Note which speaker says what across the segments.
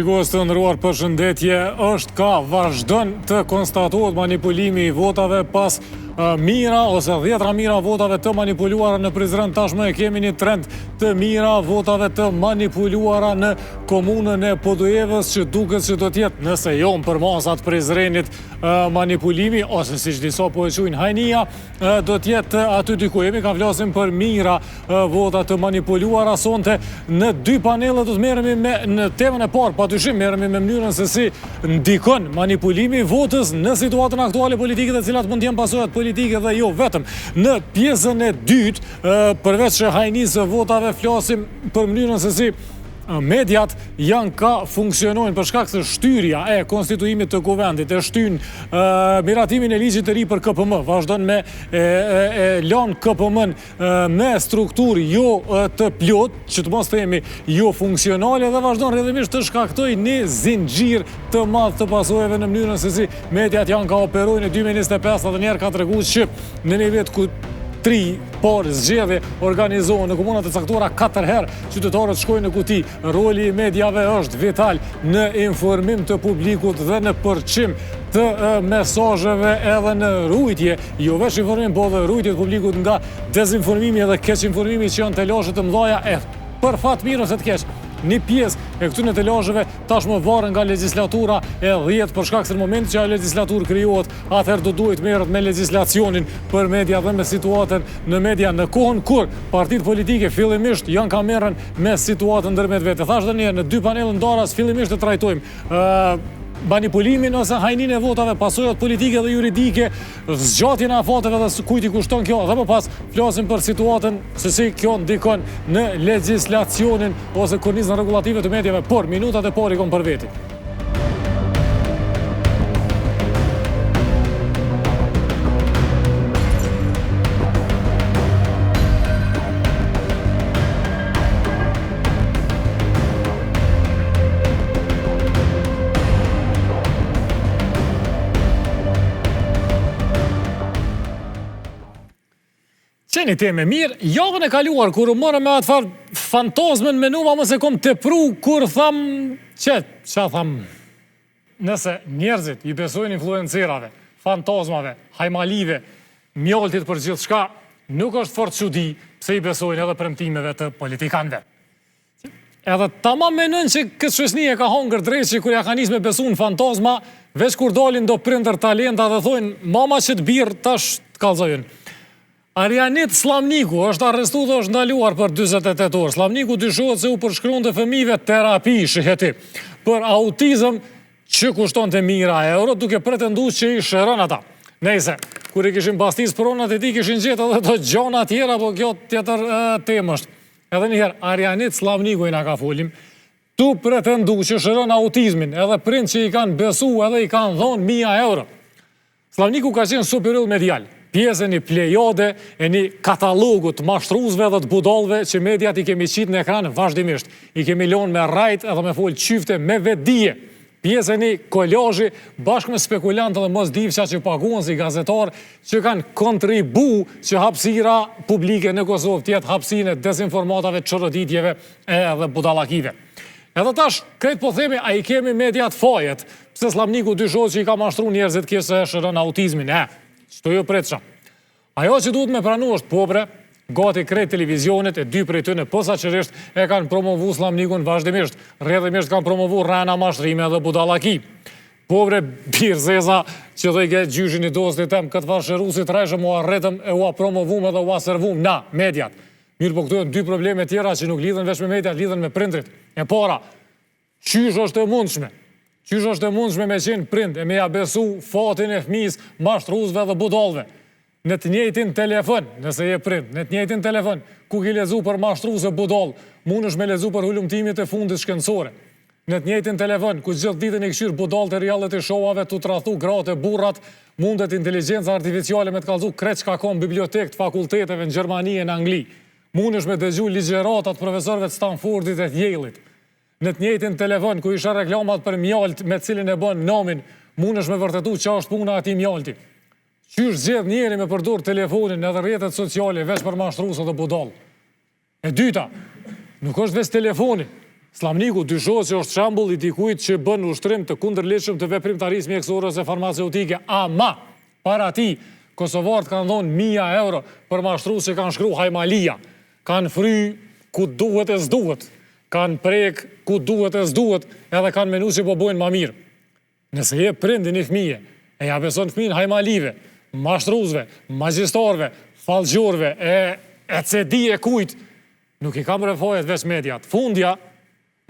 Speaker 1: Shikues të nderuar, përshëndetje. Është ka vazhdon të konstatohet manipulimi I votave pas mira ose 10 mira votave të manipuluara në Prizren. Tashmë e kemi një trend të mira votave të manipuluara në komunën e Podujevës, që duket se do t'jetë, nëse jo për masat Prizrenit, manipulimi ose siç disa po e quajnë hajnia, do t'jetë aty diku. Jemi ka flasim për mira vota të manipuluara sonte. Në dy panele do të merremi në temën e parë, padyshim merremi me mënyrën se si ndikon manipulimi I votës në situatën aktuale politike, të cilat mund të jenë pasojat politike dhe jo vetëm. Në pjesën e dytë, përveç hajnisë votave, flasim për mënyrën se si mediat janë ka funksionojnë për shkak se shtyrja e konstituimit të kuvendit, e shtyn miratimin e ligjit të ri për KPM, vazhdon me lën KPM-n me strukturë jo të plot, që të mos themi jo funksionale, dhe vazhdon rrjedhimisht të shkaktoj një zinxhir të madh të pasojave në mënyrën se si mediat janë ka operojnë. Në 2025 edhe njerë ka treguar që në një vit ku 3 zgjedhje organizohen në komunat e caktuara 4 herë, qytetarët shkojnë në kuti. Roli I mediave është vital në informim të publikut dhe në përqim të mesazheve edhe në rujtje, jo veç informim, po dhe rujtje të publikut nga dezinformimi edhe keqinformimi që janë telashe të mëdha për fat mirë ose të keq. Një pjesë e këtyre telazheve tashmë varen nga legjislatura e 10 për shkak se në moment që ajo legjislaturë krijohet, atëherë do duhet merret me legjislacionin për media dhe me situatën në media në kohën kur partitë politike fillimisht janë ka merren me situatën ndërmjet vetë. Thash tani në dy panele ndaras fillimisht të trajtojmë manipulimin ose hajnin e votave, pasojat politike dhe juridike, zgjatjen e afateve dhe kujt I kushton kjo, dhe më pas flasim për situatën se si kjo ndikon në legjislacionin ose kornizën rregullative të mediave, por minutat e parë I kom për veti. Qeni teme mirë, javën e kaluar, kur morëm me atë farë fantazmën me numa, mëse kom të pru, kur tham, që tham, nëse njerëzit I besojnë influencerave, fantazmave, hajmalive, mjaltit për gjithë shka, nuk është fort çudi pse I besojnë edhe premtimeve të politikanëve. Edhe tamam menojnë që këtë shoqëni e ka hongër drejt që kur ja ka nis me besu në fantazma, veç kur dalin do prindër talenta dhe thojnë, mama që të birë, tash të kallzojnë. Arianit Slamniku është arrestuar dhe është ndaluar për 48 orë. Slamniku dyshohet se u përshkruante fëmijëve terapi, shiheti, për autizëm që kushtonte mijëra euro, duke pretenduar që I shëron ata. Nëse kur I kishin bastis pronat e tij kishin gjetur edhe ato gjona tjera, po kjo tjetër temë është. Edhe një herë Arianit Slamniku I na ka folim, tu pretendu që shëron autizmin, edhe prind që I kanë besu edhe I kanë dhënë 1000 euro. Slamniku ka qenë superior medial, pjesën I plejade e një katalogut mashtruesve dhe të budallëve që mediat I kemi qitë në ekran vazhdimisht. I kemi lënë me rajt edhe me fol çifte me vetdije. Pjesën I kolazhi bashkë me spekulantë dhe mosdivça që paguhen si gazetar, që kanë kontribu që hapësira publike në Kosovë tjetë hapësinë e dezinformatave, çorroditjeve edhe budallakive. Edhe tash, krejt po themi, a I kemi mediat fajet, pse Slamniku dyshohet që I ka mashtruar njerëzit kese shëron autizmin. Çto jo pretësha. Ajo që duhet me pranu është pobre, gati krejt televizionit, e dy prej tyre posaçërisht e kanë promovu Slamnikun vazhdimisht, rrjedhimisht kanë promovu rrana, mashtrime dhe budallaki. Pobre birzeza që dhe I ke gjyshin I dostit tem, këtë farshërusit rreshëm u arretëm e u promovum edhe u servum na mediat. Mirë, po këtu janë dy probleme tjera që nuk lidhen veç me mediat, lidhen me prindrit. E para, qysh është e mundshme? Qysh është e mundshme me qenë prind e me ja besu fatin e fëmijës, mashtruesve dhe budallëve? Në të njëjtin telefon, nëse je prind, në të njëjtin telefon, ku ki lezu për mashtrues e budall, mundesh me lezu për hulumtimit e fundit shkencore. Në të njëjtin telefon, ku gjithë ditën I këshir budallët e reality showave, tu tradhu gratë e burrat, mundet inteligjenca artificiale me të kallzu krejt çka ka në bibliotekë të fakulteteve në Gjermani e në Angli. Mundesh me dëgju ligjeratat profesorëve të Stanfordit e të Yale-it. Në të njëjtin telefon, ku isha reklamat për mjalt me cilin e bën nomin, mundesh me vërtetu që është puna ati mjalti. Qysh zgjedh njeri me përdur telefonin edhe rrjetet sociale veç për mashtrues dhe budall. E dyta, nuk është veç telefoni, Slamniku dyshohet që është shembull i dikujt që bën ushtrim të kundërligjshëm të veprimtarisë mjekësore ose farmaceutike. Ama para ti kosovarët kanë dhënë 1000 euro për mashtrues që kanë shkruar Hajmalia, kanë fry ku duhet e s'duhet, kanë prek ku duhet e s'duhet, edhe kanë menuar që po bojnë më mirë. Nëse je prindi një fëmije, e ja beson fëmijën Hajmalive, mashtruesve, magjistarve, fallxhorëve, e cedi e kujt, nuk i kam refajet veç mediat. Fundja,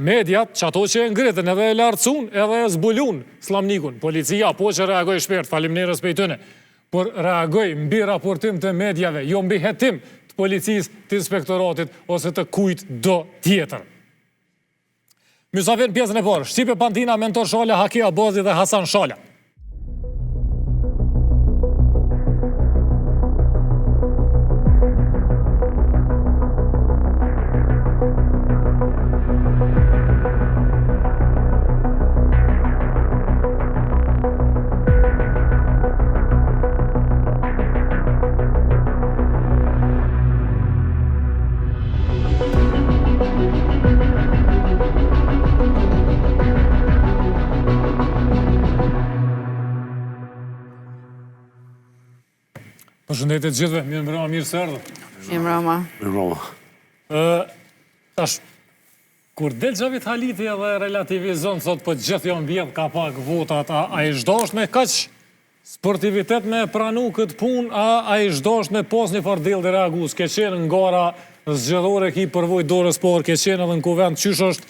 Speaker 1: mediat, që ato që e ngritën edhe e lartësun, edhe e zbulun Slamnikun. Policia, po që reagoj shpert, faleminderit prej tyre, por reagoj mbi raportim të mediave, jo mbi hetim të policisë, të inspektoratit, ose të kujt do tjetër. Mysafir në pjesën e parë, Shqipe Pandina, Mentor Shala, Hakia Bozi dhe Hasan Shala. Përshëndetje të gjithëve, mirë mbrëma, mirë se erdhët.
Speaker 2: Mirë mbrëma.
Speaker 3: Mirë mbrëma.
Speaker 1: Tash, kur del Xhavit Haliti edhe relativizon, thot po gjithë janë vjedh ka pak votat, a i zhdasht me kaq sportivitet me pranu këtë punë, a i zhdasht me pas një fardel dhe reagus, ke qenë në gara zgjedhore ki përvoj dorës por, ke qenë edhe në kuvend, qysh është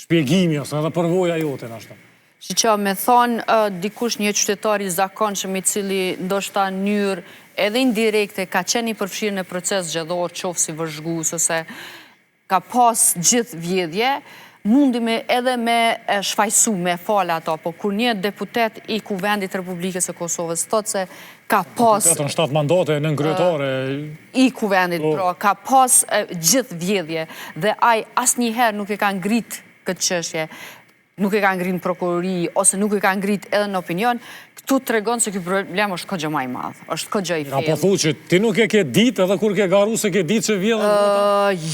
Speaker 1: shpjegimi ose edhe përvoja jote në ashtë?
Speaker 2: Që me thonë dikush një qytetari zakonshëm i cili ndoshta njërë edhe indirekte ka qenë i përfshirë në proces zgjedhor qoftë si vëzhgues ose ka pas gjithë vjedhje, mundi me edhe me shfaqsu, me fala ato, po kur një deputet i Kuvendit Republikës së Kosovës thot se ka pas...
Speaker 1: Deputetën 7 mandate në kryetare...
Speaker 2: I Kuvendit, pra, ka pas gjithë vjedhje dhe ai asnjëherë nuk e ka ngrit këtë çështje, nuk e ka ngrit në prokurori, ose nuk e ka ngrit edhe në opinion, këtu të regon se kjo problem është këgjo ma i madhë, është këgjo i fejnë.
Speaker 1: Ja, po thu që ti nuk e ke dit edhe kur ke garu se ke dit që vjedhë?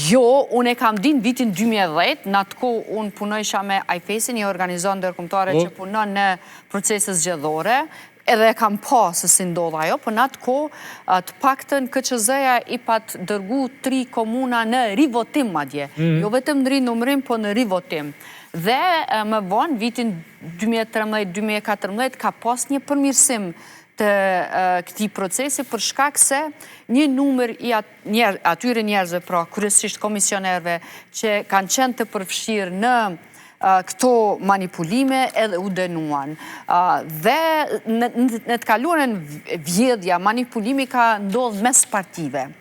Speaker 2: Jo, unë e kam din vitin 2010, në atë ko unë punojsha me IFES-in, një organizon ndërkombëtare që punon në proceses zgjedhore, edhe e kam pa se si ndodha ajo, për në atë ko të paktën KQZ-ja i pat dërgu 3 komuna në rivotim madje, jo vetëm në rinumrim, po në rivotim. Dhe më vonë, vitin 2013-2014, ka pas një përmirësim të këtij procesi për shkak se një numër i atyre njerëzve, pra kryesisht komisionerve, që kanë qenë të përfshirë në këto manipulime edhe u dënuan. Dhe në të kaluarën vjedhja, manipulimi ka ndodhur mes partive.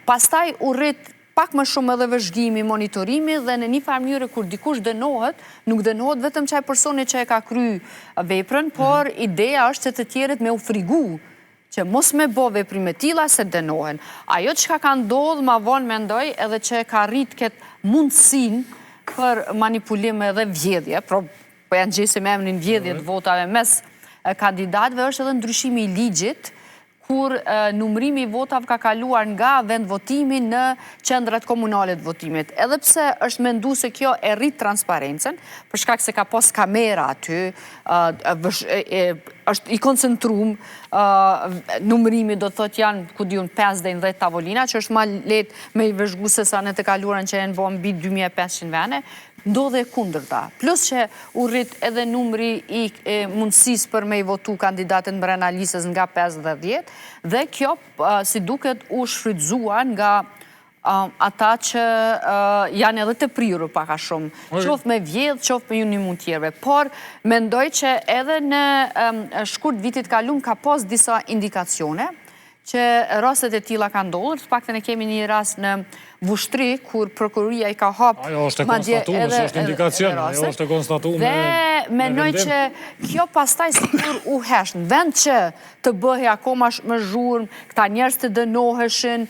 Speaker 2: Pastaj u rrit pak më shumë edhe vëzhgimi, monitorimi dhe në një farë mënyrë kur dikush dënohet, nuk dënohet vetëm çaj personi që e ka kry veprën, por ideja është që të tjerët me u frigu, që mos me bo veprime tilla se dënohen. Ajo çka ka ndodhur ma vonë mendoj edhe që ka rrit këtë mundësinë për manipulime dhe vjedhje, po janë gjesim emrin vjedhje të votave mes kandidatëve, është edhe ndryshimi i ligjit, kur numrimi i votave ka kaluar nga vend votimi në qendrat komunale të votimit. Edhe pse është mendu se kjo e rrit transparencën, për shkak se ka pas kamera aty, është i koncentrum, numrimi do të thot janë, ku diun, 5 dhe 10 tavolina, që është ma let me i vëzhgu se sa në të kaluarën që janë bërë mbi 2500 vene, ndodhe kundërta. Plus që u rrit edhe numri i mundësisë për me i votu kandidatën brenda listës nga 5 dhe 10, dhe kjo si duket u shfrytzuan nga ata që janë edhe të prirur paka shumë. Qoftë me vjedh, qoftë me një mund tjerve. Por, mendoj që edhe në shkurt vitit kalum ka pas disa indikacione që rastet e tilla ka ndodhur, të paktën e kemi një rast në Vushtri, kur prokuroria i ka hapë...
Speaker 1: Ajo është e konstatuar, se është indikacion, ajo është e konstatuar me vendim.
Speaker 2: Dhe menoj që kjo pastaj sikur u hesh, në vend që të bëhej akoma më zhurmë, këta njerëz të dënoheshin,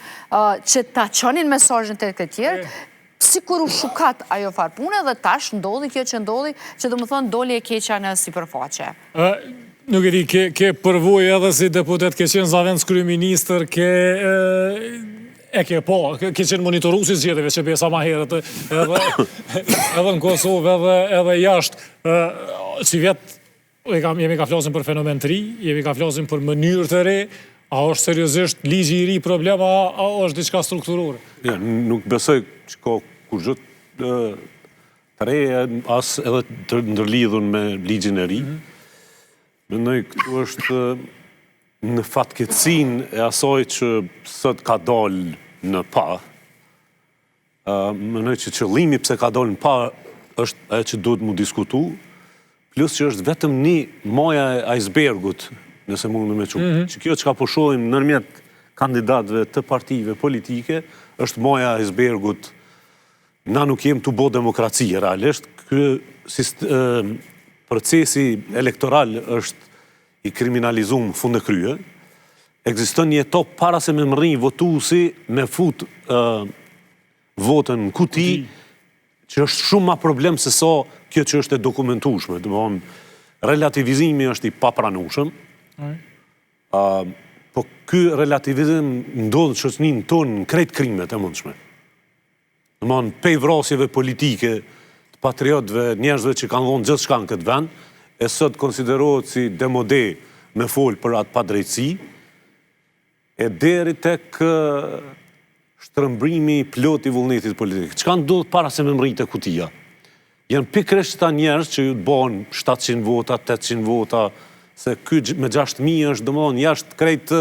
Speaker 2: që ta çonin mesazhin tek të tjerë, sikur u shukat ajo farpune dhe tash ndodhi kjo që ndodhi, që domethënë doli e keqja në sipërfaqe.
Speaker 1: Nuk e di, ke përvojë edhe si deputet, ke qenë zavendës kryeministër, e ke po, ke qenë monitoru si zgjedhjeve që besa ma herët, edhe në Kosovë, edhe jashtë, si vjetë, jemi ka flasin për fenomen të ri, jemi ka flasin për mënyrë të re, a është seriozisht ligji i ri problema, a është diçka strukturore?
Speaker 3: Ja, nuk besoj që ka kur gjithë të re, as edhe të ndërlidhun me ligjin e ri. Mendoj këtu është në fatkeqësin e asaj që sot ka dalë në pa. Mendoj që qëllimi pse ka dalë në pa është ajo që duhet mu diskutu, plus që është vetëm një maja e icebergut, nëse mund me qumë. Që kjo që ka po shohim nërmjet kandidatëve të partive politike, është maja e icebergut. Na nuk jem të bo demokracie, realisht. Ky procesi elektoral është i kriminalizum funde krye. Ekziston një etop para se me mëri votuesi me fut votën në kuti, që është shumë ma problem se sa kjo që është e dokumentushme. Relativizimi është i papranushëm, po ky relativizim ndodhë shoqërinë tonë në krejt krimet e mundshme. Pej vrasjeve politike të patriotëve, njerëzve që kanë dhonë gjithë shka në këtë vend, e sot konsiderohet si demode me folë për atë padrejtësi, e deri tek shtrëmbrimi plot i vullnetit politik. Çka ndodh para se me mrritë kutia? Janë pikërisht ta njerëz që ju të bëhen 700 vota, 800 vota, se ky me 6.000 është domethënë jashtë krejt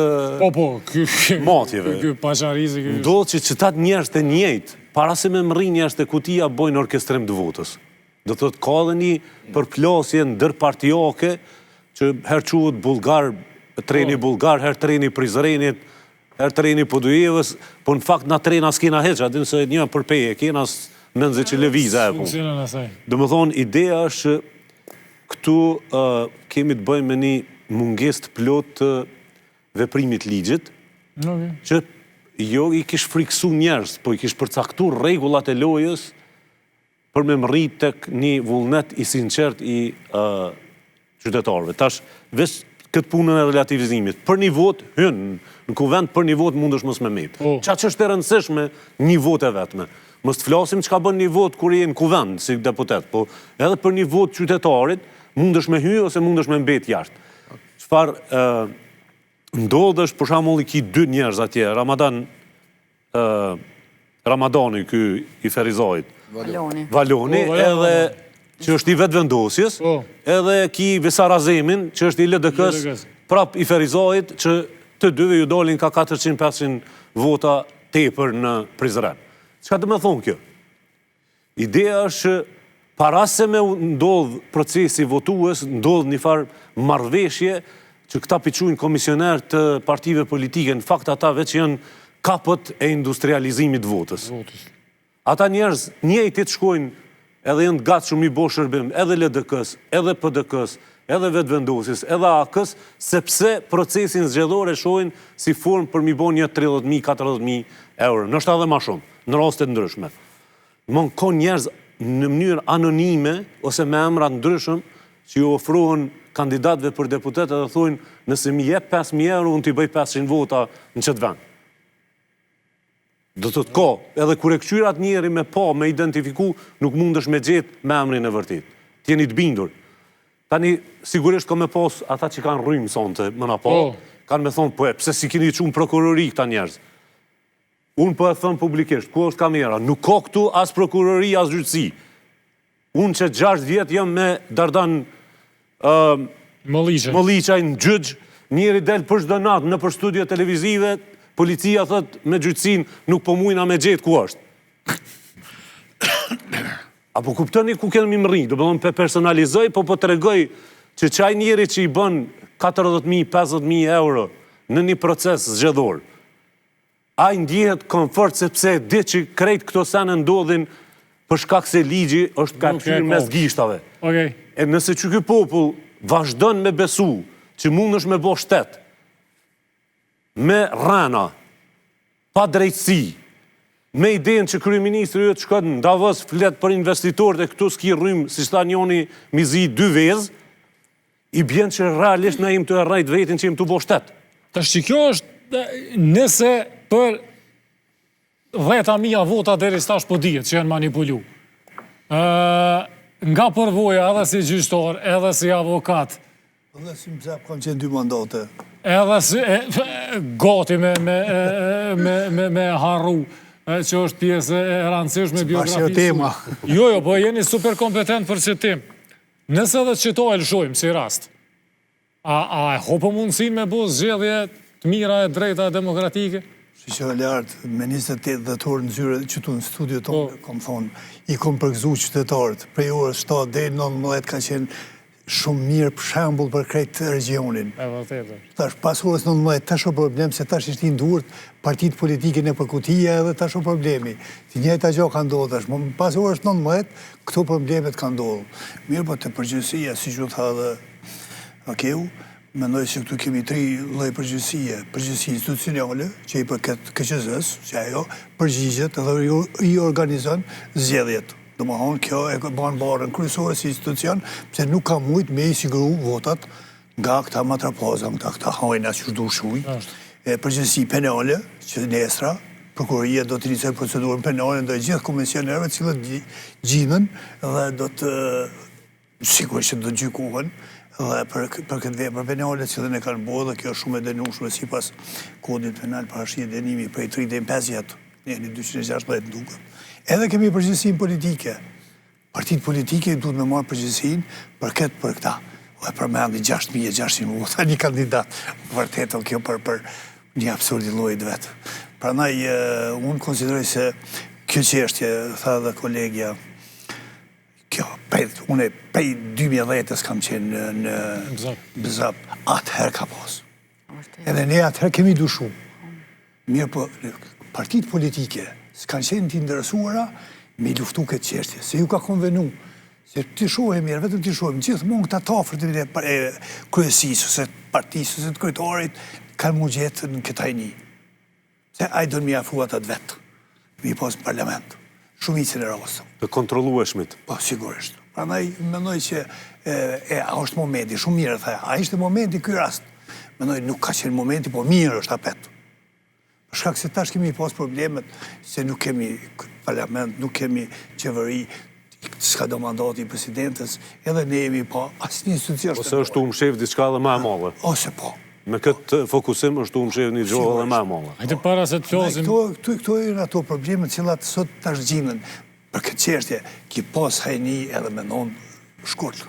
Speaker 3: matjeve.
Speaker 1: Ky paqarizi, ky.
Speaker 3: Ndodh që çtat njerëz të njëjtë, para se me mrrin jashtë kutia bojnë orkestrim të votës. Do të thotë ka edhe një përplasje ndërpartijake që herë quhet bullgar, treni bullgar, herë treni Prizrenit, herë treni Podujevës, po në fakt na trena s'kena heq, aty se një përpeje, kena menzi që lëviza e punë. Do më thonë, ideja është këtu kemi të bëjmë me një mungesë të plot të veprimit ligjit, që jo i kish friksu njerëz, po i kish përcaktuar rregullat e lojës për me mërrit tek një vullnet i sinqert i qytetarëve. Tash, veç këtë punën e relativizimit. Për një vot, në kuvend për një vot mundesh mos me met. Qa që është e rëndësishme një vot e vetme. Mos të flasim që ka bën një vot kur je në kuvend, si deputet, po edhe për një vot qytetarit, mundesh me hy ose mundesh me mbet jashtë. Çfarë ndodhesh, për shembull, i ki 2 njerëz atje, Ramadani, ky i Ferizajit, Valoni, edhe që është i vetë vendosjes, edhe ki Vesar Azemin, që është i LDK-s, prap i Ferizajit, që të dyve ju dolin ka 400-500 vota tepër në Prizren. Çka do me thonë kjo? Ideja është para se me ndodh procesi votues, ndodh një farë marrëveshje që këta piquin komisioner të partive politike, në fakt ata veç janë kapët e industrializimit votës. Ata njerëz njëjtit shkojnë edhe janë gatë shumë i bo shërbim, edhe LDK-s, edhe PDK-s, edhe vetëvendosjes, edhe AK-s, sepse procesin zgjedhor e shohin si formë për mi bo një 30.000, 40.000 euro. Nështë edhe ma shumë, në rastet ndryshme. Mon ka njerëz në mënyrë anonime, ose me emrat ndryshëm, që ju ofrohen kandidatëve për deputet edhe thujnë nëse mi jep 5.000 euro, unë t'i bëj 500 vota në qëtë vend. Do të ka, edhe kur e këqyrat njeri me pa, me identifiku, nuk mundesh me gjetë me emrin e vërtit. T'jeni të bindur. Tani, sigurisht ka me pas ata që kanë rrymë sonte, më na pa, kanë me thonë, po e, pse si keni qunë prokurori këta njerëz? Unë po e thëmë publikisht, ku është kamera? Nuk ka këtu as prokurori, as gjyqësi. Unë që 6 vjetë jam me Dardan Molliqaj në gjyq, njeri del për çdo natë në për studio televizive, policia thët me gjyqësin nuk po mujna me gjetë ku është. Apo kuptoni ku kemi mri, do bëllon pe personalizoj, po të regoj që qaj njeri që i bën 40.000, 50.000 euro në një proces zgjedhor, a i ndjehet komfort sepse di që krejt këto sene ndodhin për shkak se ligji është ka pyrë mes gishtave. E nëse që ky popull vazhdon me besu që mund është me bo shtet, me rana, pa drejtësi, me idenë që kryeministri ju të shkët në Davos flet për investitorët e këtu s'ki rrymë, si shta njoni mizi 2 vezë, i bjen që realisht na im të errajt vetin që im të bo shtet.
Speaker 1: Ta që kjo është nëse për 10.000 vota deri stash po dihet që janë manipulu. Nga përvoja edhe si gjyqtar, edhe si avokat.
Speaker 4: Edhe si mëzap kam qenë 2 mandate.
Speaker 1: Edhe si gati me harru, që është pjesë e rëndësishme biografisë.
Speaker 4: tema.
Speaker 1: Jo, po jeni super kompetent për që tim. Nëse dhe që to e lëshojmë si rast, a e hopo mundësin me bo zgjedhje të mira e drejta e demokratike?
Speaker 4: Që lartë, me 28 dhjetor në zyre që tu në studio tonë, kom thonë, i kom përgëzu qytetarët, prej orës 7 dhe 19 ka qenë shumë mirë për shambull për krejtë regionin. Tash, pas orës 19, tash o problem, se tash ishti ndurët partit politike në përkutia edhe tash o problemi. Ti njëjta gjë ka ndodhë tash, pas orës 19, këto problemet ka ndodhë. Mirë, po të përgjësia, si që tha dhe Akeu, mendoj se këtu kemi 3 lloje përgjësie. Përgjësi institucionale, që i përket KQZ-s, që ajo përgjigjet edhe i organizon zgjedhjet. Domethënë kjo e bën barën kryesore si institucion, pse nuk ka mujt me i siguru votat nga këta matrapoza, këta hajna që dushuj. Përgjësi penale, që nesra, prokuroria do të inicojë procedurën penale ndaj gjithë komisionerëve të cilët gjinen dhe do të sigurisht që do të gjykohen dhe për këtë vepër penale që dhe ne kanë bo dhe kjo shumë e denueshme sipas kodit penal parashije dënimi prej 3 deri 5 vjet, jeni 216 duke. Edhe kemi përgjegjësinë politike. Partitë politike duhet me marrë përgjegjësinë për këta. O e përmendi 6.600 vota një kandidat. Vërtet kjo për një absurdi llojit vetë. Prandaj unë konsideroj se kjo çështje, tha dhe kolegja, unë prej 2010-ës kam qenë në Bëzap, atëherë ka posë. Edhe ne atëherë kemi dushu. Mirë po, partitë politike s'kanë qenë të interesuara me luftu këtë çështje, se ju ka konvenu, se të shohem mirë, vetëm të shohem, gjithmonë këta tafër të kryesisë, ose partisë, ose të kryetarit, kanë mu gjetë në këtë hajni. Se ajë do në mi afru atë vetë, mi posë në parlament. Shumicën e rrosëm.
Speaker 3: Të kontrollueshmit.
Speaker 4: Po, sigurisht. Prandaj mendoj që është momenti, shumë mirë tha, a ishte momenti ky rast. Mendoj nuk ka qenë momenti, po mirë është apet. Për shkak se tash kemi pas problemet se nuk kemi parlament, nuk kemi qeveri, s'ka do mandati i presidentës, edhe ne jemi pa asnjë institucion.
Speaker 3: Ose është shef diçka edhe më e madhe.
Speaker 4: Ose po.
Speaker 3: Me këtë fokusim është shef një gjohë edhe më e madhe.
Speaker 1: Hajde para se të flasim.
Speaker 4: Këto janë ato problemet që sot tash gjinen. Për këtë çështje, ki pas hajni edhe mendon shkurt.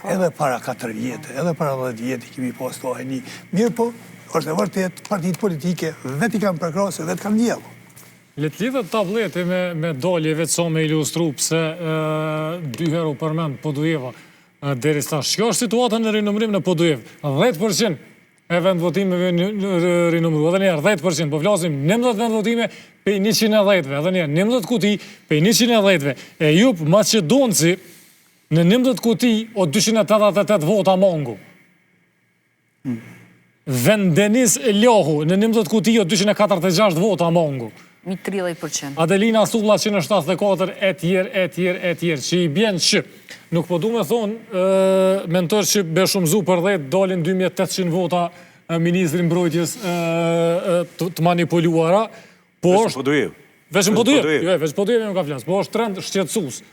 Speaker 4: Edhe para 4 vjetë, edhe para 10 vjetë kemi pas to hajni. Mirë po, është e vërtet, partitë politike vetë i kanë përkrahur, vetë kanë ndjellë.
Speaker 1: Le të lidhet tableti me dalje vetë sa me ilustru pse 2 herë u përmend Podujeva derisa kjo është situata në rinumërim në Podujev. 10% e vendvotimeve rinumëru, edhe njerë 10%, po flasim 19 vendvotime pej 110-ve, edhe njerë 19 kuti pej 110-ve, e jup Maqedonci në 19 kuti o 288 vota mongu. Vendenis Ljohu në 19 kuti o 246 vota mongu.
Speaker 2: Mi 30%.
Speaker 1: Adelina Sulla që në 74, e tjerë, që i bjenë që nuk po du me thonë, mentor që beshumzu për 10, dalin 2800 vota Ministri Mbrojtjes të manipuluara, po është... Veshëm Podujev? Jo, veç Podujev e më ka flasë, po është trend shqetësus.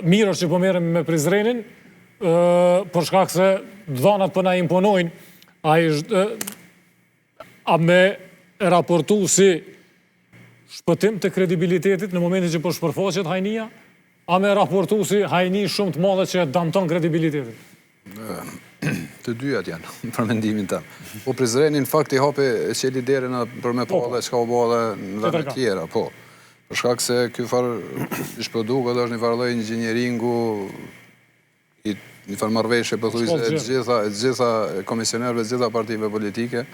Speaker 1: Mirë është që po merem me Prizrenin, për shkak se dhanat për na imponojnë, a me raportu si shpëtim të kredibilitetit në momentin që po shpërfaqet hajnia, a me raportu si hajni shumë të madhe që damton kredibilitetin?
Speaker 5: Të dyjat janë, për mendimin tëm. Po Prizreni në fakt i hapi qeli derën për me po dhe qka u bo dhe në vend tjera, po. Për shkak se kjo farë i shpëduket është një farë lloj inxhinjeringu, një farë marrëveshje pothuajse të gjitha komisionerëve, të gjitha partive politike,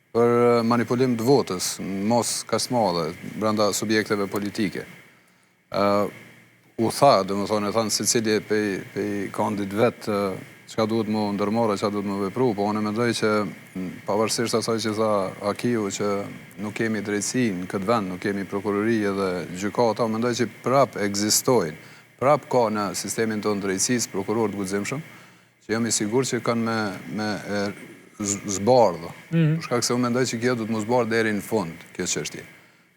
Speaker 5: për manipulim të votës, mos kaq madhe, brenda subjekteve politike. U tha, dhe më thonë, e thanë se cili pej kandit vetë, çka duhet më ndërmarrë, çka duhet më vepru, po unë mendoj që pavarësisht asaj që tha Akiu që nuk kemi drejtësi në këtë vend, nuk kemi prokurori edhe gjykata, mendoj që prap ekzistojnë. Prap ka në sistemin tonë drejtësisë prokuror të guximshëm, që jam i sigurt që kanë me zbardhë. Për shkak se unë mendoj që kjo do të mos zbardhë deri në fund kjo çështje.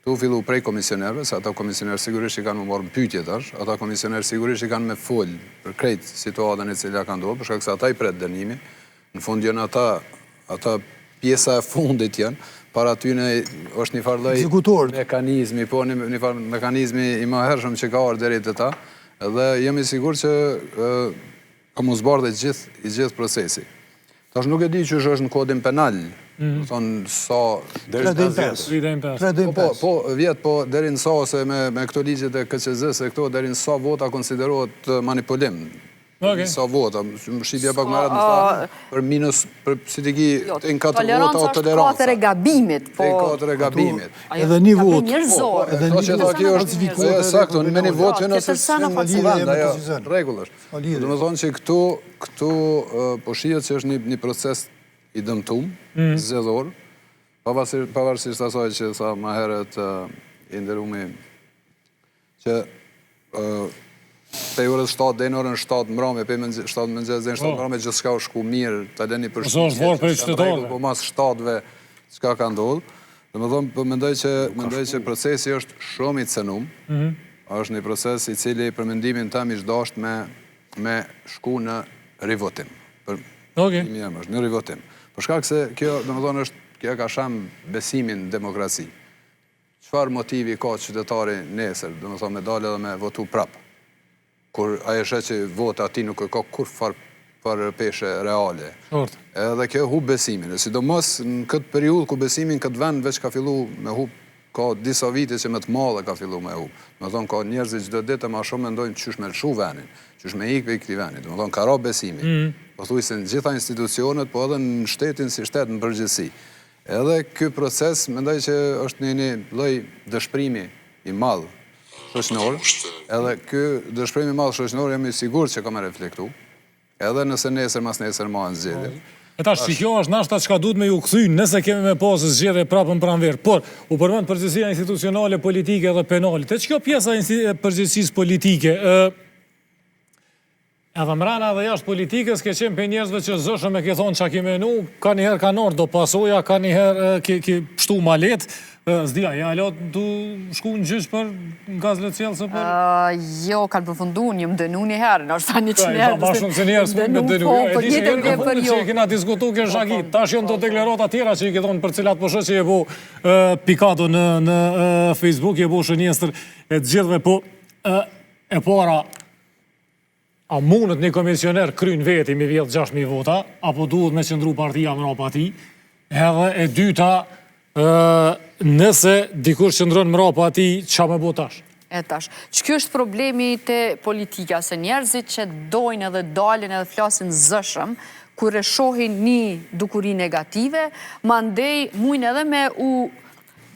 Speaker 5: Tu fillu prej komisionerve, se ata komisionerë sigurisht i kanë më marrë pyetje tash, ata komisionerë sigurisht i kanë me folë për krejt situatën e cila ka ndodhur, për shkak se ata i pret dënimi. Në fund janë ata pjesa e fundit janë, para tyne është një farë lloj mekanizmi, po një farë mekanizmi i mëhershëm që ka ardhur deri te ta, dhe jam i sigurt që ka mos zbardhë i gjithë procesi. Tash nuk e di që është në kodin penal, thonë sa...
Speaker 4: Deri në 5.
Speaker 5: Po, vjetë, po, deri në sa, ose me këto ligjet e KQZ, se këto deri në sa vota konsiderohet manipulim. Sa vota, shqipja pak më ratë në statë, për minus, për si t'i ki, të në 4 vota o toleranca.
Speaker 2: Të 4 e gabimit, po...
Speaker 5: Të 4 e gabimit.
Speaker 4: Edhe një vot.
Speaker 5: Edhe një vot. Kjo është sakto, me një vot, që nëse së regullësh. Dhe me thonë që këtu po shihet që është një proces i dëmtum, zgjedhor, pavarësisht asaj që sa më herët i nderumi që pe orës 7 dhe në orën 7 mbrëmje, pe 7 mëngjes dhe në 7 mbrëmje, gjithçka u shku mirë, ta lëni për shkak po mas 7-ve çka ka ndodhur. Domethënë, po mendoj që procesi është shumë i cënum. Është një proces i cili për mendimin tim ish dashur me shku në rivotim. Në rivotim. Për shkak se kjo, domethënë, kjo ka sham besimin në demokraci. Çfarë motivi ka qytetari nesër, domethënë me dalë edhe me votu prap? Kur ajo shet që vota ati nuk ka kur farë peshe reale. Edhe kjo hub besimin. Sidomos në këtë periudhë ku besimin këtë vend veç ka fillu me hub, ka disa vite që me të madhe ka fillu me hub. Me thonë, ka njerëzit çdo ditë ma shumë mendojnë qysh me lëshu venin, qysh me ikë për këti venit. Me thonë, ka ra besimin. Po thuj se në gjitha institucionet, po edhe në shtetin si shtet në përgjithësi. Edhe ky proces, mendoj që është një lloj dëshprimi i madh shoqënor, edhe ky dëshpërim i madh shoqënor jam i sigurt që ka me reflektu, edhe nëse nesër mas nesër marrën zgjedhje.
Speaker 1: E tash, kjo është nashta çka duhet me ju kthy, nëse kemi me pasë zgjedhje prapë në pranverë, por u përmend përgjegjësia institucionale, politike dhe penale. Te çka pjesa e përgjegjësisë politike? Edhe mrena dhe jashtë politikës ke qenë për njerëzve që zëshëm e ke thonë që ke menu, ka njëherë ka nërë do pasoja, ka njëherë ke pështu malet, zdia, ja lot du shku në gjysh për gaz lëcjelë se për...
Speaker 2: Jo, kanë përfundu, një më dënu njëherë, në është ta një që njerë...
Speaker 1: Ma shumë se njerës me dënu, e di që në fundë që i kena diskutu kjo shakit, tash janë të deklarata tjera që i ke thonë për cilat përshë që je bo Pikato në Facebook, je bo shënjestër e të gjithve, po e para... A mundet një komisioner kryn veti me vjetë 6.000 vota, apo duhet me qëndru partia mrapa ati, edhe e dyta, nëse dikur qëndron mrapa ati, qa me bo tash?
Speaker 2: E tash, që kjo është problemi të politika, se njerëzit që dojnë edhe dalin edhe flasin zëshëm, kur e shohin një dukuri negative, ma ndej mujnë edhe me u...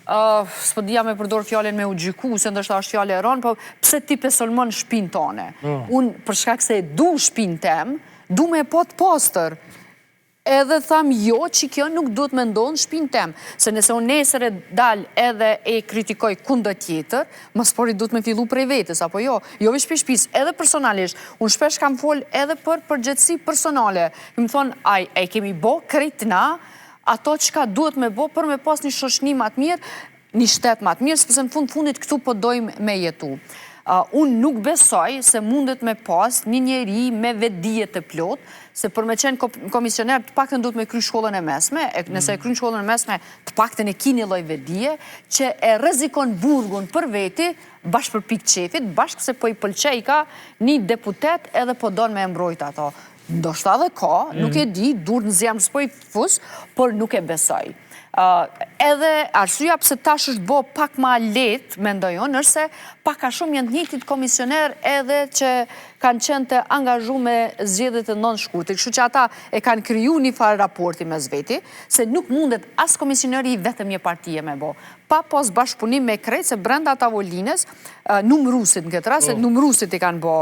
Speaker 2: s'po dhja me përdor fjallin me u gjyku, se ndështë është fjallin e ronë, po pse ti pesolmon shpinë tone? Unë, për shkak se du shpinë tem, du me pot postër. Edhe tham jo që kjo nuk duhet me ndonë shpinë tem, se nëse unë nesër e dal edhe e kritikoj kundë tjetër, më spori duhet me fillu prej vetës, apo jo? Jo me shpis, edhe personalisht. Unë shpesh kam fol edhe për përgjithësi personale. Këmë thonë, aj kemi bo krejtë na, ato që ka duhet me bo për me pas një shoshni matë mirë, një shtetë matë mirë, sepse në fundit këtu po dojmë me jetu. Unë nuk besoj se mundet me pas një njeri me vedijet të plot, se për me qenë komisioner të pak të duhet me kry shkollën e mesme, nëse e kry shkollën e mesme të pak të ne ki një loj vedije, që e rezikon burgun për veti, bashkë për pikë qefit, bashkë se po i pëlqej ka një deputet edhe po donë me embrojt ato. Ndoshta dhe ka, nuk e di, dur në zemë s'po i fus, por nuk e besoj. Edhe arsyeja pse tash është bo pak ma let, mendoj unë, është se pak a shumë janë të njëjtit komisioner edhe që kanë qenë të angazhu me zgjedhjet e non-shkurtë. Kështu që ata e kanë kriju një farë raporti mes veti, se nuk mundet as komisioneri vetëm një partije me bo. Pa pos bashkëpunim me krejt, se brenda tavolines, numrusit në këtë rast, se numrusit i kanë bo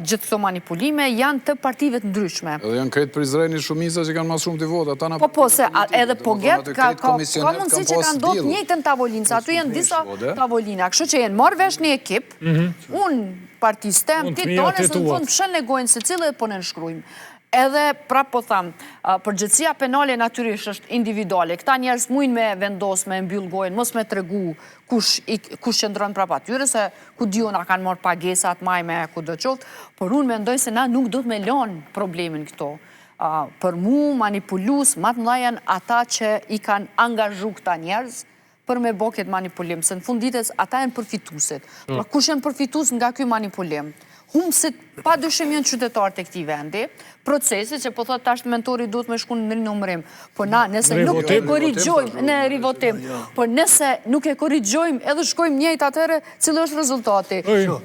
Speaker 2: gjithë këto manipulime, janë të partive të ndryshme.
Speaker 5: Edhe janë krejt për Izraelin shumica që kanë ma shumë të vota.
Speaker 2: Po, se edhe po getë, ka mundësi që kanë do të njëjtën tavolinë, se aty janë disa tavolina. Kështu që janë marrë vesh një ekip, unë partistem, ti tonë, se në fund pëshën legojnë se cilë dhe po në nëshkrujmë. Edhe, prap po thamë, përgjithësia penale natyrisht është individuale. Këta njerës mujnë me vendos, me mbyll gojën, mos me tregu kush qëndron prap atyre, se ku diu na kanë marrë pagesat, majme, ku do qoftë, por unë mendoj se na nuk do të me lanë problemin këto. Për mu, manipulus, matë mlajen ata që i kanë angazhu këta njerës, për me bo këtë manipulim, se në fundites ata e në përfitusit. Pra kush e në përfitus nga kjo manipulim? Humësit pa dyshim janë qytetarë të këti vendi, procesit që po thot tash mentori duhet me shku në rinumërim, po na nëse nuk e korrigjojmë në rivotim, po nëse nuk e korrigjojmë edhe shkojmë njëjtë atëre cilë është rezultati.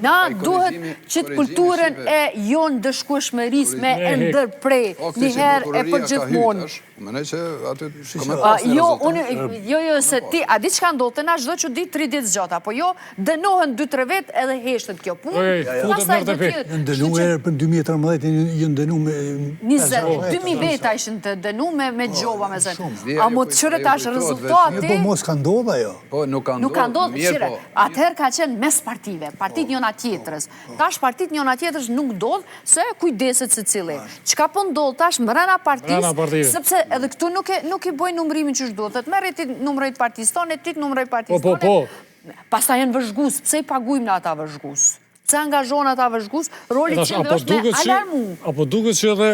Speaker 2: Na duhet që të kulturën e jonë dëshkueshmëris me e ndërprej njëherë e për gjithmonë. Jo, se ti, a di që ka ndodhë të na shdo që di 3 ditë zgjata, po jo, dënohen 2-3 vetë edhe heshtet kjo punë.
Speaker 4: Jënë dënu erë për 2013, jënë dënu me...
Speaker 2: 2000 veta ishën të dënu me gjova me zënë. A mo të qërë tash rezultati...
Speaker 4: Po mos ka ndodha jo.
Speaker 2: Nuk ka ndodhë, qire. Atëherë ka qenë mes partive, partit njona tjetërës. Tash partit njona tjetërës nuk ndodhë, se kujdeset se cili. Qka po ndodhë tash mërëna partis, sepse edhe këtu nuk i bojnë numërimin që shduhet. Të merë ti numërojt partis tonë, ti të numërojt partis tonë. Pasta jenë vëzhgus, pse i pagujmë në ata vëzhgus? Se angazhon ata vëzhgus, roli cilë është me alarmu.
Speaker 1: Apo duket që edhe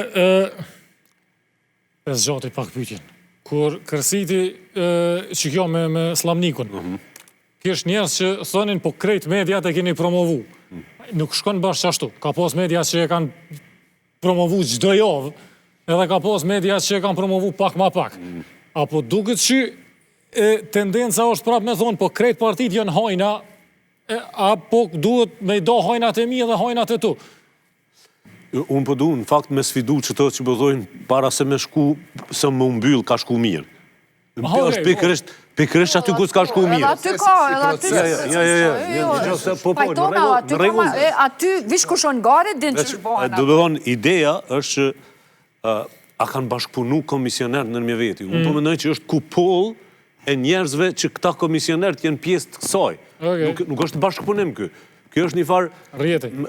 Speaker 1: e zgjati pak pyetjen. Kur kërsiti që kjo me Slamnikun, kish njerës që thonin po krejt mediat e keni promovu. Nuk shkon bashkë qashtu. Ka pos mediat që e kanë promovu çdo javë, edhe ka pos mediat që e kanë promovu pak ma pak. Apo duket që tendenca është prap me thonë, po krejt partit janë hajna, apo duhet me i do hajnat e mi dhe hajnat e tu?
Speaker 3: Unë po du, në fakt, me sfidu që të që bëdojnë para se me shku, se më mbyll ka shku mirë. është pikërisht aty ku s'ka shku mirë.
Speaker 2: Edhe aty ka, aty vish kushon gare, din që shbohen.
Speaker 3: Do të thonë, ideja është që a kanë bashkëpunu komisioner në nërmje veti. Unë po mendoj që është kupoll e njerëzve që këta komisionerët jenë pjesë të kësaj. Nuk është bashkëpunim kë. Kjo është një farë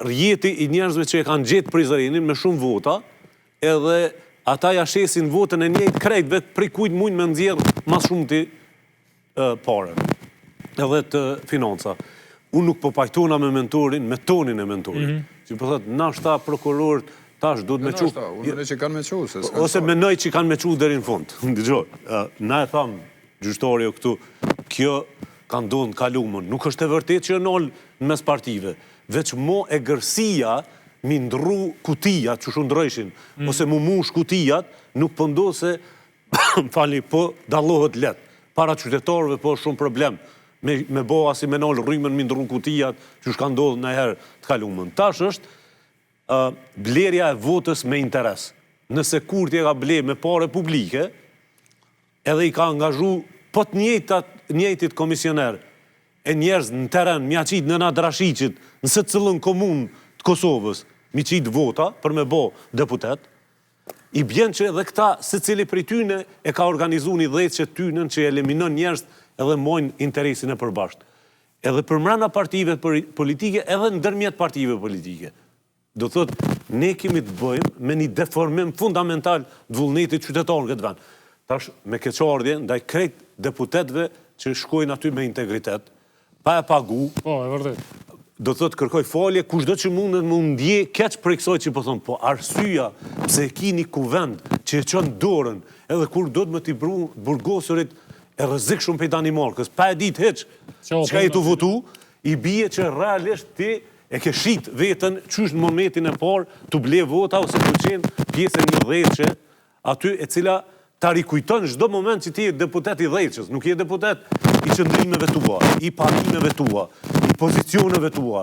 Speaker 3: rjeti i njerëzve që e kanë gjetë prizërinin me shumë vota, edhe ata ja shesin votën e njëjtë krejt, vetë prej kujt mujnë me nxjerrë mas shumë të pare, edhe të financa. Unë nuk po pajtona me mentorin, me tonin e mentorin. Që po thëtë, nashta prokurorët, tash duhet me qu...
Speaker 5: Unë që kanë me qu, se s'kanë...
Speaker 3: Ose menoj që kanë me qu deri në fund. Na e thamë, gjyqtori o këtu, kjo ka ndonë kalumën. Nuk është e vërtet që nëllë në mes partive, veç mo e gërsia mi ndru kutijat që shundrojshin, ose mu mush kutijat, nuk pëndo se, fali, po dallohet let. Para qytetarëve po shumë problem, me bo asi me nëllë rrimën mi ndru kutijat që shka ndodhë në herë të kalumën. Tash është blerja e votës me interes. Nëse kur t'je ka ble me pare publike, edhe i ka angazhu po të njëjtit komisioner e njerëz në teren, mja qitë në nadrashicit, nëse të cëllën komunë të Kosovës, mi qitë vota për me bo deputet, i bjen që edhe këta, se cili për i tyne e ka organizu një dhejtë që tynën që eliminon njerëz edhe mojnë interesin e përbashkët. Edhe për mrena partive politike, edhe në dërmjet partive politike. Do thot, ne kemi të bëjmë me një deformim fundamental të vullnetit qytetarë në këtë vend. Tash, me keqardhje, ndaj krejt deputetve që shkojnë aty me integritet, pa e pagu, do të kërkoj falje, kushdo që mundet më ndje keq për i kësoj që po thonë, po arsyja pse e ki një kuvend që e qënë dorën, edhe kur do të më t'i burgosurit e rëzik shumë pejt animalkës, pa e ditë heq që ka i të votu, i bie që realisht ti e ke shit vetën qysh në momentin e parë të ble vota ose të qenë pjesë e një dheqe aty e cila ta rikujton çdo moment që ti je deputet i dheqës, nuk je deputet i qëndrimeve tua, i parimeve tua, i pozicioneve tua,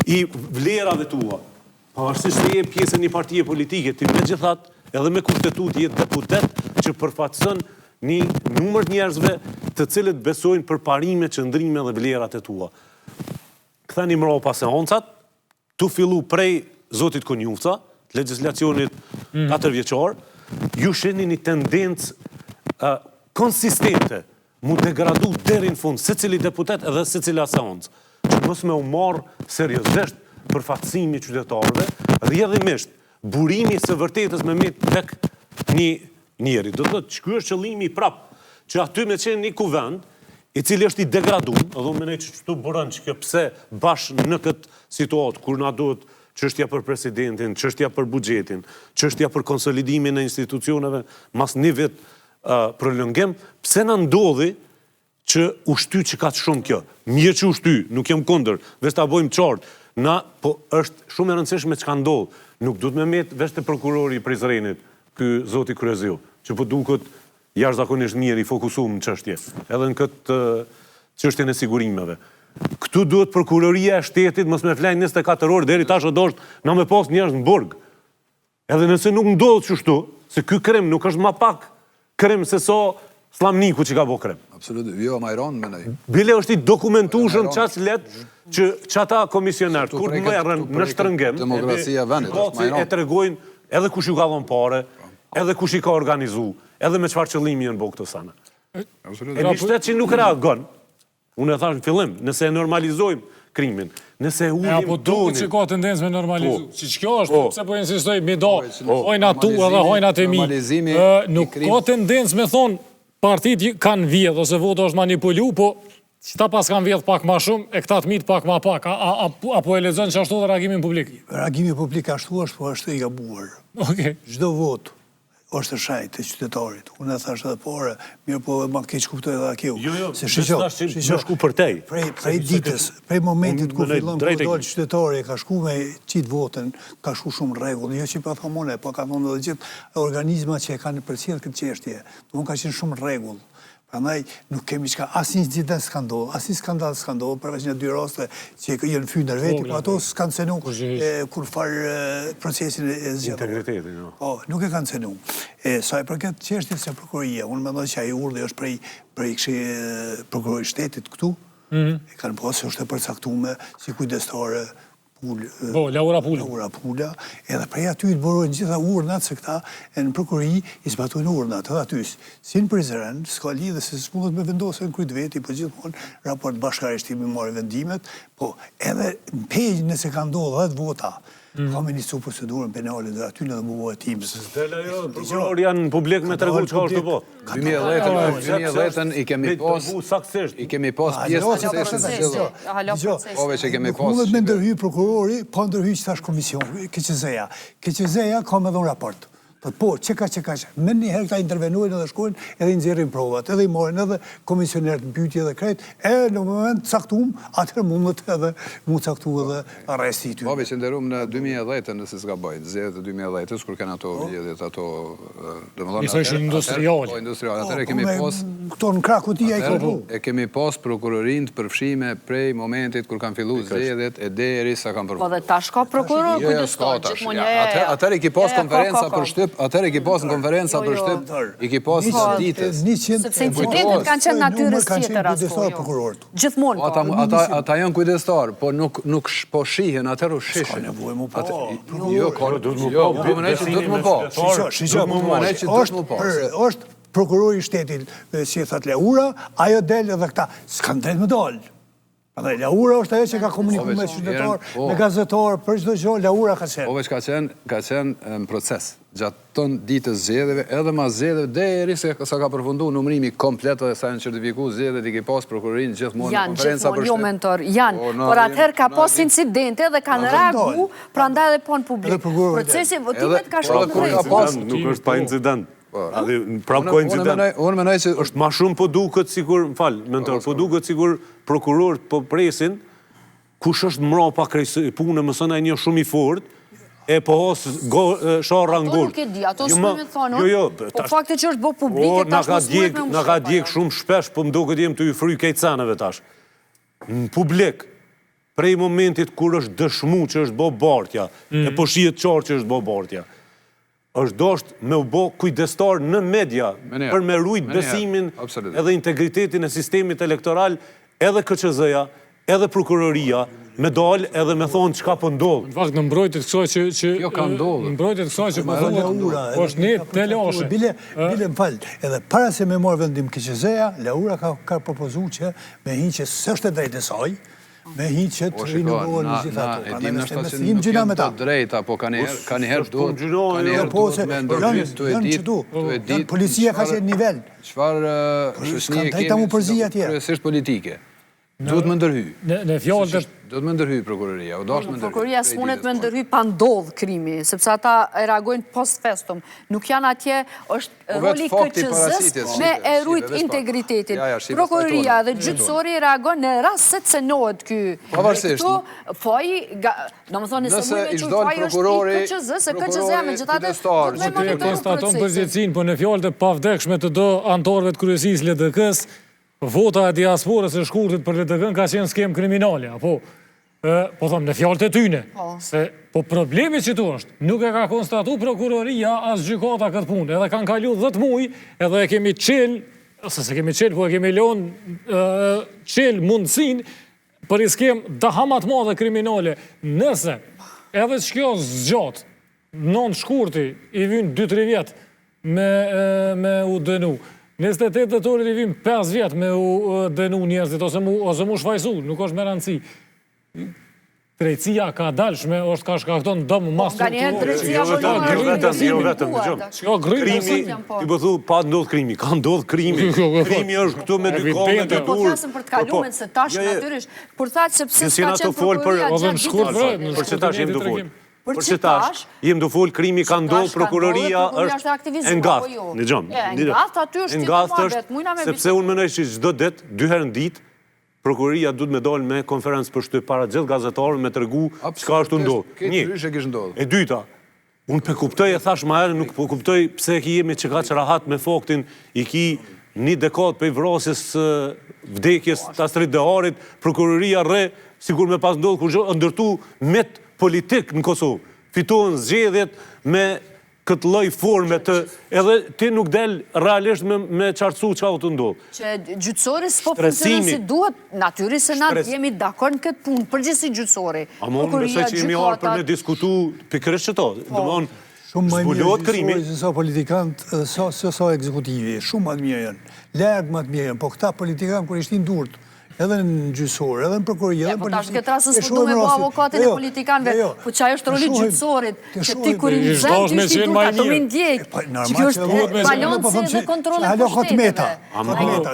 Speaker 3: i vlerave tua. Pavarësisht se je pjesë e një partie politike, ti megjithatë edhe me kushtetut je deputet që përfaqëson një numër njerëzve të cilët besojnë për parime, qëndrime dhe vlerat e tua. Këtheni mrapa seancat, tu fillu prej Zotit Konjufca, legislacionit 4 vjeqar, ju sheni një tendencë konsistente mu degradu deri në fund se cili deputet edhe se cila seancë, që mos me u marë seriozisht për fatësimi qytetarëve, rrjedhimisht burimi së vërtetës me mit tek një njeri. Do të thotë që ky është qëllimi prap, që aty me qenë një kuvend, i cili është i degradum, edhe unë menoj që këtu bërën që pse bashkë në këtë situatë, kur na duhet çështja për presidentin, çështja për buxhetin, çështja për konsolidimin e institucioneve, mas një vit prolongim, pse na ndodhi që u shty që ka të shumë kjo. Mirë që u shty, nuk jam kundër, veç ta bojmë qartë, po është shumë e rëndësishme çka ndodh. Nuk duhet me met veç të prokurori i Prizrenit, ky zoti Kryeziu, që po duket jashtëzakonisht mirë i fokusuar në çështje, edhe në këtë çështjen e sigurimeve. Këtu duhet prokuroria e shtetit mos me flajnë 24 orë deri tash do na me pas njerëz në burg. Edhe nëse nuk ndodh kështu, se ky krim nuk është më pak krim se sa Slamniku që ka bo krim.
Speaker 5: Absolut, jo, ma i ronë, menaj.
Speaker 3: Bile është i dokumentushëm qas let që ata komisionerët, kur merren në shtrëngim,
Speaker 5: demokracia vendit, ma i ronë.
Speaker 3: E tregojnë edhe kush ju ka dhënë pare, edhe kush i ka organizu, edhe me çfarë qëllimi janë bo këto sana. E një shtet që nuk reagon, unë e thash në fillim, nëse e normalizojmë krimin, nëse e ullim
Speaker 1: po duket që ka tendencë me normalizu. Që kjo është, pse po insistoj, mi do, hojna tu edhe hojna të mi. Nuk ka tendencë me thonë, partit kanë vjedh, ose voto është manipulu, po qëta pas kanë vjedh pak ma shumë, e këta të mitë pak ma pak. Apo e lexon që ashtu dhe reagimin publik?
Speaker 4: Reagimi publik ashtu është, po është i gabuar. Çdo votë është shajt e qytetarit. Unë e thash edhe pore, mirë po ma keq kuptoj edhe kjo. Se
Speaker 3: shku për tej.
Speaker 4: Prej ditës, prej momentit ku fillon kur dol qytetari, ka shku me qitë votën, ka shku shumë rregull, jo që pa thomone, po ka thonë edhe gjithë organizma që e kanë përcjell këtë çështje. Domun ka qenë shumë rregull. Prandaj nuk kemi çka asnjë incident skandal, asnjë skandal përveç një dy raste që janë fyndër veti, po ato s'kanë cenu kur far procesin e zgjedhjes.
Speaker 3: Integritetin, jo.
Speaker 4: Po, nuk e kanë cenu. Sa i përket çështjes së prokuroria, unë mendoj që ai urdhë është prej prokurorit shtetit këtu. E kanë pasur është e përcaktuar si kujdestare
Speaker 1: Laura Pula.
Speaker 4: Laura Pula, edhe prej aty të borojnë gjitha urnat, se këta në prokurori i zbatojnë urnat, edhe aty. Si në Prizren, s'ka lidhe se s'mundet me vendosën në kryt veti, po gjithmonë raport bashkarishtimi marrë vendimet, po edhe në pejgjë nëse ka ndodhë 10 vota, ka me njësu procedurën penale dhe aty në dhe muvo e timës.
Speaker 3: Stella jo, prokurori janë publik me tregu që ka është të po.
Speaker 5: 2010 i kemi pas pjesë ove që kemi pas.
Speaker 4: Mundet me ndërhy prokurori, po ndërhy që thash komision, KQZ-ja. KQZ-ja ka me dhënë raport. Po, që ka, me një herë këta intervenojnë edhe shkojnë edhe nxjerrin provat, edhe i morën edhe komisionerët në pyetje edhe krejt, në moment caktum, atër mundet edhe mund caktu edhe arresti ty.
Speaker 5: Babi që ndërum në 2010, nëse s'ka bajt, zedhe 2010, kur kanë ato vjedhjet, ato...
Speaker 1: I thëshin industriale.
Speaker 5: Po, industriale, atër e kemi pas...
Speaker 4: Këto në Krakutia i këtu.
Speaker 5: E kemi pas prokurorin të përfshime prej momentit kur kanë fillu zedhet e deri sa kanë përvu.
Speaker 2: Po dhe tash ka prokuror kujdestar, gjithmonë
Speaker 5: atër i ki pas konferenca për shtyp, atër i ki pas në konferenca për shtyp, i ki pas në ditës.
Speaker 2: Sepse incidentet kanë qenë natyrës tjetër aspo. Gjithmonë.
Speaker 5: Ata janë kujdestar, po nuk po shihen, atër u shishin.
Speaker 4: Ska nevoj mu po.
Speaker 5: Jo, po më nejtë që dhëtë mu po.
Speaker 4: është prokurori i shtetit, si e thët Laura, ajo del edhe këta, s'kan del më dalë. Laura është ajo që ka komunikuar me qytetar, me gazetar, për çdo gjë, Laura ka qenë.
Speaker 5: Po veç ka qenë në proces. Gjatë ton ditës zgjedhjeve, edhe mas zgjedhjeve, deri sa ka përfunduar numërimi komplet dhe sa janë certifikuar zgjedhjet, i ke pas prokurorin gjithmonë në konferenca për shtyp.
Speaker 2: Jo mentor, janë, por atëherë ka pas incidente dhe kanë reaguar, prandaj edhe po në publik. Procesi votimet ka shkuar
Speaker 3: nuk është pa incident. Prap ko incident.
Speaker 5: Unë menoj që
Speaker 3: është ma shumë po duket sigur, mentor, po duket sigur prokurorët po presin, kush është mrapa krejtë punë, mësën e një shumë i fort, e po hosë sharë rangur.
Speaker 2: Ato nuk e di, ato s'me me thonë, po fakte që është bo publike, tash më s'muet me më
Speaker 3: Nga ka djekë shumë shpesh, po më do këtë jem të ju fry kejtësaneve tash. Në publik, prej momentit kur është dëshmu që është bo bartja, e po shijet qarë që është bo bartja, është dosht me u bo kujdestar në media për me rujt besimin edhe integritetin e sistemit elektoral, edhe KQZ-ja, edhe prokuroria, me dalë edhe me thonë qka për ndodhë.
Speaker 1: Në fakt, në mbrojtjet kësoj që...
Speaker 5: Jo ka ndodhë.
Speaker 1: Në mbrojtjet kësoj që më thonë, është një telashe.
Speaker 4: Bile më falë, edhe para se me marë vendim KQZ-ja, Laura ka propozu që me hinë që sështë e drejtë e saj, me hiqet rinovohen në gjitha ato.
Speaker 5: E dim nështë që nuk jenë të drejta, po ka njëherë duhet me ndërhyt të edit.
Speaker 4: Policia ka qenë nivel.
Speaker 5: Qëfar shoqënie kemi kryesisht politike. Duhet me ndërhy.
Speaker 1: Në fjallë
Speaker 5: Duhet me ndërhy prokuroria.
Speaker 2: Prokuroria s'munet me ndërhy pa ndodh krimi, sepse ata reagojnë post festum. Nuk janë atje, është roli KQZ-s me e rujt integritetin. Prokuroria dhe gjyqësori reagojnë në rast se cenohet ky.
Speaker 5: Pavarësisht.
Speaker 2: Këto faji, do më thonë, nëse mujnë që faji është i KQZ, se KQZ me gjithate
Speaker 1: që të konstaton përgjithësinë, po në fjallë të pavdekshme të do antarëve të kryesisë LDK-s, vota e diasporës e shkurtit për LDK-n ka qenë skem kriminale, apo thëmë në fjallët e tyne. Po problemi që tu është, nuk e ka konstatu prokuroria as gjykata këtë punë, edhe kanë kalu 10 muj, edhe e kemi qelë, ose se kemi qelë, po e kemi lonë qelë mundësin për i skem dahamat madhe kriminale. Nëse edhe që kjo zgjatë, non shkurti i vynë 2-3 vjetë me u dënu, 28 dhetorit i vim 5 vjetë me u dënu njerëzit, ose mu shfajsu, nuk është me rëndësi. Drejtësia ka dalshme, është ka shkakton dëmë ma strukturore.
Speaker 3: Jo vetëm, krimi, ti po thu, pa ndodh krimi, ka ndodh krimi. Krimi është këtu me dy kohë, me dy
Speaker 2: Po thasëm për të kalumen, se tash natyrisht, për thatë që pse s'ka qenë prokuroria gjatë ditës.
Speaker 3: Për që tash jem të folë. Për që tash, jem të folë, krimi ka ndodh, prokuroria është engath. Në gjomë.
Speaker 2: Engath aty është tjetë muabet,
Speaker 3: sepse unë menoj që çdo ditë, 2 herë në ditë, prokuroria duhet me dalë me konferencë për shtyp para gjithë gazetarëve me tregu çka është ndodhur. Një. E dyta, unë pe kuptoj e thash më herë, nuk po kuptoj pse jemi që ka rahat me faktin i ki një dekadë për vrasjes vdekjes të Astrid Deharit, prokuroria rre, sigur me pas ndodhur kur ndërtu met politik në Kosovë. Fitohen zgjedhjet me këtë lloj forme të edhe ti nuk del realisht me qartësu çka do të ndodh.
Speaker 2: Që gjyqësori s'po funksionon si duhet, natyrisht se na jemi dakord në këtë punë, përgjithësi gjyqësori.
Speaker 3: Unë besoj që jemi ardhur për me diskutu pikërisht çto. Domthon
Speaker 4: shumë më mirë
Speaker 3: krimi
Speaker 4: se sa politikanë, sa ekzekutivi, shumë më të mirë janë. Larg më të mirë janë, po këta politikanë kur ishin durt, edhe në gjyqësor, edhe në prokuroria, edhe në
Speaker 2: politik. Po tash këtë rasës po du me bo avokatin e politikanëve, po që ajo është roli gjyqësorit, që ti kur i zem të ishti duka, të me ndjek, që kjo është balansi dhe kontrole për shteteve.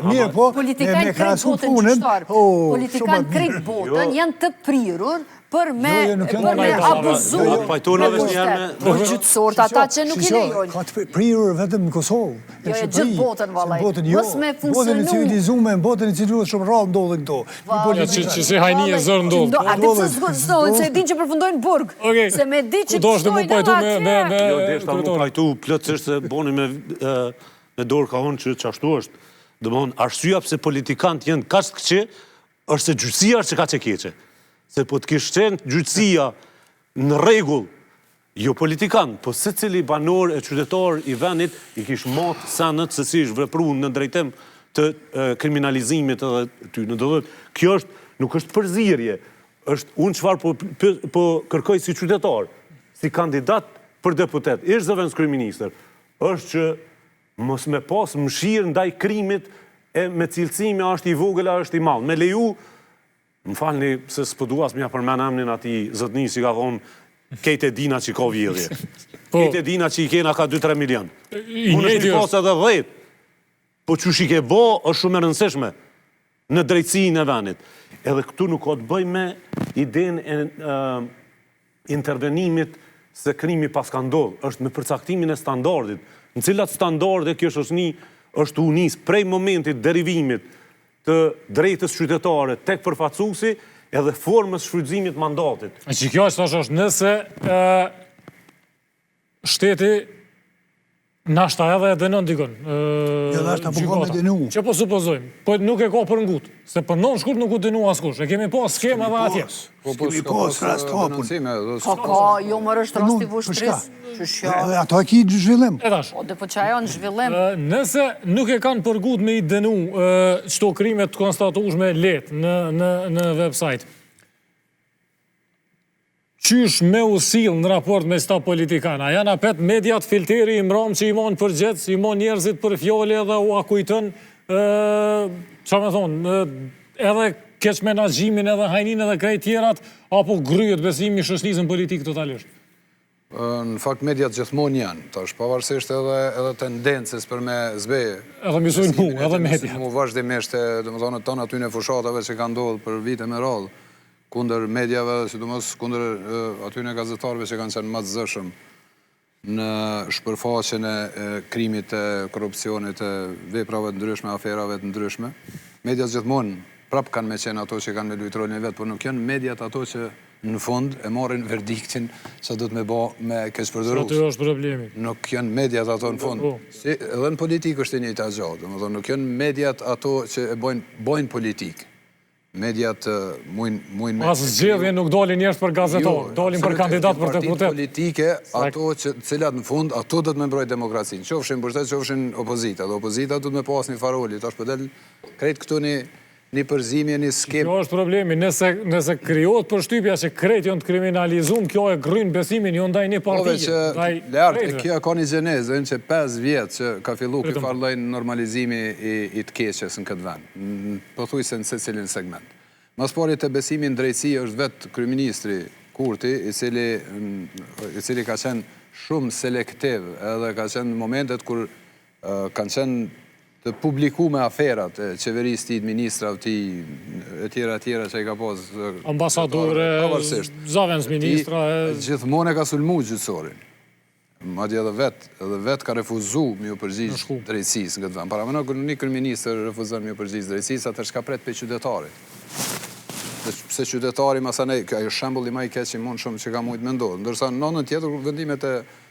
Speaker 4: Mirë, po,
Speaker 2: politikanë krejt botën gjyqtar, politikanë krejt botën janë të prirur për me abuzu për gjyqësort, ata që nuk i lejojnë.
Speaker 4: Ka të prirur vetëm në Kosovë.
Speaker 2: Jo, e gjithë botën, valaj. Mos me funksionu.
Speaker 4: Botën e civilizume, botën e civilizume shumë rrallë ndodhen këto.
Speaker 1: Që si hajni e zërë ndodhë.
Speaker 2: Ati pëse s'kojnë, se din që përfundojnë burg. Se me di që
Speaker 1: të shtojnë atje.
Speaker 3: Jo, deshta mu pajtu plotësisht se boni me dorë ka unë që ashtu është. Dëmonë, arsyeja pse politikant jenë kaq të këqe, është se gjyqësia është që ka që keqe. Se po të kishë qenë gjyqësia në rregull, jo politikan, po se cili banor e qytetar i venit i kishë matë sanët se si është vepru në drejtim të kriminalizimit edhe ty. Në do dhëtë, kjo është, nuk është përzirje, është unë qëfar po kërkoj si qytetar, si kandidat për deputet, ishtë zëvendës kryeministër, është që mos me pas mëshirë ndaj krimit e me cilësime është i vogël, është i madh. Me leju, më falni se s'pëduas mja përmen emnin ati zëtni që ka thonë kejt e dina që ka vjedhje. Kejt e dina që i kena ka 2-3 milion. Unë është një pas edhe 10. Po që shi ke bo është shumë e rëndësishme në drejtësinë e venit. Edhe këtu nuk ka të bëj me idenë e intervenimit se krimi pas ka ndodhë. Është me përcaktimin e standardit. Në cilat standarde kjo shoqëni është unis prej momentit derivimit të drejtës qytetare tek përfaqësuesi edhe formës shfrytëzimit mandatit.
Speaker 1: Që kjo është nëse shteti nashta edhe e dënon dikon.
Speaker 4: Jo, nashta po ka me dënu.
Speaker 1: Që po supozojmë, po nuk e ka për ngut, se për non shkurt nuk u dënu askush. E kemi pas skema dhe atje.
Speaker 4: Kemi pas rast hapun.
Speaker 2: Ka, jo mërë është rasti vushtris.
Speaker 4: Ato e ki në zhvillim.
Speaker 2: O, dhe po që ajo në zhvillim.
Speaker 1: Nëse nuk e kanë për ngut me i dënu qëto krimet të konstatueshme letë në website, qysh me usil në raport me sta politikana. Janë apet mediat filteri i mram që i mon për gjithë, i mon njerëzit për fjole dhe u akujtën, që me thonë, edhe keq menaxhimin edhe hajnin edhe krejt tjerat, apo gryhet besimi i shoqërisë politikë totalisht?
Speaker 5: Në fakt, mediat gjithmonë janë, tash pavarësisht edhe tendencës për me zbe.
Speaker 1: Edhe mësojnë mu, edhe media.
Speaker 5: Mu vazhdimisht, domethënë tonë aty në fushatave që kanë ndodhur për vite me radhë, kundër medjave, sidomos kundër aty në gazetarëve që kanë qenë më të zëshëm në shpërfaqjen e krimit, të korrupsionit, të veprave të ndryshme, aferave të ndryshme. Mediat gjithmonë prap kanë me qenë ato që kanë me luajtur rolin e vet, por nuk janë mediat ato që në fund e marrin verdiktin që do të me bë me keqpërdorus.
Speaker 1: Aty është problemi.
Speaker 5: Nuk janë mediat ato në fund. Edhe në politikë është e njëjta gjë, domethënë nuk janë mediat ato që e bojnë politikë. Mediat mujnë me...
Speaker 1: As zgjedhje nuk dolin njerëz për gazetar, dolin për kandidat për deputet.
Speaker 5: Partitë politike, ato që cilat në fund, ato do të me mbrojtë demokracinë. Qofshin mbështet, qofshin opozita. Dhe opozita do të me pas një faroli. Tash përdel krejt këtu një përzimje, një skem.
Speaker 1: Kjo është problemi, nëse krijohet përshtypja që krejt janë të kriminalizuar, kjo e gryn besimin jo ndaj një partije, ndaj
Speaker 5: krejtëve. Kjo ka një gjenezë, që 5 vjetë që ka fillu ky farlloj normalizimi i të keqes në këtë vend, pothuajse në secilin segment. Mas pari të besimi në drejtësi është vetë kryeministri Kurti, i cili ka qenë shumë selektiv, edhe ka qenë në momentet kur kanë qenë të publiku me aferat e qeverisë ti, ministrav ti, e tjera që i ka pos...
Speaker 1: Ambasadore, zavens ministra...
Speaker 5: Gjithmonë e ka sulmu gjyqësorin. Madje edhe vetë ka refuzu mi u përgjigjë drejtësisë në këtë vend. Para mëno, kër një kërministër refuzon mi u përgjigjë drejtësisë, atër shka pret për qytetarit. Pse qytetari, masanej, ajo shembulli ma i keq që mund shumë që ka mujtë me ndodhë. Ndërsa në nënën tjetër, vendimet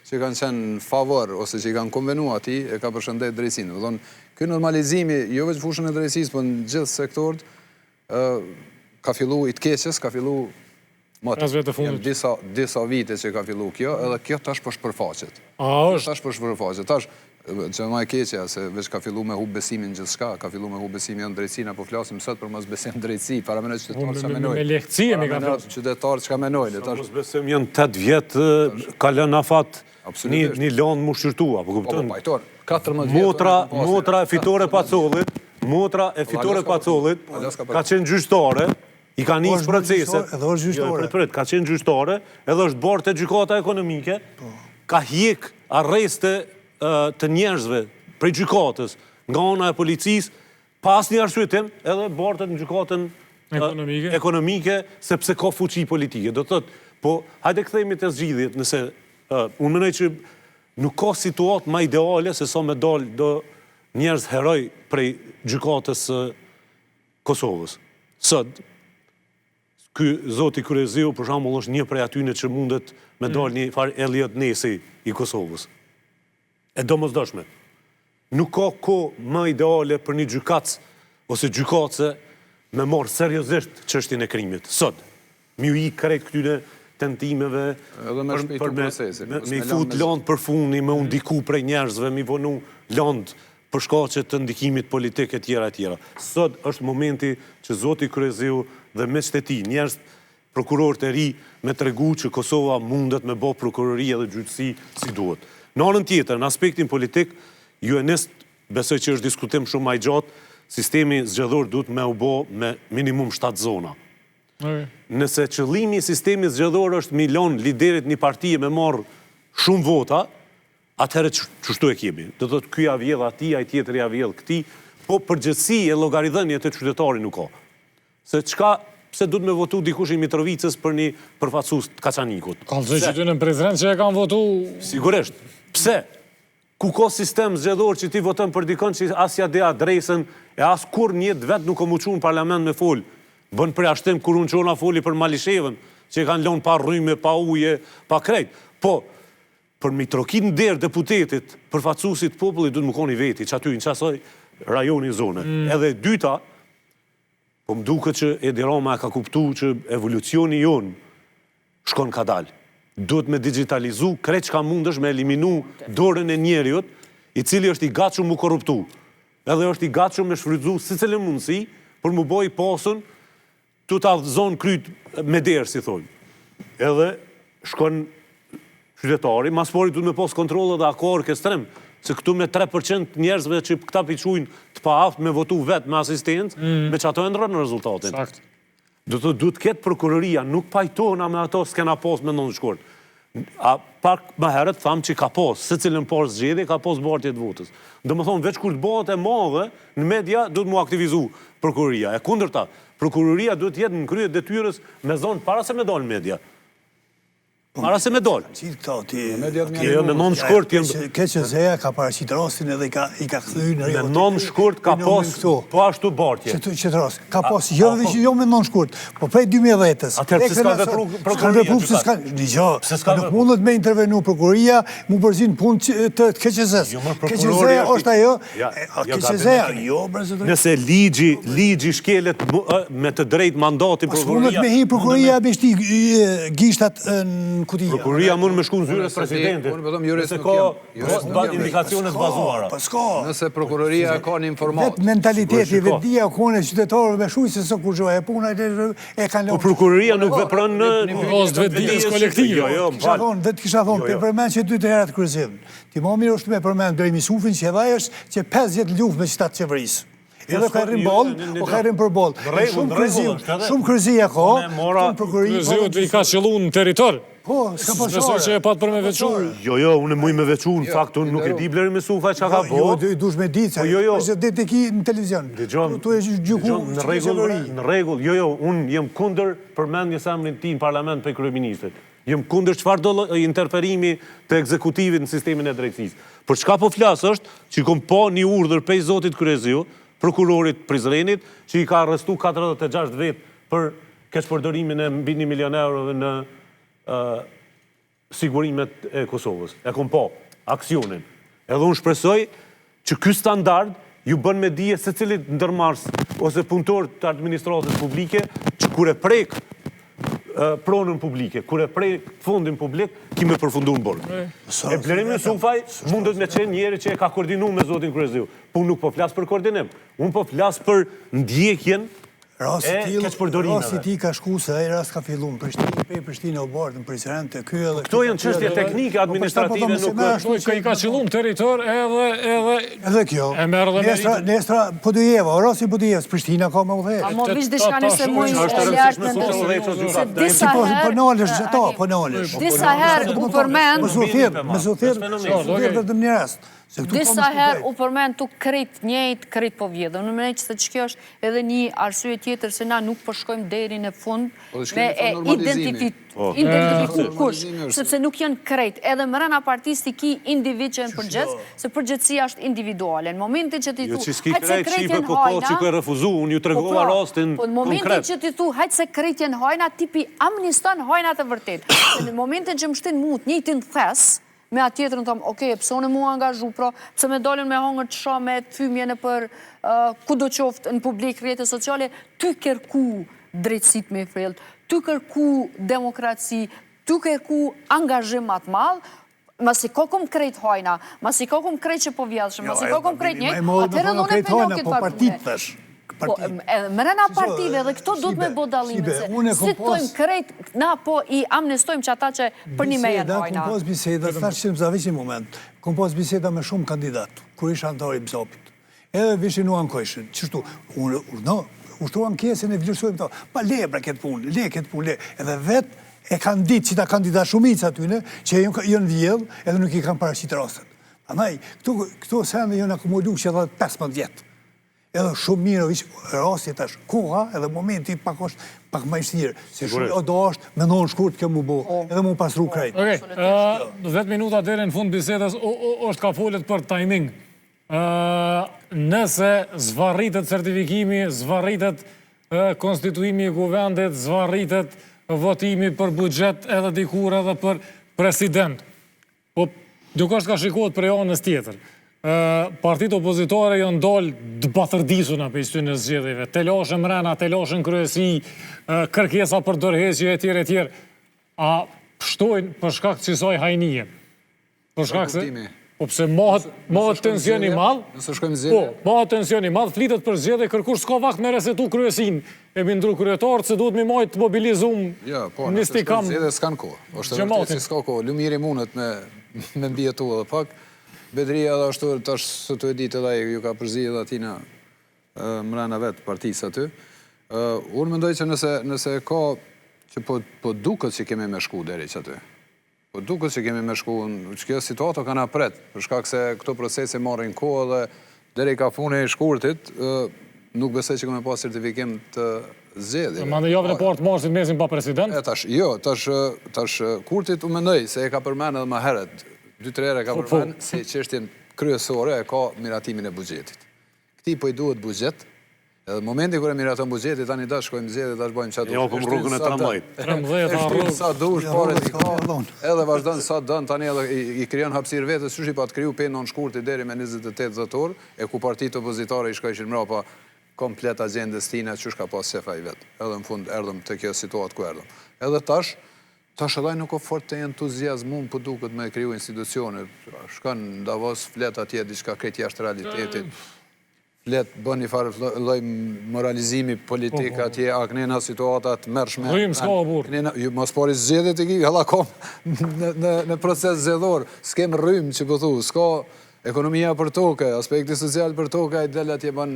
Speaker 5: që kanë qenë në favor, ose që i kanë konvenu ati, e ka përshëndet drejtësinë. Kjo normalizimi, jo veç fushën e drejtësisë, për në gjithë sektorët, ka fillu i të keqes, ka fillu disa vite që ka fillu kjo, edhe kjo tash për shpërfaqet. Tash për shpërfaqet. Tash, që ma e keqja, se veç ka fillu me hub besimin gjithë shka, ka fillu me hub besimin në drejtësinë, apo flasim sot për mos besim drejtësi, para menoj qytetarë që menoj.
Speaker 1: Me lehtësie mi ka flasë.
Speaker 5: Qytetarë që ka menoj.
Speaker 3: Mos besim janë 8 vjetë, ka lënë afat një landë mu shqyrtua, po kuptën? Motra e fitore Pacollit, ka qenë gjyqtare, i ka njës proceset, ka qenë gjyqtare, edhe është barë të gjykata ekonomike, ka hjek arreste të njerëzve prej gjykatës nga ana e policisë, pas një arsyetim edhe barë të gjykatën ekonomike, sepse ka fuqi politike. Do të thotë, po, hajde këthejmi të zgjidhjet, nëse unë menoj që nuk ka situatë ma ideale se sa me dalë do njerëz heroj prej gjykatës Kosovës. Sot, ky zoti Kryeziu, për shembull, është një prej atyne që mundet me dalë një farë Elliot Nesi i Kosovës. E domosdoshme. Nuk ka ko më ideale për një gjykatës ose gjykatëse me marë seriozisht çështjen e krimit. Sot, mi u i krejt këtyne tentimeve me i fut landë për funi, me u ndiku prej njerëzve, me i vonu landë për shkaqe të ndikimit politik e tjera e tjera. Sot është momenti që zoti Kryeziu dhe me shteti, njerëz prokurorët e ri me tregu që Kosova mundet me bë prokurori edhe gjyqësi si duhet. Në anën tjetër, në aspektin politik, ju e nist, besoj që është diskutim shumë ma i gjatë, sistemi zgjedhor duhet me u bë me minimum 7 zona. Nëse qëllimi i sistemi zgjedhor është milion liderit një partije me marrë shumë vota, atëherë çështu e kemi. Do të thotë ky ja vjedh atij, ai tjetri ja vjedh këtij, po përgjithësi e llogaridhënie të qytetarit nuk ka. Pse duhet me votu dikush i Mitrovicës për një përfaqësues të Kaçanikut?
Speaker 1: Kallëzoj që ty në prezident që e kanë votu...
Speaker 3: Sigurisht. Pse? Ku ka sistem zgjedhor që ti voton për dikon që as ja de adresën, e as kur një vet nuk o muqu në parlament me fol. Bën përjashtim kur unë qona foli për Malishevën, që e kanë lënë pa rrymë, pa uje, pa krejt. Po, për mi trokin der deputetit, përfaqësuesit popullit duhet më koni veti, që aty në qasoj rajoni zone. Edhe dyta, po më duke që Edi Rama ka kuptu që evolucioni jonë shkon ka dalë. Duhet me digitalizu, krejt që ka mundesh me eliminu dorën e njeriut, i cili është i gatshëm mu korruptu. Edhe është i gatshëm me shfrytzu si cilën mundësi, për mu boj pasën, të ta zonë kryt me derë, si thojnë. Edhe shkon qytetari, mas pori duhet me pas kontrole dhe akor orkestrem, se këtu me 3% njerëzve që këta piqujnë të paaft me votu vetë me asistencë, me që ato e ndronë rezultatin.
Speaker 1: Sakt.
Speaker 3: Do të ketë prokuroria, nuk pajtona me ato s'kena pos me nënë shkurt. A pak më herët thamë që ka pos, se cilën por zgjedhje, ka pos bartje të votës. Do më thonë, veç kur të bëhet e madhe, në media do të mu aktivizu prokuroria. E kundërta, prokuroria do të jetë në kryet detyrës me zonë para se me dalë në media. Para se me dalë. Jo, me nënë shkurt...
Speaker 4: KQZ-ja ka paraqit rastin edhe i ka këthy në
Speaker 3: Me nënë shkurt ka pos, po ashtu bartje.
Speaker 4: Qëtë rast, ka pos, jo me nënë shkurt, po prej 2010-ës.
Speaker 3: Atër, pëse s'ka vepru prokuroria?
Speaker 4: Nuk mundet me intervenu prokuroria, mu përzin pun të KQZ-s. KQZ-ja është ajo, KQZ-ja, jo, brezëtër.
Speaker 3: Nëse ligji shkelet me të drejt mandati prokuroria...
Speaker 4: Mundet me hi prokuroria me shti gishtat në kutia.
Speaker 3: Prokuroria mund me shku në zyres presidentit. Nëse ka indikacionet bazuara.
Speaker 5: Nëse prokuroria ka një informat.
Speaker 4: Vetë mentaliteti, vetë dhja kone qytetarë me shuj se së kur gjohë e puna e kanë lopë.
Speaker 3: Po prokuroria nuk vepron në...
Speaker 1: Post vetë dhjes kolektive.
Speaker 4: Vetë kisha thonë, për përmen që 2 herët kryezim. Ti ma mirë është me përmen Drejmi Sufin që edhe është që 50 luft me qëtatë qeverisë. Edhe ka rrim bol, o ka rrim për bol. Shumë kryezia ka, shumë prokuroria...
Speaker 1: Kryezio të i ka qëllu në teritor.
Speaker 4: Po, s'ka po
Speaker 1: Besoj që e patë për me veçu.
Speaker 3: Jo, unë muj me veçu, në fakt, unë nuk e di Bleri Mesufa që ka po.
Speaker 4: Jo, dush me ditë, se dhe të ki në televizion. Tu e gjuku
Speaker 3: në regull, jo, unë jem kunder përmendje emrin ti në parlament për kryeministrit. Jem kunder qëfar do interferimi të ekzekutivit në sistemin e drejtësisë. Për çka po flasë është që i kom po një urdhër pej zotit Kryezio, prokurorit Prizrenit, që i ka arrestu 46 vetë për keqpërdorimin e mbi 1 milion eurove në sigurimet e Kosovës. E kom po, aksionin. Edhe unë shpresoj që ky standard ju bën me dije se cilit ndërmars ose punëtor të administratës publike që kur e prek pronën publike, kur e prek fondin publik, kime përfundu në borë. E Bleri Mesufaj mundet me qenë njeri që e ka koordinu me zotin Kryezio. Po nuk po flas për koordinim. Unë po flas për ndjekjen
Speaker 4: Rasti ti ka shku se e rast ka fillu në Prishtinë e Bartë, në Prizren të kjo edhe...
Speaker 3: Këto janë çështje teknike, administrative, nuk...
Speaker 1: I ka qëllu në teritor
Speaker 4: edhe kjo. Nestra Podujeva, rasti Podujevës, Prishtina ka me u dhejë.
Speaker 2: A mo vish dishka nëse mujnë e lartë me ndërshme. Se disa herë... Disa herë u përmend...
Speaker 4: Me zothirë dhe dëm një rast.
Speaker 2: Disa herë u përmend të krejt njejt, krejt po vjedhë. Në mënej që që kjo është edhe një arsye tjetër se na nuk përshkojmë deri në fund me identifiku kush, sepse nuk janë krejt. Edhe më rëna partisti ki individ që në përgjithë, se përgjithësia është individuale. Në momentin që ti thu, hajtë se krejtjen hajna... Në momentin që ti thu, hajtë se krejtjen hajna, tipi amniston hajna të vërtet. Në momentin që më shtin mut njëtin thes, me atë tjetër në tëmë, okej, pëse unë mu angazhu, pëse me dolin me hongër të shumë, me të fymje në për ku do qoftë në publik, rrjetet sociale, ty kërku drejtësit me frelët, ty kërku demokraci, ty kërku angazhim atë malë, masi kokum krejt hojna, masi kokum krejt që po vjellëshëm, masi kokum krejt një, atërë në në penjo këtë parkume. Më rëna partive dhe këto do të me bo dalime se si tojmë krejt, na po i amnestojmë që ata që për një mejen hojna.
Speaker 4: Kom pos biseda, të thashtë që më zavishin moment, kom pos biseda me shumë kandidat, kur ishë antari Bzopit. Edhe vishin u ankojshin, qështu, ushtruan kjesin e vlerësojmë ta, pa le bra këtë punë, edhe vetë e kanë ditë që ta kandidat shumica atyne, që jënë vjellë, edhe nuk i kanë parashit rastet. Anaj, këto sende jënë akumulu që edhe 15 vjetë. Edhe shumë mirë rastit është koha edhe momenti pak më ishtirë. Se shumë do është me nënë shkurt kjo mu bo, edhe mu pasru krejt.
Speaker 1: 10 minuta dhere në fund bisedës është ka folet për timing. Nëse zvarritet certifikimi, zvarritet konstituimi i kuvendit, zvarritet votimi për budget edhe dikur edhe për president. Po, duke është ka shikohet për anës tjetër. Partit opozitore janë dollë të batërdisuna për ishtë në zgjedhjeve. Telashën mrena, telashën kryesi, kërkesa për dërheqje e tjere. A pështojnë për shkak që saj hajnije? Për shkak se... Po pëse mahet tension i madh, mahet tension i madh, flitet për zgjedhje, kërkush s'ka vakt me resetu kryesin, e mindru kryetarët se duhet mi majt të mobilizum një stikam.
Speaker 5: Ja, po, nëse zgjedhje s'kan kohë. Është vërtet si s'ka kohë. Lumiri mundet me mbjetu edhe pak. Bedria edhe ashtu tash së të e ditë edhe ju ka përzi edhe atina mrena vetë partisë aty. Unë mendoj që nëse ka që po duket që kemi me shku deri që aty. Po duket që kemi me shku, që kjo situato ka na pret, për shkak se këto procese marrin kohë dhe deri ka funi i shkurtit, nuk besoj që kemi pas certifikim të zgjedhjeve.
Speaker 1: Ma në javën e parë të marsit mesin pa president?
Speaker 5: Tash kurtit u mendoj se e ka përmenë edhe më herët, 2-3 herë ka përmenë se çështjen kryesore e ka miratimin e buxhetit. Këti po i duhet buxhet, edhe momenti kur e miraton buxheti tani dash shkojmë zgjedhje, dash bëjmë çfarë do.
Speaker 3: Jo, po rrugën e 13.
Speaker 1: 13
Speaker 5: Sa dush pore ti ka. Edhe vazhdon sa don tani edhe i krijon hapësirë vetes, çuçi pa të kriju penon shkurti deri me 28 dhjetor, e ku partitë opozitare i shkojshin mbrapa komplet agjendës tina çush ka pas shefa i vet. Edhe në fund erdhëm te kjo situatë ku erdhëm. Edhe tash edhe nuk ka fort të entuziazmum po duket me kriju institucione. Shkon në Davos, flet atje diçka krejt jashtë realitetit. Flet bën një farë lloj moralizimi politik atje, a kënena situatat mërshme.
Speaker 1: Rrim s'ka burr.
Speaker 5: Mos pori zgjedhjet e ki, halla kom në proces zgjedhor, s'kem rrim që po thu, s'ka ekonomia për tokë, aspekti social për tokë, ai del atje bën.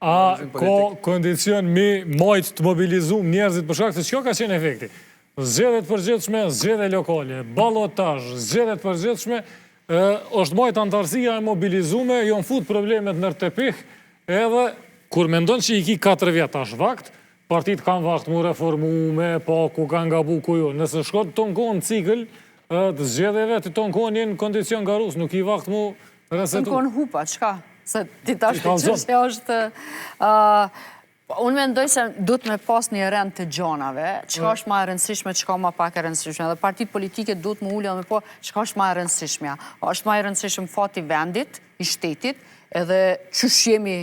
Speaker 1: A ka kondicion mi majt të mobilizum njerëzit për shkak se çka ka qenë efekti? Zgjedhjet përgjithshme, zgjedhje lokale, ballotazh, zgjedhjet përgjithshme, është majtë antarësia e mobilizume, jo në fut problemet nër tepih, edhe kur mendon që i ki 4 vjetë tash vakt, partit kanë vakt mu reformume, po ku kanë gabu ku jo. Nëse shkot të tonë kohë në cikl, të zgjedhjeve të tonë kohë një në kondicion garus, nuk i vakt mu resetu.
Speaker 2: Në kohë në hupa, qka? Se ti tash të qështë është... Unë mendoj se duhet me pas një rend të gjonave, qka është ma e rëndësishme, qka ma pak e rëndësishme, dhe partit politike duhet më ullë dhe me po qka është ma e rëndësishme. është ma e rëndësishme fati vendit, i shtetit, edhe qysh jemi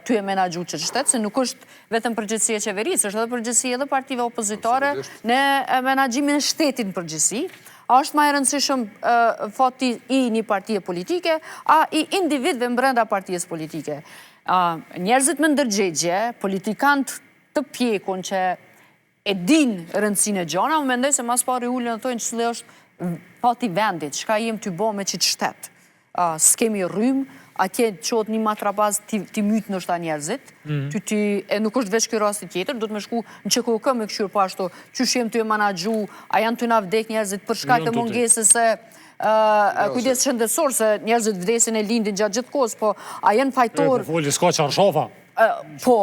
Speaker 2: ty e menagju që shtetë, se nuk është vetëm përgjithësi e qeverisë, është edhe përgjithësi edhe partive opozitare në menagjimin e shtetit në përgjithësi. Është ma e rëndësishëm fati i një partije politike, a i individve mbrenda partijes politike. Njerëzit me ndërgjegje, politikant të pjekun që e din rëndësin e gjona, më mendoj se mas pari ullën e tojnë që cili është fati vendit, shka jem të bo me qitë shtetë. S'kemi rrymë, atje qot një matrabaz t'i mytë në shta njerëzit, nuk është veç kjo rasti tjetër, du të me shku në që kohë me këshyrë pashto, që shem t'ju e managju, a janë t'ju na vdek njerëzit për shkak të mungesës se kujdes shëndetësor, se njerëzit vdesin e lindin gjatë gjithë kohës, po a janë fajtor...
Speaker 1: Po foli s'ka qarshofa.
Speaker 2: Po,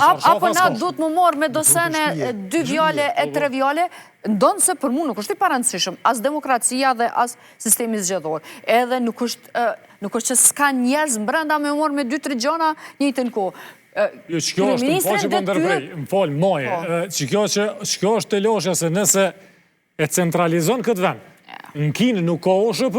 Speaker 2: apo na duhet më morë me dosene 2 vjale e 3 vjale, ndonë se për mu nuk është i parëndësishëm, as demokracia dhe as sistemi zgjedhor. Edhe nuk është që s'ka njerëz brenda me morë me 2-3 gjona njëjtën kohë.
Speaker 1: Jo, që kjo është, më falë që po ndërprej, më falë, moje, që kjo është të loshe se nëse e centralizon këtë vend, në kinë nuk ka OSHP,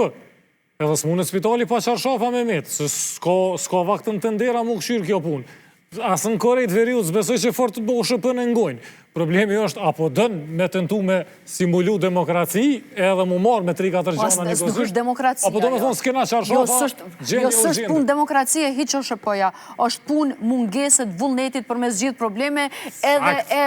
Speaker 1: edhe s'mu në spitali pa qarshafa me metë, se s'ka vaktën të ndera mu këshyrë kjo punë. Asë në Korejt veriut, zbesoj që fort OSHP në ngojnë. Problemi është, apo dënë me tentu me simulu demokraci, edhe mu marë me 3-4 gjana një
Speaker 2: nuk është demokracia.
Speaker 1: Apo do me thonë s'kena qarshafa,
Speaker 2: jo s'është punë demokracie, hiq OSHP-ja, është punë mungeset vullnetit për me zgjidh probleme, edhe e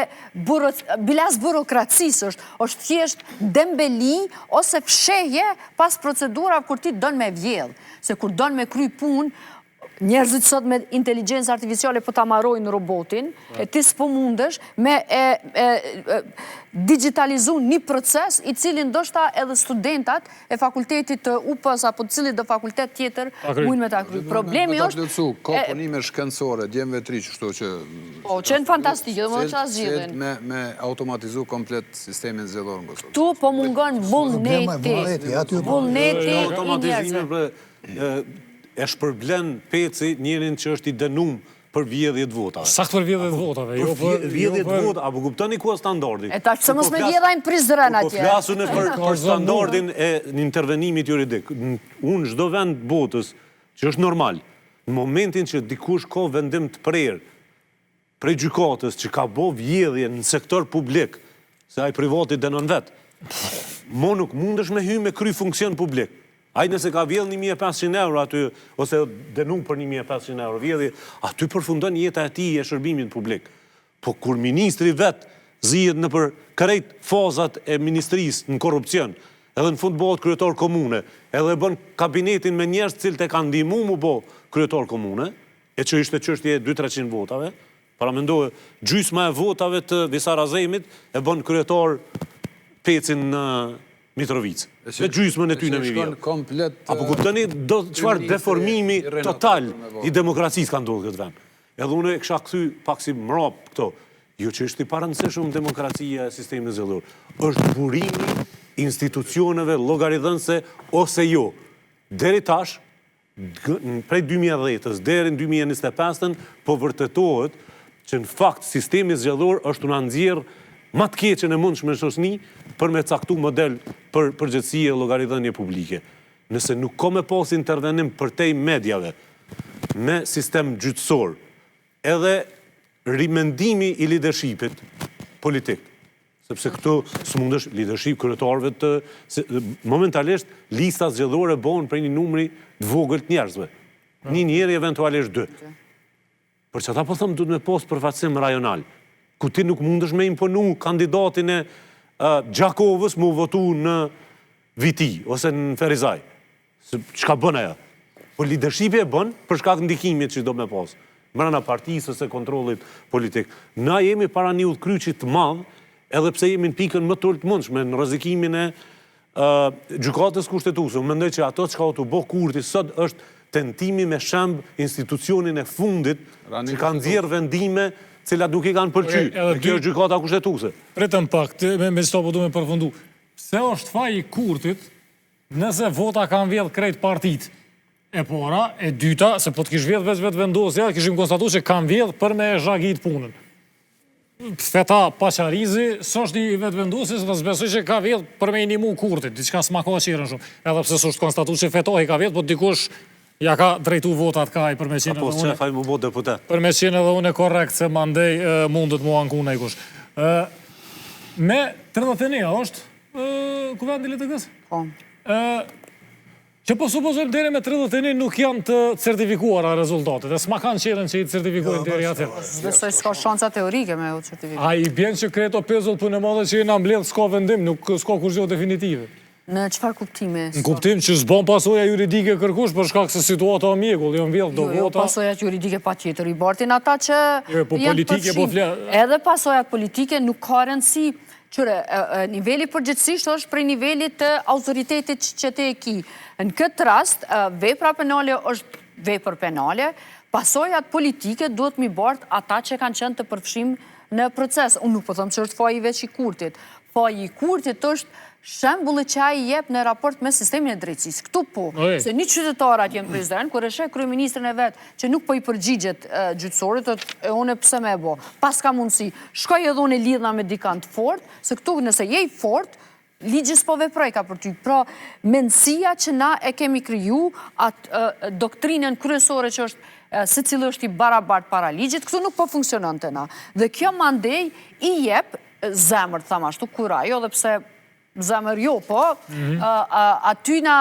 Speaker 2: bilas burokracisë është thjesht dembeli ose fshehje pas procedura kur ti dënë me vjedh. Se kur dënë me kry punë, njerëzit sot me inteligencë artificiale po ta marojnë robotin, e ti s'po mundesh me digitalizu një proces i cilin ndoshta edhe studentat e fakultetit të UPS apo cili do fakultet tjetër mujnë me ta kry. Problemi është...
Speaker 5: Ka punime shkencore, djemve 3 qështu që...
Speaker 2: Po, qenë fantastike, dhe më qa zgjidhen.
Speaker 5: Me automatizu komplet sistemin zgjedhor në Kosovë.
Speaker 2: Tu po mungon vullneti i njerëzve.
Speaker 3: E shpërblen peci njërin që është i dënum për vjedhjet votave.
Speaker 1: Sakt për vjedhjet votave.
Speaker 3: Për vjedhjet votave, apo kuptoni ku është standardi?
Speaker 2: E ta që mos me vjedhajnë Prizren atje.
Speaker 3: Po flasun për standardin e një intervenimit juridik. Unë çdo vend botës që është normal, në momentin që dikush ka vendim të prerë prej gjykatës që ka bo vjedhje në sektor publik, se ai privati dënon vetë, mo nuk mundesh me hy me kry funksion publik. Ajë nëse ka vjedh 1.500 euro aty, ose dënum për 1.500 euro vjedhje, aty përfundon jeta e tij e shërbimit publik. Po kur ministri vetë zihet në për krejt fazat e ministrisë në korrupcion, edhe në fund bëhet kryetar komune, edhe bën kabinetin me njerëz cilët e kanë ndihmu mu bo kryetar komune, e që ishte çështje 200-300 votave, para mendoje gjysma e votave të Visar Azemit e bën kryetar Pecin në Mitrovicë. Dhe gjysmën e ty në mi vjetë. Apo kuptoni do çfarë deformimi total i demokracisë ka ndodhur këtë vend. Edhe unë e kisha kthy pak si mrap këto. Jo që është i parëndësishëm demokracia e sistemit zgjedhor. Është burimi institucioneve llogaridhënëse ose jo. Deri tash, prej 2010-ës deri në 2025-ën, po vërtetohet që në fakt sistemi zgjedhor është na nxjerr më të keqen e mundshme në shoqëni për me caktu model për përgjithësi e llogaridhënie publike. Nëse nuk ka me pas intervenim përtej medjave, me sistem gjyqësor, edhe rimendimi i leadershipit politik, sepse këtu s'mundesh leadership kryetarëve të momentalisht lista zgjedhore bëhen prej një numri të vogël të njerëzve. Një njeri eventualisht 2. Për që ata po thëmë duhet me pas përfaqësim rajonal, ku ti nuk mundesh me imponu kandidatin e Gjakovës mu votu në Viti ose në Ferizaj. Çka bën ajo? Po leadershipi e bën për shkak ndikimit që do me pas. Mbrana partisë ose kontrollit politik. Na jemi para një udhkryqit të madh, edhe pse jemi në pikën më të ultëmundshme në rrezikimin e gjykatës kushtetuese. Unë mendoj që ato çka u bë Kurti sot është tentimi me shemb institucionin e fundit që kanë nxjerr vendime cilat nuk i kanë pëlqyer. Kjo është gjykata kushtetuese.
Speaker 1: Pritëm pak, me stopo du me përfundu. Pse është faji i Kurtit nëse vota kanë vjedh krejt partit? E para, e dyta, se po të kish vjedh vetë vendosja, kishim konstatu që kanë vjedh për me zhagit punën. Feta Paqarizi, s'është i vetë vendosjes, dhe s'besoj që ka vjedh për me inimu Kurtit, diçka s'ma ka qirën shumë. Edhe pse s'është konstatu që fetohi ka vjedh, po dikush ja ka drejtu votat ka i për me qenë
Speaker 3: edhe unë. Apo s'qefaj mu bo deputet.
Speaker 1: Për me qenë edhe unë e korrekt se mandej mundet mu anku në i kush. Me 31 është kuvendi LTK-s?
Speaker 2: Po.
Speaker 1: Që po supozojmë deri me 31 nuk janë të certifikuara rezultatet, e s'ma kanë qenë që i certifikojnë deri atë.
Speaker 2: Besoj s'ka shanca teorike me u certifikuar.
Speaker 1: A i bjen që kreto pezull për në madhe që i na mbledh s'ka vendim, nuk s'ka kur gjo definitive.
Speaker 2: Në çfarë kuptimi?
Speaker 1: Në kuptim që s'bon pasoja juridike kërkush për shkak se situata o mjegull, jo mbledh do vota.
Speaker 2: Jo, pasojat juridike pa tjetër, i bartin ata që janë përfshim. Edhe pasojat politike nuk ka rëndësi. Qyre, niveli përgjithsisht është prej nivelit të autoritetit që te e ki. Në këtë rast, vepra penale është vepër penale, pasojat politike duhet mi bart ata që kanë qenë të përfshim në proces. Unë nuk po thëmë që është faji veç i Kurtit. Faji i Kurtit është shembulli që ai jep në raport me sistemin e drejtësisë. Këtu po, se një qytetarat jenë prezident, kur e sheh kryeministrin e vet që nuk po i përgjigjet gjyqësorit, e unë pse më e bë. Pas ka mundësi, shkoj edhe unë lidhna me dikant fort, se këtu nëse je i fort, ligji s'po veproj ka për ty. Pra, mendësia që na e kemi kriju, atë doktrinën kryesore që është se cilë është i barabart para ligjit, këtu nuk po funksionon të na. Dhe kjo mandej i jep zemër, thama ashtu, kurajo, dhe pse zemër jo, po, atyna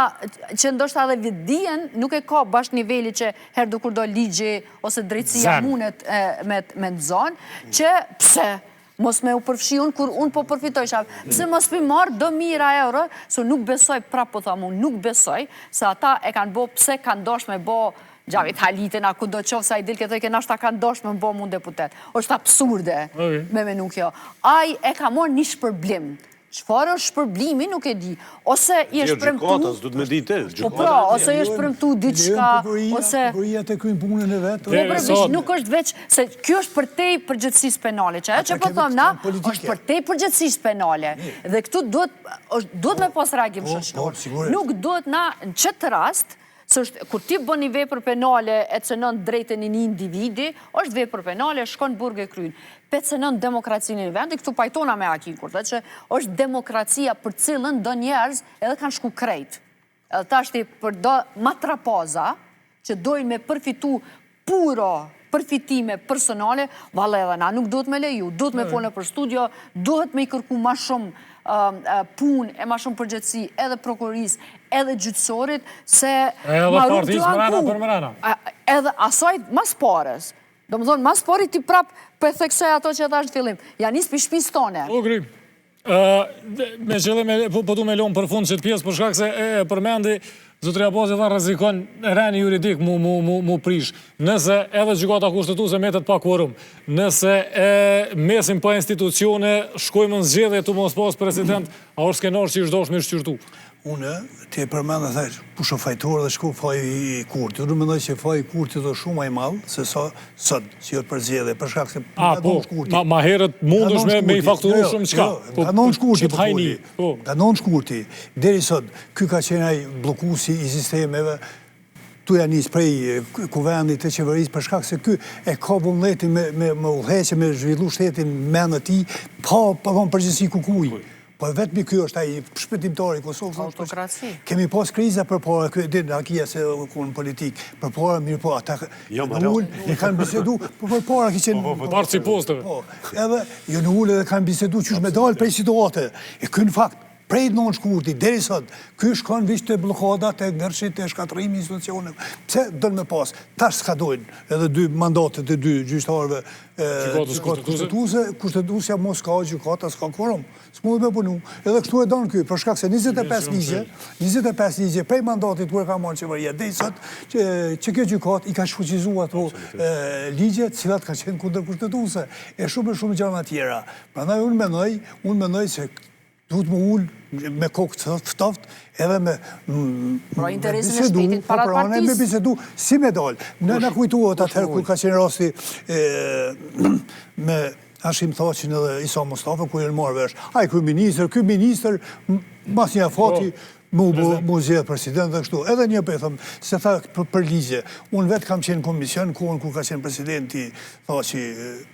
Speaker 2: që ndoshta edhe vidien nuk e ka bashkë niveli që herë do kur do ligji ose drejtësia mundet me nëzon, që pse mos me u përfshi unë kur unë po përfitojsha, pse mos pi marë do mira euro, so nuk besoj, po thamu, nuk besoj, se ata e kanë bo, pse kanë dosh me bo Gjavit Halitin, a ku do qovë sa i dilë këtë e nashta kanë dosh me bo mund deputet. është absurde me menu kjo. Aj e ka morë një shpërblim. Çfarë është shpërblimi nuk e di. Ose i është premtu...
Speaker 3: Gjykatës, du të me di te.
Speaker 2: Po pra, ose i është premtu diçka, ose...
Speaker 4: Buria të kryjnë punën e vetë.
Speaker 2: Po përvish, nuk është veç, se kjo është përtej përgjithësisë penale, që e që po thëmë na, është përtej përgjithësisë penale. Dhe këtu duhet me pas reagim shoqëror. Nuk duhet na, në qëtë rast, kur ti bën një vepër penale e cënon drejtën e një individi, është vepër penale, shkon burg e kryen. Pe cënon demokracinë në vendi, këtu pajtona me Akin Kurtha, që është demokracia për cilën do njerëz edhe kanë shku krejt. Edhe ta është për do matrapaza, që dojnë me përfitu puro përfitime personale, valla edhe na nuk duhet me leju, duhet me folë për studio, duhet me i kërku ma shumë pun e ma shumë përgjithësi edhe prokuroris, edhe gjyqësorit, se maru të anku. Edhe asaj mas pares. Do më thonë, mas pari ti prap për theksoj ato që ta është fillim. Ja njës për shpis tone.
Speaker 1: O, grim. Me qëllim, po du me lonë për fund që të pjesë, për shkak se përmendi, Zotëria Abazi dha rrezikon reni juridik mu prish. Nëse edhe gjykata kushtetuese metet pa kvorum, nëse mesin pa institucione, shkojmë në zgjedhje të mos pas president, a është skenar që i shdosh me shqyrtu?
Speaker 4: Unë, ti e përmenda thaj, pusho fajtor dhe shku faj i kurti. Unë mendoj që faj i kurti do shumë aj malë, se sa sot, që jëtë për zjedhe, për shkak se
Speaker 1: ma herët mundësh me i fakturu shumë qka?
Speaker 4: Kanon shkurti, kanon shkurti, deri sot, ky ka qenë aj blokusi i sistemeve, tu janë njës prej kuvendit të qeverisë, për shkak se ky e ka vullnetin me udhëheqje, me zhvillu shtetin menë ti, pa përgjithësi kukuj. Po vetëmi kjo është ai shpëtimtari i Kosovës.
Speaker 2: Autokraci.
Speaker 4: Kemi pas kriza përpara, din akia se në politik, përpara mirë po ata në ullë e kanë bisedu, po përpara ki qenë...
Speaker 1: Partë si postëve.
Speaker 4: Po, edhe jo në ullë edhe kanë bisedu që është me dalë prej situate. E kënë fakt, prej non shkurti, deri sot, ky shkon vishë të blokadat e ngërshit e shkatrimi institucionet. Pse dënë me pas? Tash s'ka dojnë edhe dy mandatet e dy gjyqtarëve kushtetuesja mos ka gjykata, s'ka korum. S'mund me punu. Edhe kështu e donë ky, për shkak se 25 ligje prej mandatit kur e ka marrë qeveria, deri sot që kjo gjykat i ka shfuqizu ato ligjet, cilat ka qenë kundër kushtetuese. E shumë gjëra tjera. Prandaj unë mendoj se duhet më ullë me kokë të ftoft, edhe me
Speaker 2: interesin e shtetit parat partis.
Speaker 4: Me bisedu si me dalë. Në kujtuot atëherë kur ka qenë rasti me Hashim Thaqin edhe Isa Mustafa, ku jenë marrë vesh. Aj, ky minister, mas një fati, mu zjedhë president dhe kështu. Edhe një për thëmë, se tha për ligje, unë vetë kam qenë komision, kur ka qenë presidenti, Thaqi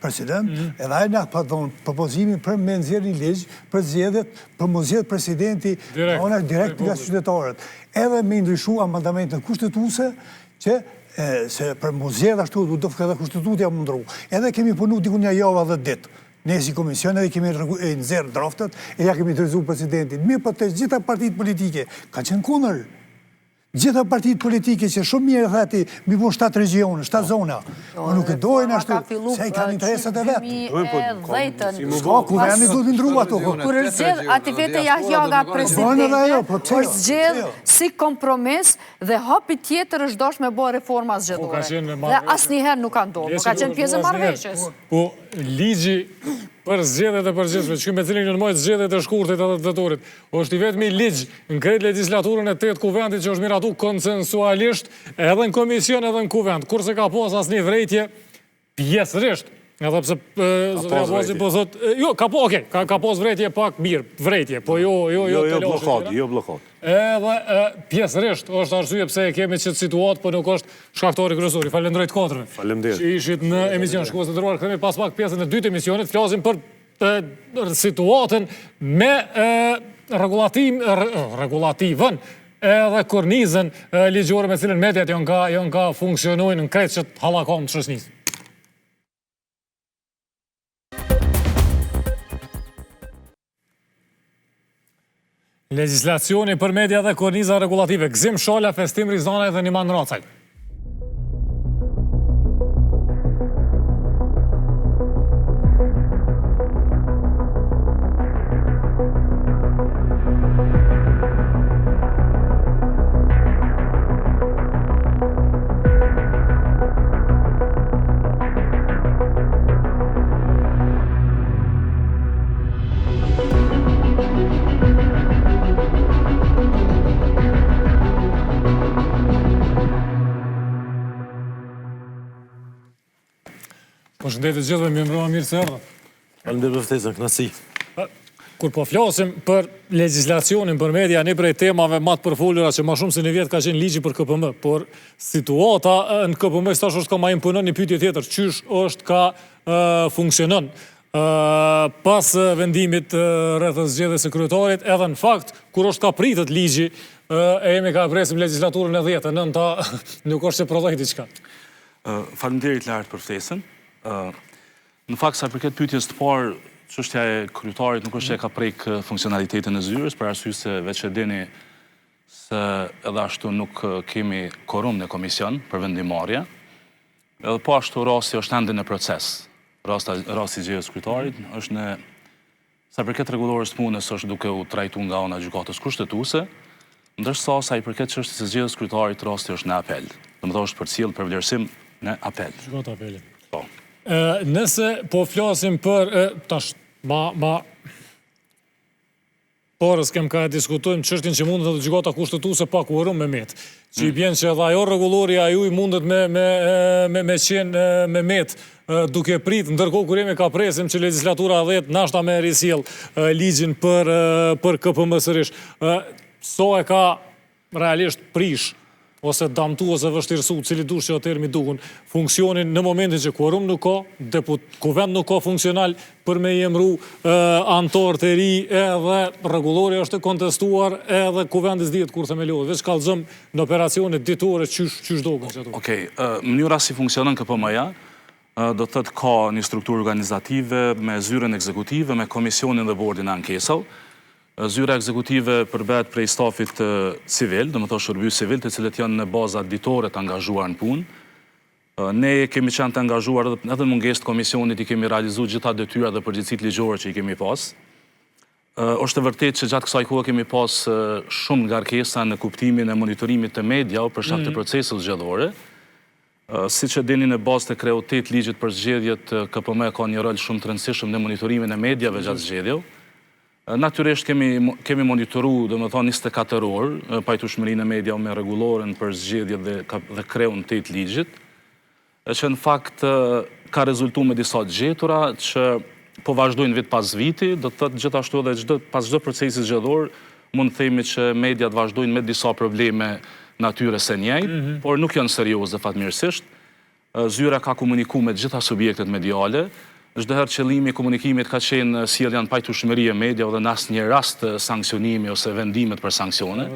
Speaker 4: president, edhe ajna pa dhonë propozimin për me nëzirë një ligjë, për zjedhet, për mu zjedhë presidenti, direkt nga qytetarët. Edhe me ndryshu amandamentën kushtetuese, që se për mu zjedhë ashtu, do fëke dhe kushtetutja më ndru. Edhe kemi punu diku një java dhe ditë. Ne si komision edhe kemi nëzirë draftet e ja kemi të rizu presidentin. Mirë për të gjitha partit politike ka qenë kundër. Gjitha partit politike që shumë mirë thati mi po 7 regionë, 7 zona. Nuk e dojnë ashtu, se i kanë interesat e vetë. Ska, kuveni du të ndru ato.
Speaker 2: Kur është zgjedh, ati vete Jahja nga presidente, është zgjedh si kompromis dhe hapi tjetër është dosh me bo reforma zgjedhore. Dhe asë njëherë nuk ka ndohë, nuk ka qenë pjesë marrëveshjes.
Speaker 1: Po, ligji për zgjedhjet e përgjithshme, që me cilin nënmojt zgjedhjet e shkurtit edhe të vetorit, është i vetëmi ligj në krejt legislaturën e 8 kuvendit që është miratu konsensualisht edhe në komision edhe në kuvend, kurse ka pas asnjë vrejtje pjesërisht. Edhe pse Zotëria Abazi po thot, jo, ka pas vrejtje pak mirë, vrejtje, po jo
Speaker 3: blokad.
Speaker 1: Edhe pjesërisht është arsye pse e kemi qëtë situatë, po nuk është shkaktari kryesor. Falenderoj të katërve.
Speaker 3: Faleminderit.
Speaker 1: Që ishit në emision Shkues të nderuar, kthehemi pas pak pjesën e dytë të emisionit, flasim për situatën me regulativën edhe kornizën ligjore me cilën mediat janë ka funksionojnë në krejt që të hallakon të shoqërisë. Legislacioni për media dhe korniza regulative. Gzim Shala, Festim Rizanaj dhe Niman Racaj. Po shëndetit gjithve, mi mbroma mirë se erdhë.
Speaker 6: Faleminderit për ftesën, kënaqësi.
Speaker 1: Kur po flasim për legislacionin për media, një prej temave më të përfolura që më shumë se një vjet ka qenë ligji për KPM, por situata në KPM tash është ka më imponon një pyetje tjetër, çysh është ka funksionon pas vendimit rreth zgjedhjes së kryetarit, edhe në fakt kur është ka pritet ligji, e jemi ka presim legislaturën e 10, nënta nuk është se prodhoi diçka.
Speaker 6: Faleminderit lart për ftesën. Në fakt, sa përket pyetjes të parë, çështja e kryetarit nuk është që e ka prek funksionalitetin e zyrës, për arsye se veç e dini se edhe ashtu nuk kemi korum në komision për vendimarrje. Edhe po ashtu rasti është ende në proces. Rasti i zgjedhjes kryetarit është në sa i përket rregullorës punës është duke u trajtuar nga ana e gjykatës kushtetuese, ndërsa sa i përket çështjes së zgjedhjes kryetarit rasti është në apel. Domethënë është përcjell për vlerësim në apel.
Speaker 1: Gjykata apelit.
Speaker 6: Po.
Speaker 1: Nëse po flasim për tash porës kem ka diskutojmë çështjen që mundet të gjykata kushtetuese pa quorum me met. Që i bjen që edhe ajo rregullori aju i mundet me qenë me met duke prit, ndërkohë kur jemi ka presim që legislatura 10 nashta me risjell ligjin për KPM sërish. So e ka realisht prish ose damtu ose vështirësu, cili dush që atër mi dukun, funksionin në momentin që quorum nuk ka, kuvend nuk ka funksional për me jemru antar të ri edhe rregullori është kontestuar edhe kuvendis dihet kur themelohet. Veç kallëzëm në operacionet ditore qysh doken që ato.
Speaker 6: Okej, mënyra si funksionon KPM-ja, do të thotë ka një strukturë organizative me zyrën ekzekutive, me komisionin dhe bordin e ankesave. Zyra ekzekutive përbet prej stafit civil, do më thonë shërbys civil, të cilët janë në bazat ditore të angazhuar në punë. Ne kemi qenë të angazhuar edhe në mungesë të komisionit i kemi realizuar gjitha detyra dhe përgjegjësitë ligjore që i kemi pas. Është e vërtetë që gjatë kësaj kohe kemi pas shumë ngarkesa në kuptimin e monitorimit të media për shkak të proceseve zgjedhore. Siç e dini në bazë të kreutit ligjit për zgjedhjet, KPM ka një rol shumë të rëndësishëm në monitorimin e mediave gjatë zgjedhjeve. Natyrisht kemi monitoru, do më thonë 24 orë, pajtueshmërinë e media me rregulloren për zgjedhjet dhe kreun të ligjit, që në fakt ka rezultuar me disa gjetura që po vazhdojnë vit pas viti, do të thotë gjithashtu edhe pas çdo procesi zgjedhor, mund të themi që mediat vazhdojnë me disa probleme natyres së njëjtë, por nuk janë serioze fatmirësisht. Zyra ka komunikuar me gjitha subjektet mediale. Çdo herë qëllimi i komunikimit ka qenë sjellja në pajtueshmëri e mediave dhe në asnjë rast sanksionimi ose vendimet për sanksione.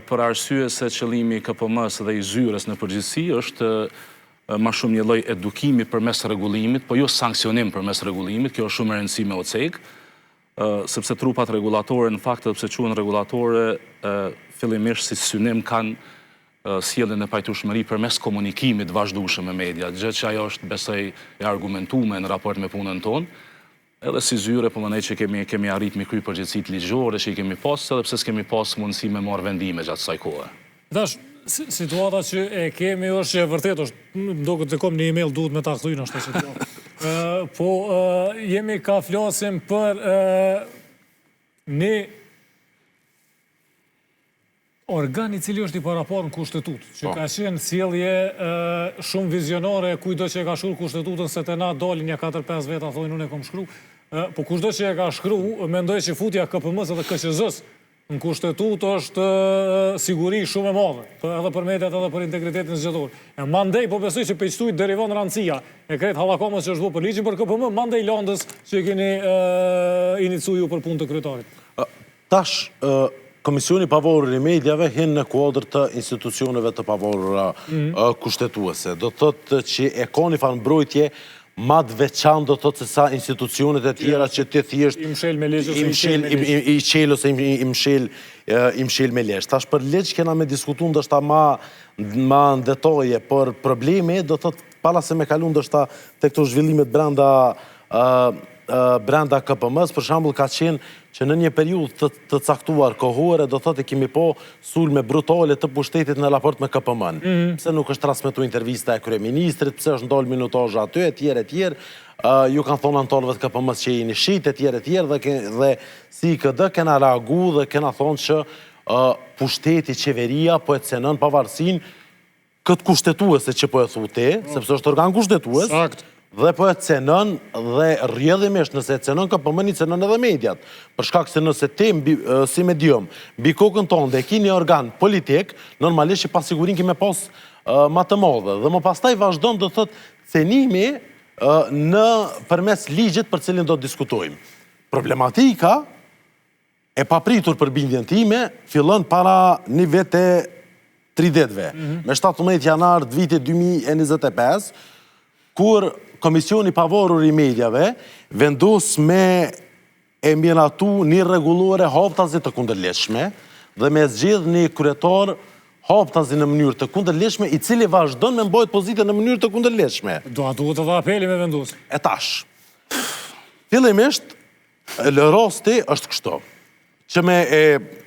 Speaker 6: Për arsye se qëllimi i KPM-s dhe i zyrës në përgjithësi është më shumë një lloj edukimi përmes rregullimit, po jo sanksionim përmes rregullimit. Kjo është shumë e rëndësishme me OCEK, sepse trupat rregullatore në fakt edhe pse quhen rregullatore, fillimisht si synim kanë sjelljen e pajtueshmëri përmes komunikimit vazhdueshëm me media, gjë që ajo është besoj e argumentuar në raport me punën tonë. Edhe si zyre po mendoj që kemi arrit me kry përgjegjësitë ligjore që i kemi pas, edhe pse s'kemi pas mundësi me marrë vendime gjatë kësaj kohe.
Speaker 1: Tash situata që e kemi është që e vërtet është, duket të kom një email duhet me ta kthyjnë ashtu situatë. Po jemi ka flasim për një organ i cili është i parapar në kushtetut, që ka qenë sjellje shumë vizionare, kujdo që e ka shkruar kushtetutën, se të na dalin një 4-5 veta, thojnë unë e kom shkru, po kushdo që e ka shkru, mendoj që futja KPM-s dhe KQZ-s në kushtetut është siguri shumë e madhe, edhe për mediat edhe për integritetin zgjedhor. Mandej, po besoj që peqtujt derivon rëndësia, e kretë hallakomës që është bo për ligjin për KPM, mandej landës që e keni inicu ju për punë të kryetarit.
Speaker 7: Tash, Komisioni pavarur i mediave hinë në kuadër të institucioneve të pavarura kushtetuese. Do të thotë që e ka një farë mbrojtje ma të veçantë, do të thotë se sa institucionet e tjera që të thjesht
Speaker 1: i mshel me legjë ose
Speaker 7: i mshel me legjë. Tash për legjë kena me diskutu ndështa ma në detaje, për problemi do të thotë pala se me kalu ndështa të këto zhvillimet brenda KPM-s, për shembull ka qenë që në një periudhë të caktuar kohore, do thotë kemi po sulme brutale të pushtetit në raport me KPM-n. Pse nuk është transmetuar intervista e kryeministrit, pse është ndalë minutazhe aty, etj. Ju kanë thonë anëtarëve të KPM-s që jeni shit, etj. Dhe si KD kena reagu dhe kena thonë që pushteti, qeveria po e cënon pavarësinë këtë kushtetuese që po e thute, sepse është organ kushtetues. Dhe po e cenon dhe rrjedhimisht nëse e cenon KPM-n i cenon edhe mediat. Për shkak se nëse ti si medium mbi kokën tonë dhe ki një organ politik, normalisht që pasigurin kime pas ma të madhe. Dhe më pastaj vazhdon do thot cenimi në përmes ligjit për cilin do të diskutojmë. Problematika e papritur për bindjen time fillon para një vete 30-ve. Me 17 janar të vitit 2025, kur Komisioni pavarur i mediave vendos me e miratu një rregullore haptazi të kundërligjshme dhe me zgjedh një kryetar haptazi në mënyrë të kundërligjshme, i cili vazhdon me mbajt pozitën në mënyrë të kundërligjshme.
Speaker 1: Duhet edhe apeli me vendos.
Speaker 7: E tash, fillimisht Lë rasti është kështu, që me e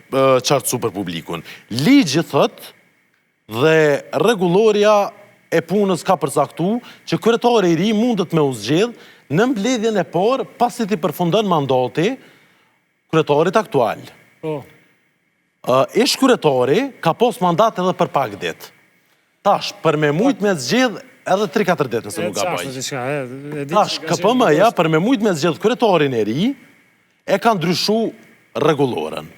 Speaker 7: qartësu për publikun. Ligji thët dhe rregulloria e punës ka përcaktu që kryetari i ri mundet me u zgjedh në mbledhjen e parë pasi ti përfundon mandati kryetarit aktual. Ish kryetari ka pos mandat edhe për pak ditë. Tash, për me mujt me zgjedh edhe 3-4 ditë nëse nuk ka baj. Tash, KPM-ja për me mujt me zgjedh kryetarin e ri e ka ndryshu rregulloren.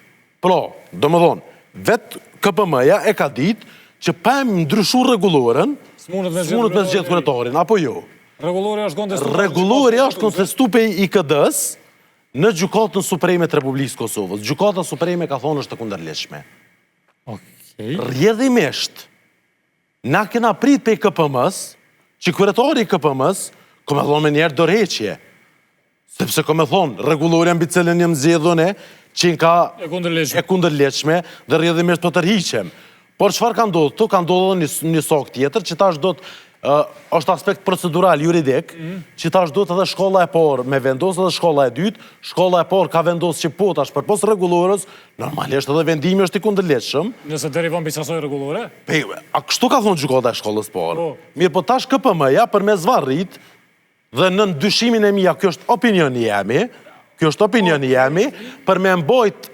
Speaker 7: Pra, do më thonë, vetë KPM-ja e ka ditë që pa e ndryshu rregulloren, s'mundet me zgjedh kryetarin, apo jo? Rregulloria është kontestu pe IKD-s në gjykatën supreme të Republikës Kosovës. Gjykata supreme ka thonë është të kundërligjshme. Rrjedhimisht, na kena prit pe KPM-s, që kryetari i KPM-s, ko me thonë me njerë dorëheqje. Sepse ko me thonë, rregulloria mbi cilën jam zgjedhur ne, që ka e kundërligjshme dhe rrjedhimisht po tërhiqem. Por çfarë ka ndodhur? Tu ka ndodhur një sok tjetër, që tash do të është aspekt procedural, juridik, që tash do të edhe shkolla e parë me vendos edhe shkolla e dytë, shkolla e parë ka vendos që po tash për pos rregullorës, normalisht edhe vendimi është i kundërligjshëm.
Speaker 1: Nëse derivon mbi asaj rregullore?
Speaker 7: A kështu ka thonë gjykata e shkollës parë. Mirë, po tash KPM-ja për me zvarrit dhe në ndyshimin e mia, kjo është opinioni jemi, për me mbojt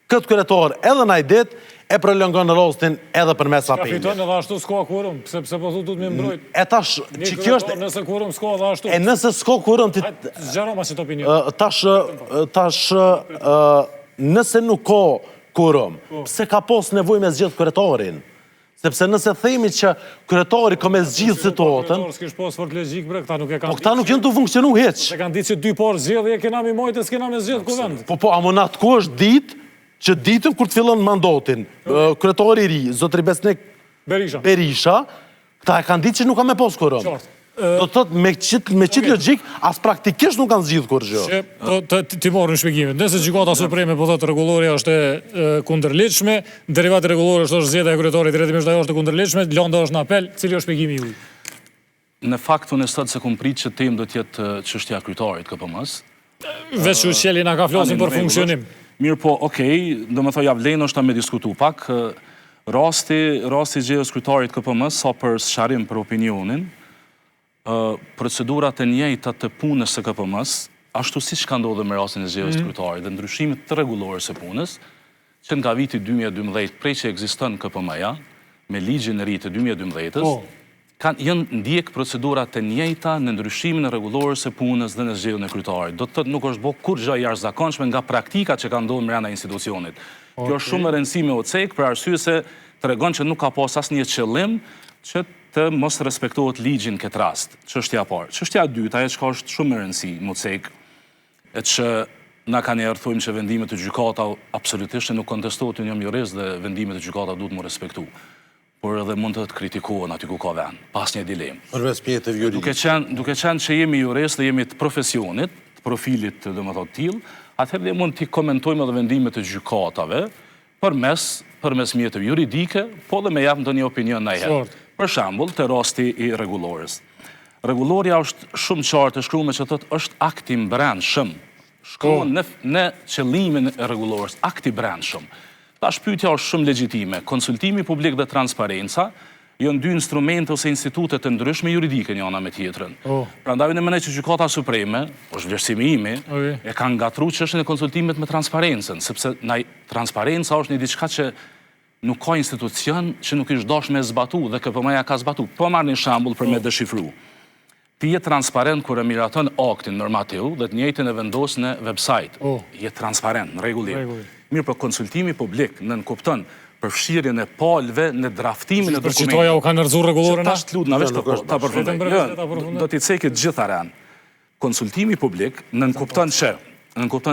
Speaker 7: këtë kryetar edhe në ditë, e prolongon rastin edhe për mes apelit.
Speaker 1: Ka fiton edhe ashtu s'ka quorum, sepse po thotë me mbrojt.
Speaker 7: E tash, që kjo është...
Speaker 1: Nëse quorum s'ka edhe ashtu.
Speaker 7: E nëse s'ka quorum...
Speaker 1: Zgjerom asit opinion.
Speaker 7: Tash, nëse nuk ka quorum, pse ka pos nevoj me zgjidh kryetarin? Sepse nëse themi që kryetari ka me zgjidh situatën...
Speaker 1: Kryetari s'kish pos fort logjik bre, këta nuk e kanë...
Speaker 7: Po këta nuk jenë të funksionu heq.
Speaker 1: Se kanë ditë që 2 parë zgjedhje e kena mi mojtë, s'kena me zgjidh kuvend.
Speaker 7: Po, amonat ku është ditë që ditën kur të fillon mandatin, kryetari i ri, zotri Besnik Berisha, këta e kanë ditë që nuk ka me pos quorum. Do të thotë, me qitë logjik, as praktikisht nuk kanë zgjidhur kur gjë.
Speaker 1: Ti morë në shpjegimin. Nëse gjykata supreme po thotë rregulloria është e kundërligjshme, derivati rregullor është zgjedhja e kryetarit, rrjedhimisht ajo është e kundërligjshme, lënda është në apel, cili është shpjegimi juaj?
Speaker 6: Në fakt unë sot se kum prit që temë do të jetë çështja e kryetarit KPM-s.
Speaker 1: Veç u qeli na ka flasin për funksionim.
Speaker 6: Mirë po, okej, do më thoj javlen është ta me diskutu pak, rasti zgjedhjes kryetarit KPM-s, sa për sqarim për opinionin, procedurat e njëjta të punës së KPM-s, ashtu siç ka ndodhur me rastin e zgjedhjes kryetarit dhe ndryshimit të rregullores së punës, që nga viti 2012 prej që ekziston KPM-ja, me ligjin e ri të 2012-s, janë ndjek procedurat e njëjta në ndryshimin e rregullores së punës dhe në zgjedhjen e kryetarit. Do të thotë nuk është bë kur gjë jashtëzakonshme nga praktika që ka ndodhur brenda institucionit. Kjo është shumë e rëndësishme ocek për arsye se tregon që nuk ka pas asnjë qëllim që të mos respektohet ligji në këtë rast. Çështja e parë. Çështja e dytë, ajo që është shumë e rëndësishme ocek, e që na kanë thujmë që vendimet e gjykata absolutisht nuk kontestohet, unë jam jurist dhe vendimet e gjykata duhet mu respektu. Por edhe mund të kritikohen aty ku ka vend, pas një dilemë.
Speaker 7: Përveç mjetëve juridike.
Speaker 6: Duke qenë që jemi jurist dhe jemi të profesionit, të profilit të domethënë tillë, atëherë ne mund të komentojmë edhe vendimet e gjykatave përmes mjetëve juridike, po dhe me jap ndonjë opinion ndajherë. Për shembull, te rasti i rregullores. Rregulloria është shumë qartë e shkruar me që thotë është akt i brendshëm. Shkruan në qëllimin e rregullores, akt i brendshëm. Tash pyetja është shumë legjitime. Konsultimi publik dhe transparenca janë dy instrumente ose institute të ndryshme juridike njëna me tjetrën. Prandaj unë mendoj që gjykata supreme, është vlerësimi im, e ka ngatruar çështjen e konsultimit me transparencën, sepse transparenca është një diçka që nuk ka institucion që nuk është dashur me zbatu dhe KPM-ja ka zbatu. Po marr një shembull për me dëshifru. Ti je transparent kur e miraton aktin normativ dhe të njëjtën e vendos në website. Je transparent në rregullim. Mirë për konsultimi publik në nënkupton përfshirjen e palëve në draftimin e dokumentit.
Speaker 1: Për qitoja u ka nërzu rregulloren?
Speaker 6: Tash të lutë në veç ta përfundoj. Do t'i cekit gjitha ren. Konsultimi publik në nënkupton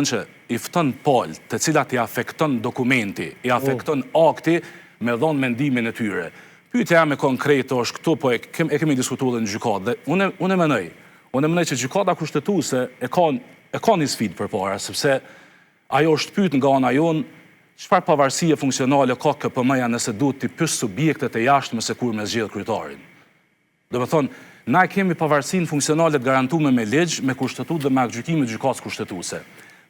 Speaker 6: që i fton palë të cilat i afekton dokumenti, i afekton akti me dhonë mendimin e tyre. Pyetja me konkrete është këtu, po e kemi diskutuar në gjykatë dhe unë mendoj që gjykata kushtetuese e ka një sfidë përpara, sepse ajo është pyet nga ana jonë çfarë pavarësie funksionale ka KPM-ja nëse duhet të pyes subjektet e jashtme se kur me zgjedh kryetarin. Do të thonë, na kemi pavarësinë funksionale të garantuar me ligj, me kushtetut dhe me aktgjykimin e gjykatës kushtetuese.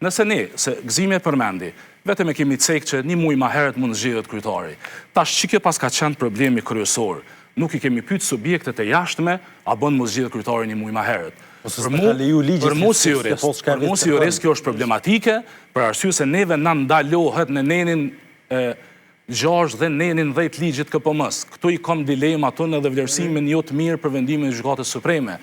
Speaker 6: Nëse ne, se gëzimi e përmendi, vetëm e kemi cek që një muj ma herët mund zgjedhet kryetari. Tash që kjo pas ka qenë problemi kryesor. Nuk i kemi pyet subjektet e jashtme, a bën mos zgjedhet kryetari një muj ma herët. Për mu si jurist, kjo është problematike, për arsye se neve na ndalohet në nenin 6 dhe nenin 10 ligjit KPM-s. Këtu i kam dilema tonë edhe vlerësimin jo të mirë për vendimin e Gjykatës Supreme.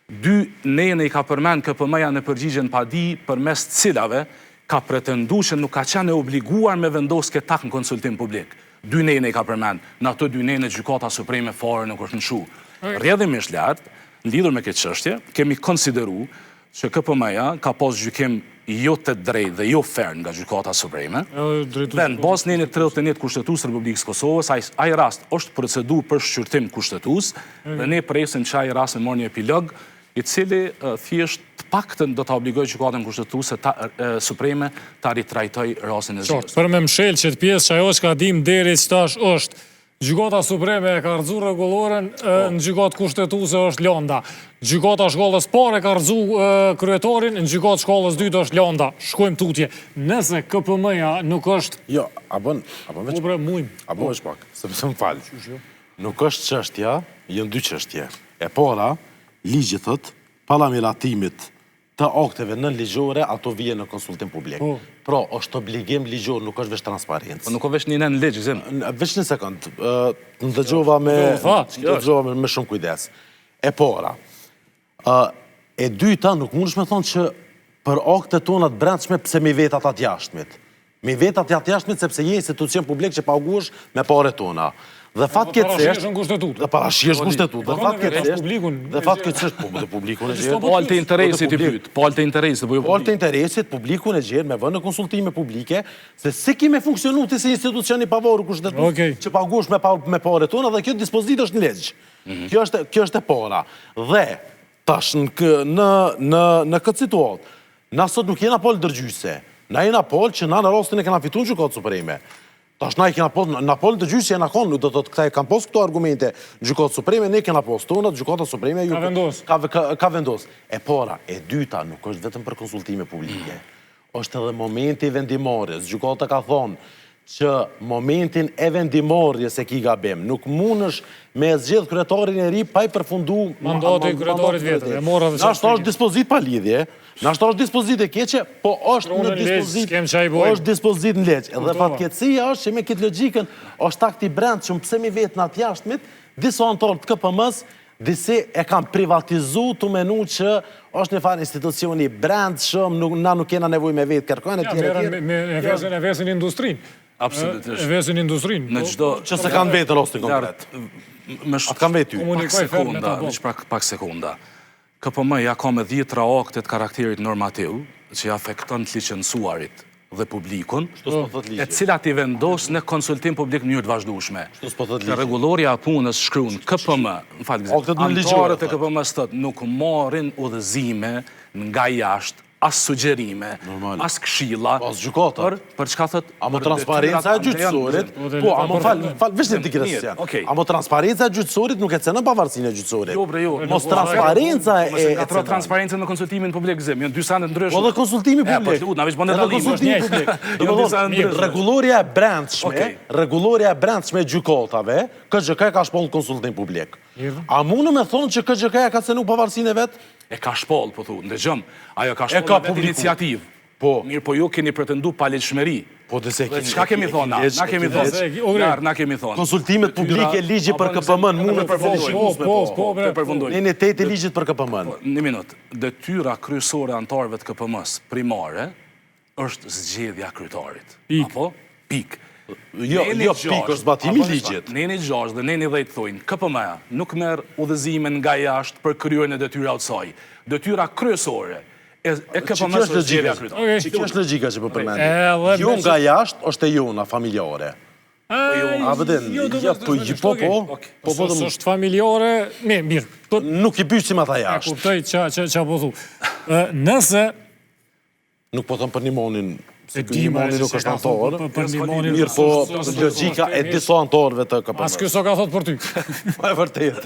Speaker 6: 2 nene i ka përmend KPM-ja në përgjigjen pa di përmes cilave ka pretendu që nuk ka qenë e obliguar me vendos këtë tak në konsultim publik. 2 nene i ka përmend, në ato 2 nene Gjykata Supreme fare nuk është nshu. Rrjedhimisht lartë, në lidhur me këtë çështje, kemi konsideru që KPM-ja ka pas gjykim jo të drejtë dhe jo fair nga Gjykata Supreme. Dhe në bazë nenit 31 kushtetues së Republikës Kosovës, ai rast është procedurë për shqyrtim kushtetues dhe ne presim që ai rast me marrë një epilog i cili thjesht të paktën do ta obligojë Gjykatën Kushtetuese Supreme ta ritrajtoj rastin e zgjedhjes.
Speaker 1: Për me mshel që të pjesë që ajo që ka dim deri ç'tash është Gjykata Supreme e ka rrëzu rregulloren, në Gjykatë Kushtetuese është lënda. Gjykata Shkollës parë ka rrëzu kryetarin, në Gjykatë Shkollës dytë është lënda. Shkojmë tutje. Nëse KPM-ja nuk është
Speaker 7: Jo, a bën veç pak, sepse më fal. Nuk është çështja, janë 2 çështje. E para, ligji thot, pala miratimit të akteve nën-ligjore, ato vjen në konsultim publik. Pra, është obligim ligjor, nuk është veç transparencë.
Speaker 6: Po nuk ka veç një nën ligj, zim.
Speaker 7: Veç një sekund, në dëgjova me shumë kujdes. E para, e dyta nuk mundesh me thonë që për aktet tona të brendshme pse mi vetat atë jashtmit. Mi vetat atë jashtmit sepse je institucion publik që paguash me parët tona. Dhe fatkeqësisht dhe parashihesh kushtetutë. Dhe fatkeqësisht dhe publikun e gjerë.
Speaker 6: Palë të interesit i pyet, palë të interesit.
Speaker 7: Palë të interesit, publikun e gjerë me vënë në konsultime publike, se si kime funksionu të si institucioni pavarur kushtetutë që paguash me parët tona dhe kjo dispozit është në ligj. Kjo është e para. Dhe tash në këtë situatë, na sot nuk jena palë dërgjyse, na jena palë që na në rastin e kena fitu në Gjykatë Supreme. Tash na i kena posë, na polë të gjysë e na konë, nuk do të këta e kam posë këto argumente Gjykata Supreme, ne kena posë tonat, Gjykata Supreme ka vendos. E para, e dyta, nuk është vetëm për konsultime publike. Është edhe momenti i vendimarrjes. Gjykata ka thonë që momentin e vendimarrjes e ki gabim. Nuk mundesh me zgjedh kryetarin e ri pa i përfundu
Speaker 1: mandati i kryetarit vjetër.
Speaker 7: Na është dispozit pa lidhje. Na është dispozit e keqe, po është në dispozit, është dispozit në leq. Edhe fatkeqësia është që me këtë logjikën është takti brendshëm pse mi vetë në atë jashtmit, disa antarë të KPM-s, disi e kam privatizu të menu që është një farë institucioni brendshëm, na nuk kena nevoj me vetë kërkojnë e tjere.
Speaker 1: E vesin industrinë.
Speaker 6: Absolutisht.
Speaker 1: E vesin industrinë.
Speaker 6: Në çdo
Speaker 7: që se kanë vetë rostin konkret. Atë kanë vetë
Speaker 6: ju. Pak sekunda. KPM-ja ka me 10 akte të karakterit normativ që afekton të licencuarit dhe publikun, e cilat i vendos në konsultim publik në njërë të vazhdueshme. Të rregulloria e punës shkruan KPM, antarët e KPM-s nuk marrin udhëzime nga jashtë, as sugjerime, as këshilla, për çka thot?
Speaker 7: Amo transparenca e gjyqësorit, po, amo veç një digresja. Amo transparenca e gjyqësorit nuk e cënë pavarësinë e gjyqësorit.
Speaker 6: Jo, bre, jo.
Speaker 7: Mos transparenca e cënë.
Speaker 6: Atëra transparenca në konsultimin publik, zem, janë 2 sende ndryshme.
Speaker 7: Po dhe konsultimi publik.
Speaker 6: Na veç bënë dallim.
Speaker 7: Rregulloria e brendshme e gjykatave, KGK ka shpoll konsultim publik. A mundu me thonë që KGK ka cënu pavarësinë e vetë?
Speaker 6: E ka shpoll, po thu, ndëgjëm, ajo ka shpoll vetë iniciativë. Mirë, po ju keni pretendu pa legjshmëri.
Speaker 7: Po dhe se
Speaker 6: çka kemi thonë? Na kemi thonë.
Speaker 7: Konsultimet publike, ligji për KPM-n, mund të përfundoj. Në 8 ligjit për KPM-n.
Speaker 6: Një minutë, detyra kryesore antarëve të KPM-s primare është zgjedhja kryetarit. Apo? Pik.
Speaker 7: Jo, pik është zbatimi i ligjit.
Speaker 6: Neni 6 dhe neni 10 thojnë, KPM-ja nuk merr udhëzime nga jashtë për kryen e detyra të saj. Detyra kryesore e KPM-s është zgjedhja kryetarit.
Speaker 7: Që është logjika që po përmendi? Jo nga jashtë është e jona familjare. A vëden, po
Speaker 1: është familjare, mirë.
Speaker 7: Nuk i pyqim ata jashtë.
Speaker 1: Kuptoj që po thu. Nëse...
Speaker 7: Nuk po thëmë për një monin, se një monin nuk është antarë, mirë po logjika e disa antarëve të KPM-s.
Speaker 1: As kjo so ka thot për ty.
Speaker 7: E vërtet.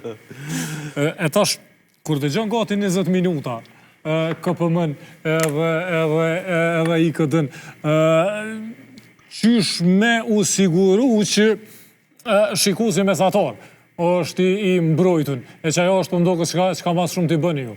Speaker 1: E tash, kur dëgjon gati 20 minuta, KPM-n edhe IKD-n. Qysh me u siguru që shikuesi mesatar është i mbrojtun, e që ajo është pëmdokës që mas shumë t'i bëni ju?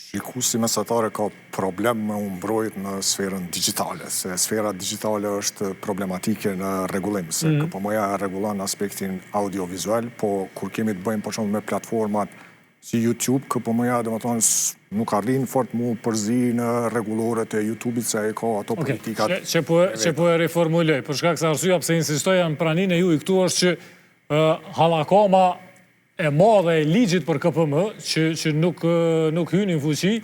Speaker 8: Shikuesi mesatare ka problem me u mbrojt në sferën digitale, se sfera digitale është problematike në rregullim, se KPM-ja rregullon aspektin audiovizual, po kur kemi të bëjmë për shembull me platformat si YouTube, KPM-ja nuk arrin fort mu përzi në rregulloret e YouTube-it se e ka ato politikat.
Speaker 1: Që po e reformuloj, për shkak se arsyeja pse insistoja në praninë e ju i këtu është që hallakoma e madhe e ligjit për KPM, që nuk hynë në fuqi,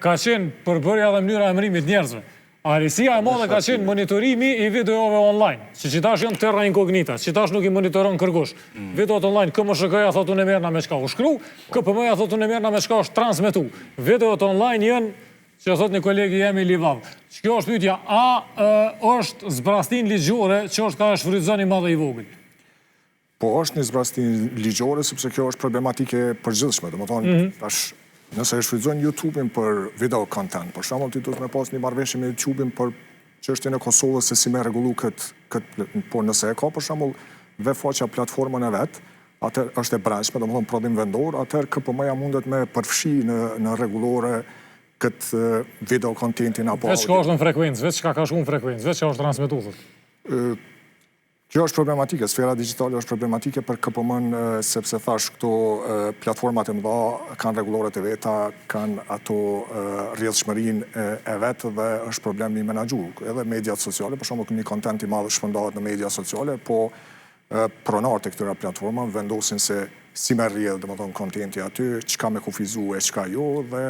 Speaker 1: ka qenë përbërja dhe mënyra e emërimit njerëzve. Arisia e madhe ka qenë monitorimi i videove online, që tash janë terra incognita, që tash nuk i monitoron kërkush. Videot online, KMSHK-ja thotë unë e merrna me çka u shkru, KPM-ja thotë unë e merrna me çka është transmetu. Videot online janë, që thotë një kolegi jemi Livav. Që kjo është pyetja, a është zbrastin ligjore që është ka shfrytëzon i madhe i vogël?
Speaker 8: Po është një zbrastin ligjore, sepse kjo është problematike përgjithshme. Domethënë, tash nëse e shfrytëzojnë YouTube-in për video content, për shembull ti duhet me pas një marrëveshje me YouTube-in për çështjen e Kosovës se si me rregullu po nëse e ka për shembull veçfaqja platformën e vet, atë është e brendshme, domethënë prodhim vendor, atëherë KPM-ja mundet me përfshi në rregullore këtë video contentin apo
Speaker 1: veç ka është në frekuencë, veç ka shku në frekuencë, veç ka është transmetuar.
Speaker 8: Kjo është problematike, sfera digitale është problematike për KPM-n, sepse thash këto platformat e mëdha kanë rregulloret e veta, kanë ato rrjedhshmërinë e vetë dhe është problem i menaxhu. Edhe mediat sociale, për shembull, një kontent i madh shpërndahet në media sociale, po pronarët e këtyre platformave vendosin se si me rrjedh, domethënë kontenti aty, çka me kufizu e çka jo, dhe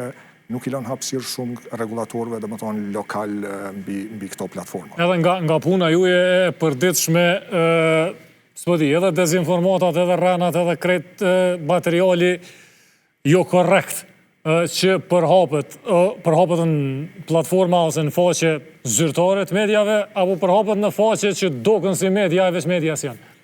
Speaker 8: nuk i lënë hapësirë shumë regulatorëve, domethënë lokal mbi këto platforma.
Speaker 1: Edhe nga puna ju e përditshme, edhe dezinformatat, edhe rrenat, edhe krejt materiali jo korrekt që përhapet në platforma ose në faqe zyrtare të medjave, apo përhapet në faqe që doken si media e veç media s'janë?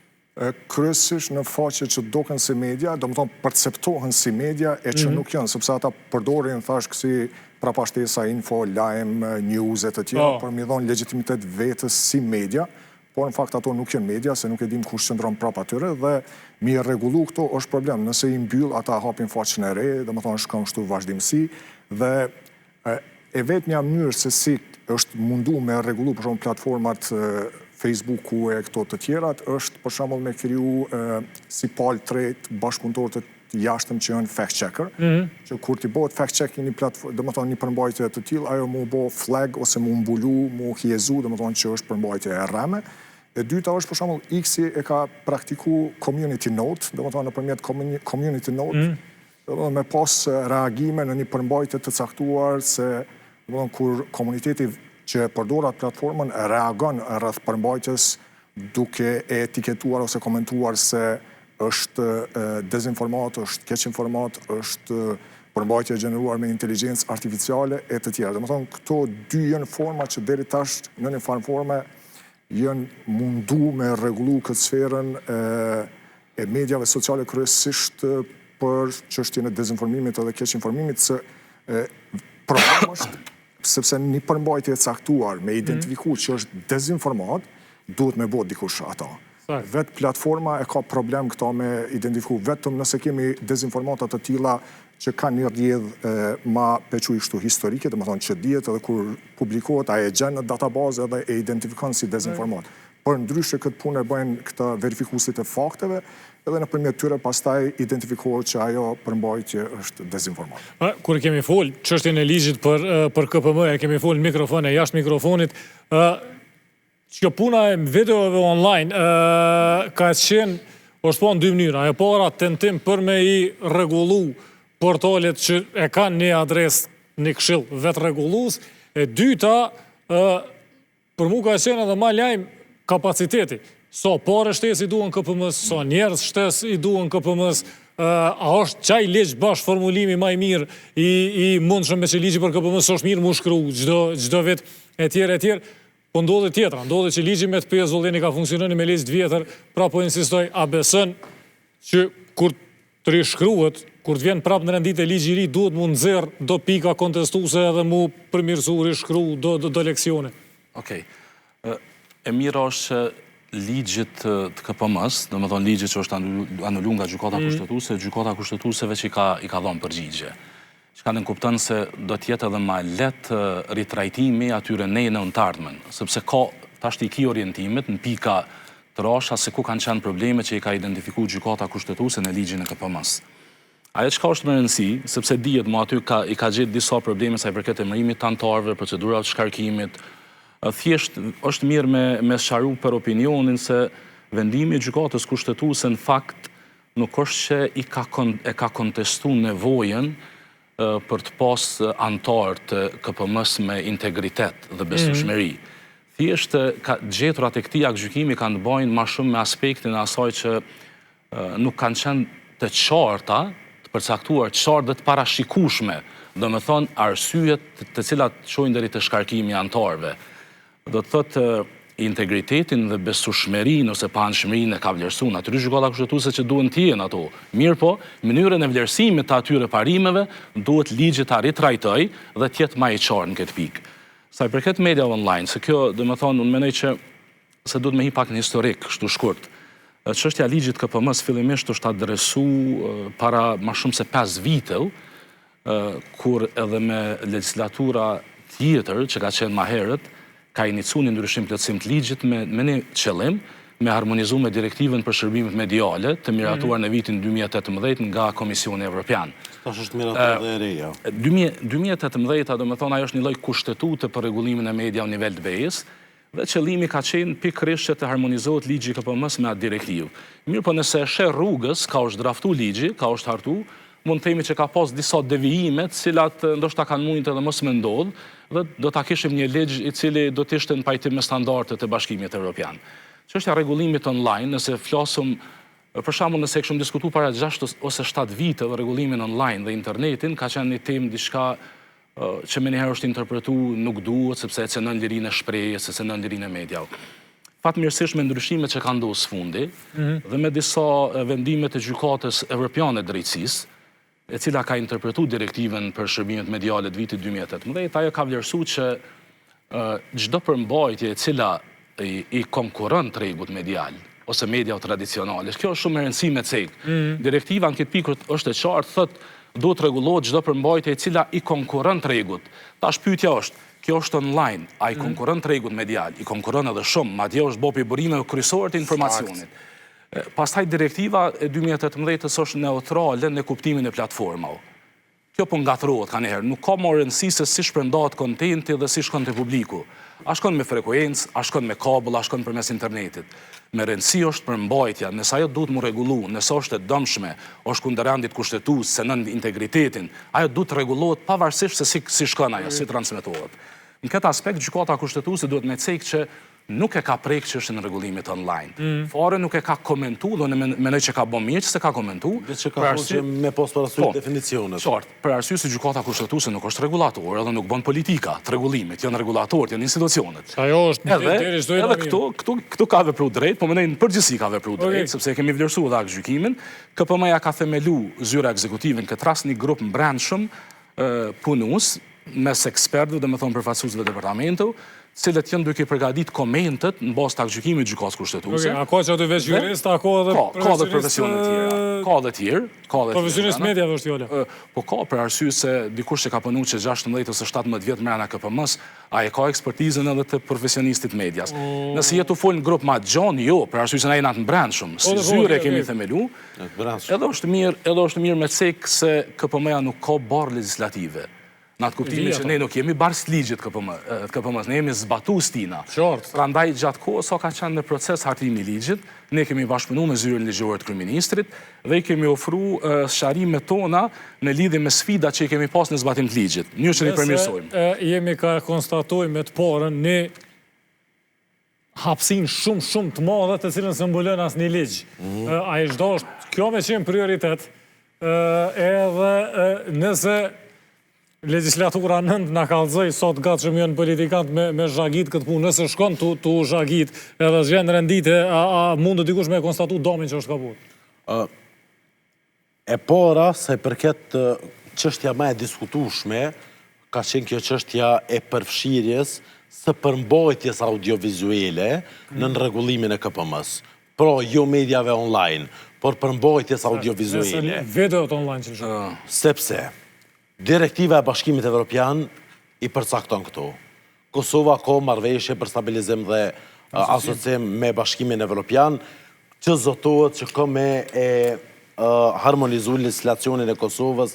Speaker 8: Kryesisht në faqe që doken si media, domethënë perceptohen si media e që nuk janë, sepse ata përdorin thash kësi prapashtesa, info, lajm, news e të tjera, për mi dhonë legjitimitet vetës si media, por në fakt ato nuk janë media, se nuk e dim kush qëndron prap atyre, dhe mi rregullu këto është problem. Nëse i mbyll, ata hapin faqen e re, domethënë shkon kështu vazhdimsi, dhe e vetmja mënyrë se si është mundu me rregullu për shembull platformat Facebooku e këto të tjerat, është për shembull me kriju si palë tret bashkëpunëtor të jashtëm që janë fact-checker, që kur ti bëhet fact-checking një platformë, domethënë një përmbajtje të tillë, ajo mu bë flag ose mu mbulu, mu hjezu, domethënë që është përmbajtje e rreme. E dyta është për shembull X-i e ka praktiku community note, domethënë nëpërmjet community note, domethënë me pas reagime në një përmbajtje të caktuar se domethënë kur komuniteti që përdorat platformën reagon rreth përmbajtjes duke e etiketuar ose komentuar se është dezinformat, është keq informat, është përmbajtje gjeneruar me inteligjencë artificiale e të tjera. Domethënë këto dy janë forma që deri tash në një farë forme janë mundu me rregullu këtë sferën e mediave sociale kryesisht për çështjen e dezinformimit edhe keq informimit, se problemi është sepse një përmbajtje e caktuar me identifiku që është dezinformat, duhet me bot dikush ata. Vetë platforma e ka problem këta me identifiku, vetëm nëse kemi dezinformatat të tilla që ka një rrjedh ma pequj kështu historike, dhe më thonë që dihet edhe kur publikohet, a e gjenë në databazë edhe e identifikon si dezinformat. Për ndryshe këtë punë e bëjnë këta verifikusit e fakteve, edhe në përmjet tyre pastaj identifikohet që ajo përmbajtje është dezinformat.
Speaker 1: Kur kemi folë çështjen e ligjit për KPM, e kemi folë në mikrofon e jashtë mikrofonit, që puna e videove online ka qenë, është po në dy mënyra. E para tentim për me i rregullu portalet që e kanë një adres, një këshill vetë rregullus, e dyta, për mu ka qenë edhe ma lajm kapaciteti. So pare shtes i duhen KPM-s, so njerëz shtes i duhen KPM-s, a është qaj ligj bashkë formulimi ma i mirë i mundshëm me që ligji për KPM-s është mirë mu shkru gjdo vit e tjerë, po ndodhe tjetra, ndodhe që ligji me të pezullini ka funksiononi me ligj të vjetër, pra po insistoj, a besën që kur të rishkruhet kur të vjen prapë në rendit e ligji i ri, duhet mu nëzirë do pika kontestuse edhe mu përmirësu, rishkru do leksione.
Speaker 6: Okej. E mira është që ligjit të KPM-s, do më thonë ligjit që është anullu nga gjykata kushtetuese, gjykata kushtetueseve që i ka dhonë përgjigje. Që ka në kuptën se do tjetë edhe ma letë ritrajtimi atyre ne në ardhmen, sepse ka tashti ki orientimet në pika të rasha se ku kanë qenë probleme që i ka identifiku gjykata kushtetuese në ligjin e KPM-s. Ajo që ka është më rëndësi, sepse dihet mu aty i ka gjithë disa probleme sa i përket emërimit të antarëve, procedura të shkarkimit, thjesht është mirë me sharu për opinionin se vendimi i gjykatës kushtetuese në fakt nuk është që e ka kontestu nevojën për të pas antarë të KPM-s me integritet dhe besueshmëri. Thjesht gjeturat e këtij aktgjykimi kanë të bëjnë ma shumë me aspektin e asaj që nuk kanë qenë të qarta, të përcaktuar qartë dhe të parashikueshme, do me thonë arsyet të cilat çojnë deri te shkarkimi i antarëve. Do të thotë integritetin dhe besueshmërinë ose paanshmërinë e ka vlerësuar natyrisht gjykata kushtetuese që duhen të jenë ato. Mirë po, mënyrën e vlerësimit të atyre parimeve duhet ligji ta ritrajtojë dhe të jetë më i qartë në këtë pikë. Sa i përket media online, se kjo, do me thonë, unë menoj që se duhet me hi pak në historik, kështu shkurt. Çështja ligjit KPM-s fillimisht është adresu para ma shumë se 5 viteve, kur edhe me legislatura tjetër, që ka qenë ma herët, ka inicu një ndryshim plotësim të ligjit me një qëllim, me harmonizu me direktivën për shërbimet mediale, të miratuar në vitin 2018 nga Komisioni Evropian.
Speaker 7: Tash është miratuar dhe e reja.
Speaker 6: 2018, do me thonë, ajo është një lloj kushtetute për rregullimin e media në nivel të BE-s, dhe qëllimi ka qenë pikërisht që të harmonizohet ligji KPM-s me atë direktivë. Mirë po nëse e sheh rrugës, ka është draftu ligji, ka është hartu, mund të themi që ka pas disa devijimet, cilat ndoshta kanë mundit edhe mos më ndodh, dhe do ta kishim një ligj i cili do të ishte në pajtim me standardet e Bashkimit Evropian. Çështja e rregullimit online, nëse flasëm, për shembull, nëse kishim diskutuar para 6 ose 7 vite dhe rregullimin online dhe internetin, ka qenë një temë diçka që më njëherë është interpretuar nuk duhet sepse e cënon lirinë e shprehjes, e cënon lirinë e mediave. Fatmirësisht me ndryshimet që kanë ndodhur sfundi dhe me disa vendime të gjykatës evropiane drejtësisë, e cila ka interpretuar direktivën për shërbimet mediale të vitit 2018, ajo ka vlerësuar që çdo përmbajtje e cila i konkurron tregut medial ose media tradicionale. Kjo është shumë e rëndësishme me cek. Direktiva në këtë pikë është e qartë, thotë duhet rregullohet çdo përmbajtje e cila i konkurron tregut. Tash pyetja është, kjo është online, a i konkurron tregut medial, i konkurron edhe shumë, madje është bopi burimeve kryesore të informacionit. Pastaj direktiva e 2018-s është neutrale në kuptimin e platformave. Kjo po ngatrohet kanjëherë, nuk ka më rëndësi se si shpërndahet kontenti dhe si shkon te publiku. A shkon me frekuencë, a shkon me kabull, a shkon përmes internetit. Me rëndësi është përmbajtja, nëse ajo duhet mu rregullu, nëse është e dëmshme, është kundër rendit kushtetues, se nën integritetin, ajo duhet rregullohet pavarësisht se si shkon ajo, si transmetohet. Në këtë aspekt gjykata kushtetuese duhet me cek që nuk e ka prek çështjen e rregullimit online. Fare nuk e ka komentuar dhe mendoj që ka bën mirë që se ka komentuar.
Speaker 7: Dhe që ka thonë që me pas parasysh definicionet.
Speaker 6: Qartë, për arsye se gjykata kushtetuese nuk është rregullator, edhe nuk bën politika të rregullimit, janë rregullatorët, janë institucionet.
Speaker 1: Ajo është
Speaker 6: edhe këtu ka vepruar drejt, po mendoj në përgjithësi ka vepruar drejt, sepse kemi vlerësuar dha gjykimin. KPM-ja ka themelu zyra ekzekutive në këtë rast një grup mbrëmshëm punues mes ekspertëve, domethënë përfaqësuesve departamentu, cilët janë duke përgatitur komentet në bazë të aktgjykimit gjykatës kushtetuese.
Speaker 1: A ka që aty veç jurist, a ka edhe
Speaker 6: profesionistë tjerë. Ka edhe tjerë.
Speaker 1: Profesionistë mediave është fjola.
Speaker 6: Po ka për arsye se dikush që ka punuar që 16 ose 17 vjet brenda KPM-s, ai ka ekspertizën edhe të profesionistit medias. Nëse jetu fol në grup ma gjon, jo, për arsye se na jena të brendshëm, si zyre kemi themelu. Edhe është mirë me cek se KPM-ja nuk ka barë legislative. Në atë kuptimin që ne nuk jemi barës ligjit KPM-s, ne jemi zbatues tina. Prandaj gjatë kohës sa ka qenë në proces hartimi i ligjit, ne kemi bashkëpunuar me zyrën ligjore të kryeministrit dhe i kemi ofruar sqarimet tona në lidhje me sfidat që i kemi pas në zbatim të ligjit. Një që ne përmirësojmë.
Speaker 1: Jemi ka konstatojmë me të parën një hapsin shumë të madhe të cilën së mbulon asnjë ligj. Ai çdo është kjo me qenë prioritet, edhe nëse legislatura nëndë nga kalëzoj sot gatë që më janë politikant me zhagit këtë punë, nëse shkon të zhagit edhe zhjenë rendite, a mundë dikush me konstatu domin që është ka punë?
Speaker 7: E para, se përket çështja më e diskutueshme, ka qenë kjo çështja e përfshirjes së përmbajtjes audiovizuele në rregullimin e KPM-s. Pra, jo mediave online, por përmbajtjes audiovizuele.
Speaker 1: Videot online që shumë.
Speaker 7: Sepse, direktiva e Bashkimit Evropian i përcakton këto. Kosova ka marrëveshje për stabilizim dhe asocim me Bashkimin Evropian, që zotohet që ka me harmonizu legislacionin e Kosovës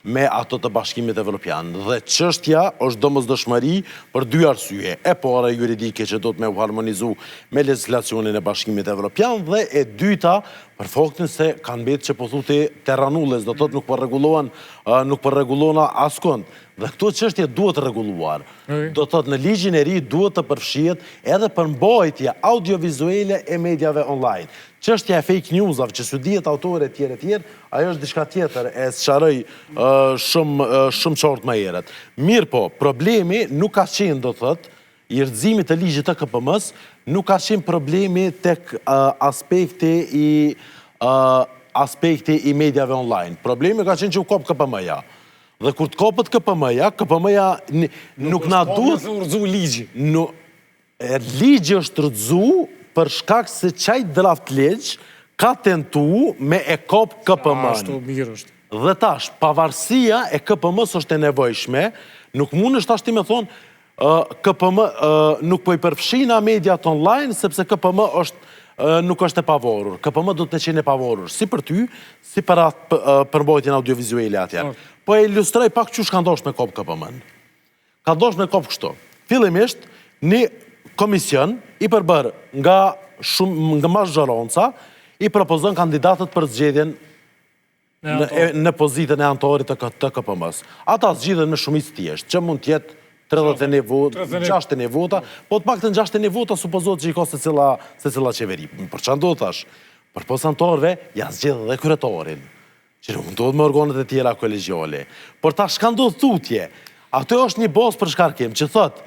Speaker 7: me ato të Bashkimit Evropian. Dhe çështja është domosdoshmëri për dy arsye. E para juridike që do të me u harmonizu me legislacionin e Bashkimit Evropian dhe e dyta për faktin se kanë mbetë që po thotë terranulles, do thotë nuk po rregullohen askund. Dhe këto çështje duhet rregulluar. Do thotë në ligjin e ri duhet të përfshihet edhe përmbajtja audiovizuele e mediave online. Çështja e fake newsave që s'u dihet autore tjerë, ajo është diçka tjetër, e sqaroj shumë qartë më herët. Mirë po, problemi nuk ka qenë, do thotë, i rrëzimit të ligjit të KPM-s, nuk ka qenë problemi tek aspekti i mediave online. Problemi ka qenë që u kop KPM-ja. Dhe kur të kopët KPM-ja nuk na duhet...
Speaker 1: Nuk rrëzu ligji.
Speaker 7: Ligji është rrëzu për shkak se qaj draft ligj ka tentu me e kop KPM-n.
Speaker 1: Ashtu mirë është.
Speaker 7: Dhe tash, pavarësia e KPM-s është e nevojshme, nuk mund është ashti me thonë, KPM nuk po i përfshina mediat online, sepse KPM nuk është e pavarur. KPM do të qenë e pavarur, si për ty, si për atë përmbajtjen audiovizuele atje. Po e ilustroj pak që shka ndosh me kop KPM-n. Ka ndosh me kop kështu. Fillimisht, një komision i përbër nga mazhëronca i propozon kandidatët për zgjedhjen në pozitën e anëtarit të KPM-s. Ata zgjidhen me shumicë thjeshtë, që mund tjetë 31 vota, 61 vota, po të pak të në 61 vota supozot që i ka se cila qeveri. Për që ndo thash, për posantarve, ja zgjedhë dhe kryetarin, që nuk ndodhë me organet e tjera kolegjiale. Por ta shka ndodhë thutje, ato është një bos për shkarkim, që thot,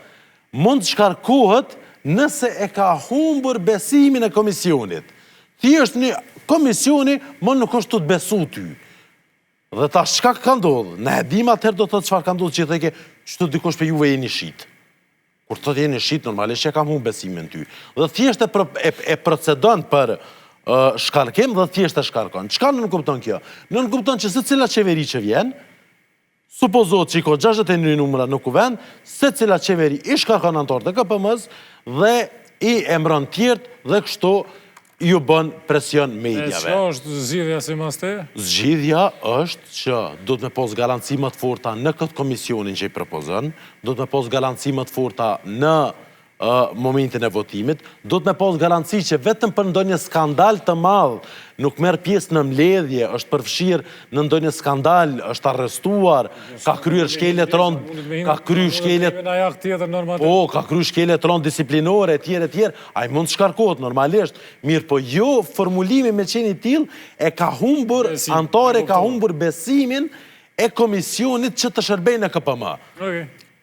Speaker 7: mund të shkarkohet nëse e ka humbur besimin e komisionit. Ti është një komisioni, më nuk është të të besu ty. Dhe ta shka ka ndodhë, në edhim atëherë do të të qëfar ka ndodhë që i theke, që të dikosh për juve jeni shqit. Kur të të jeni shqit, normalisht që kam humbur besimin ty. Dhe thjesht e procedon për shkarkim dhe thjesht e shkarkon. Qka në nënkupton kjo? Në nënkupton që se cila qeveri që vjen, supozot që i ko 61 numra në kuvend, se cila qeveri i shkarkon antarët e KPM-s dhe i emron tjertë dhe kështu ju bën presion mediave.
Speaker 1: E që është zgjidhja si mas te?
Speaker 7: Zgjidhja është që do të me pos garancimet forta në këtë komisionin që i propozën, do të me pos garancimet forta në momentin e votimit, do të me pos garanci që vetëm për ndonjë skandal të madh nuk merë pjesë në mbledhje, është përfshirë në ndonjë skandal, është arrestuar, ka kryer shkeljet rënd, ka kryer shkeljet rënd disiplinore, tjere, a i mund të shkarkohet normalisht, mirë po jo formulimi me qeni til e ka humbur, antare ka humbur besimin e komisionit që të shërbej në KPM.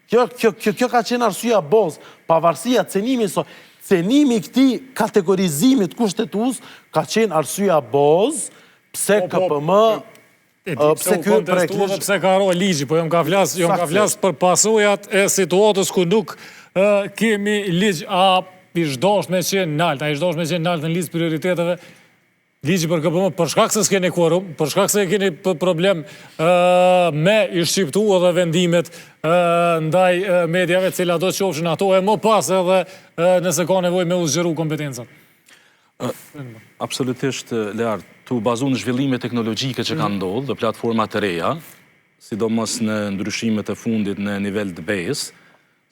Speaker 7: Kjo ka qenë arsyeja boz, pavarësia cenimi këti kategorizimit kushtetues ka qenë arsyeja boz, pse KPM,
Speaker 1: pse kjo kontestuar, pse ka arro ligji, po jom ka flas për pasojat e situatës ku nuk kemi ligj, a ishdosh me qenë nalt, a ishdosh me qenë nalt në listë prioriteteve, ligji për KPM, për shkak se s'keni quorum, për shkak se keni problem me i shqiptua dhe vendimet ndaj medjave, cila do të qofshin ato e më pas edhe nëse ka nevoj me u zgjeru kompetencat.
Speaker 6: Absolutisht, Lear, tu bazu në zhvillime teknologjike që kanë ndodhë dhe platformat të reja, sidomos në ndryshimet e fundit në nivel të bes,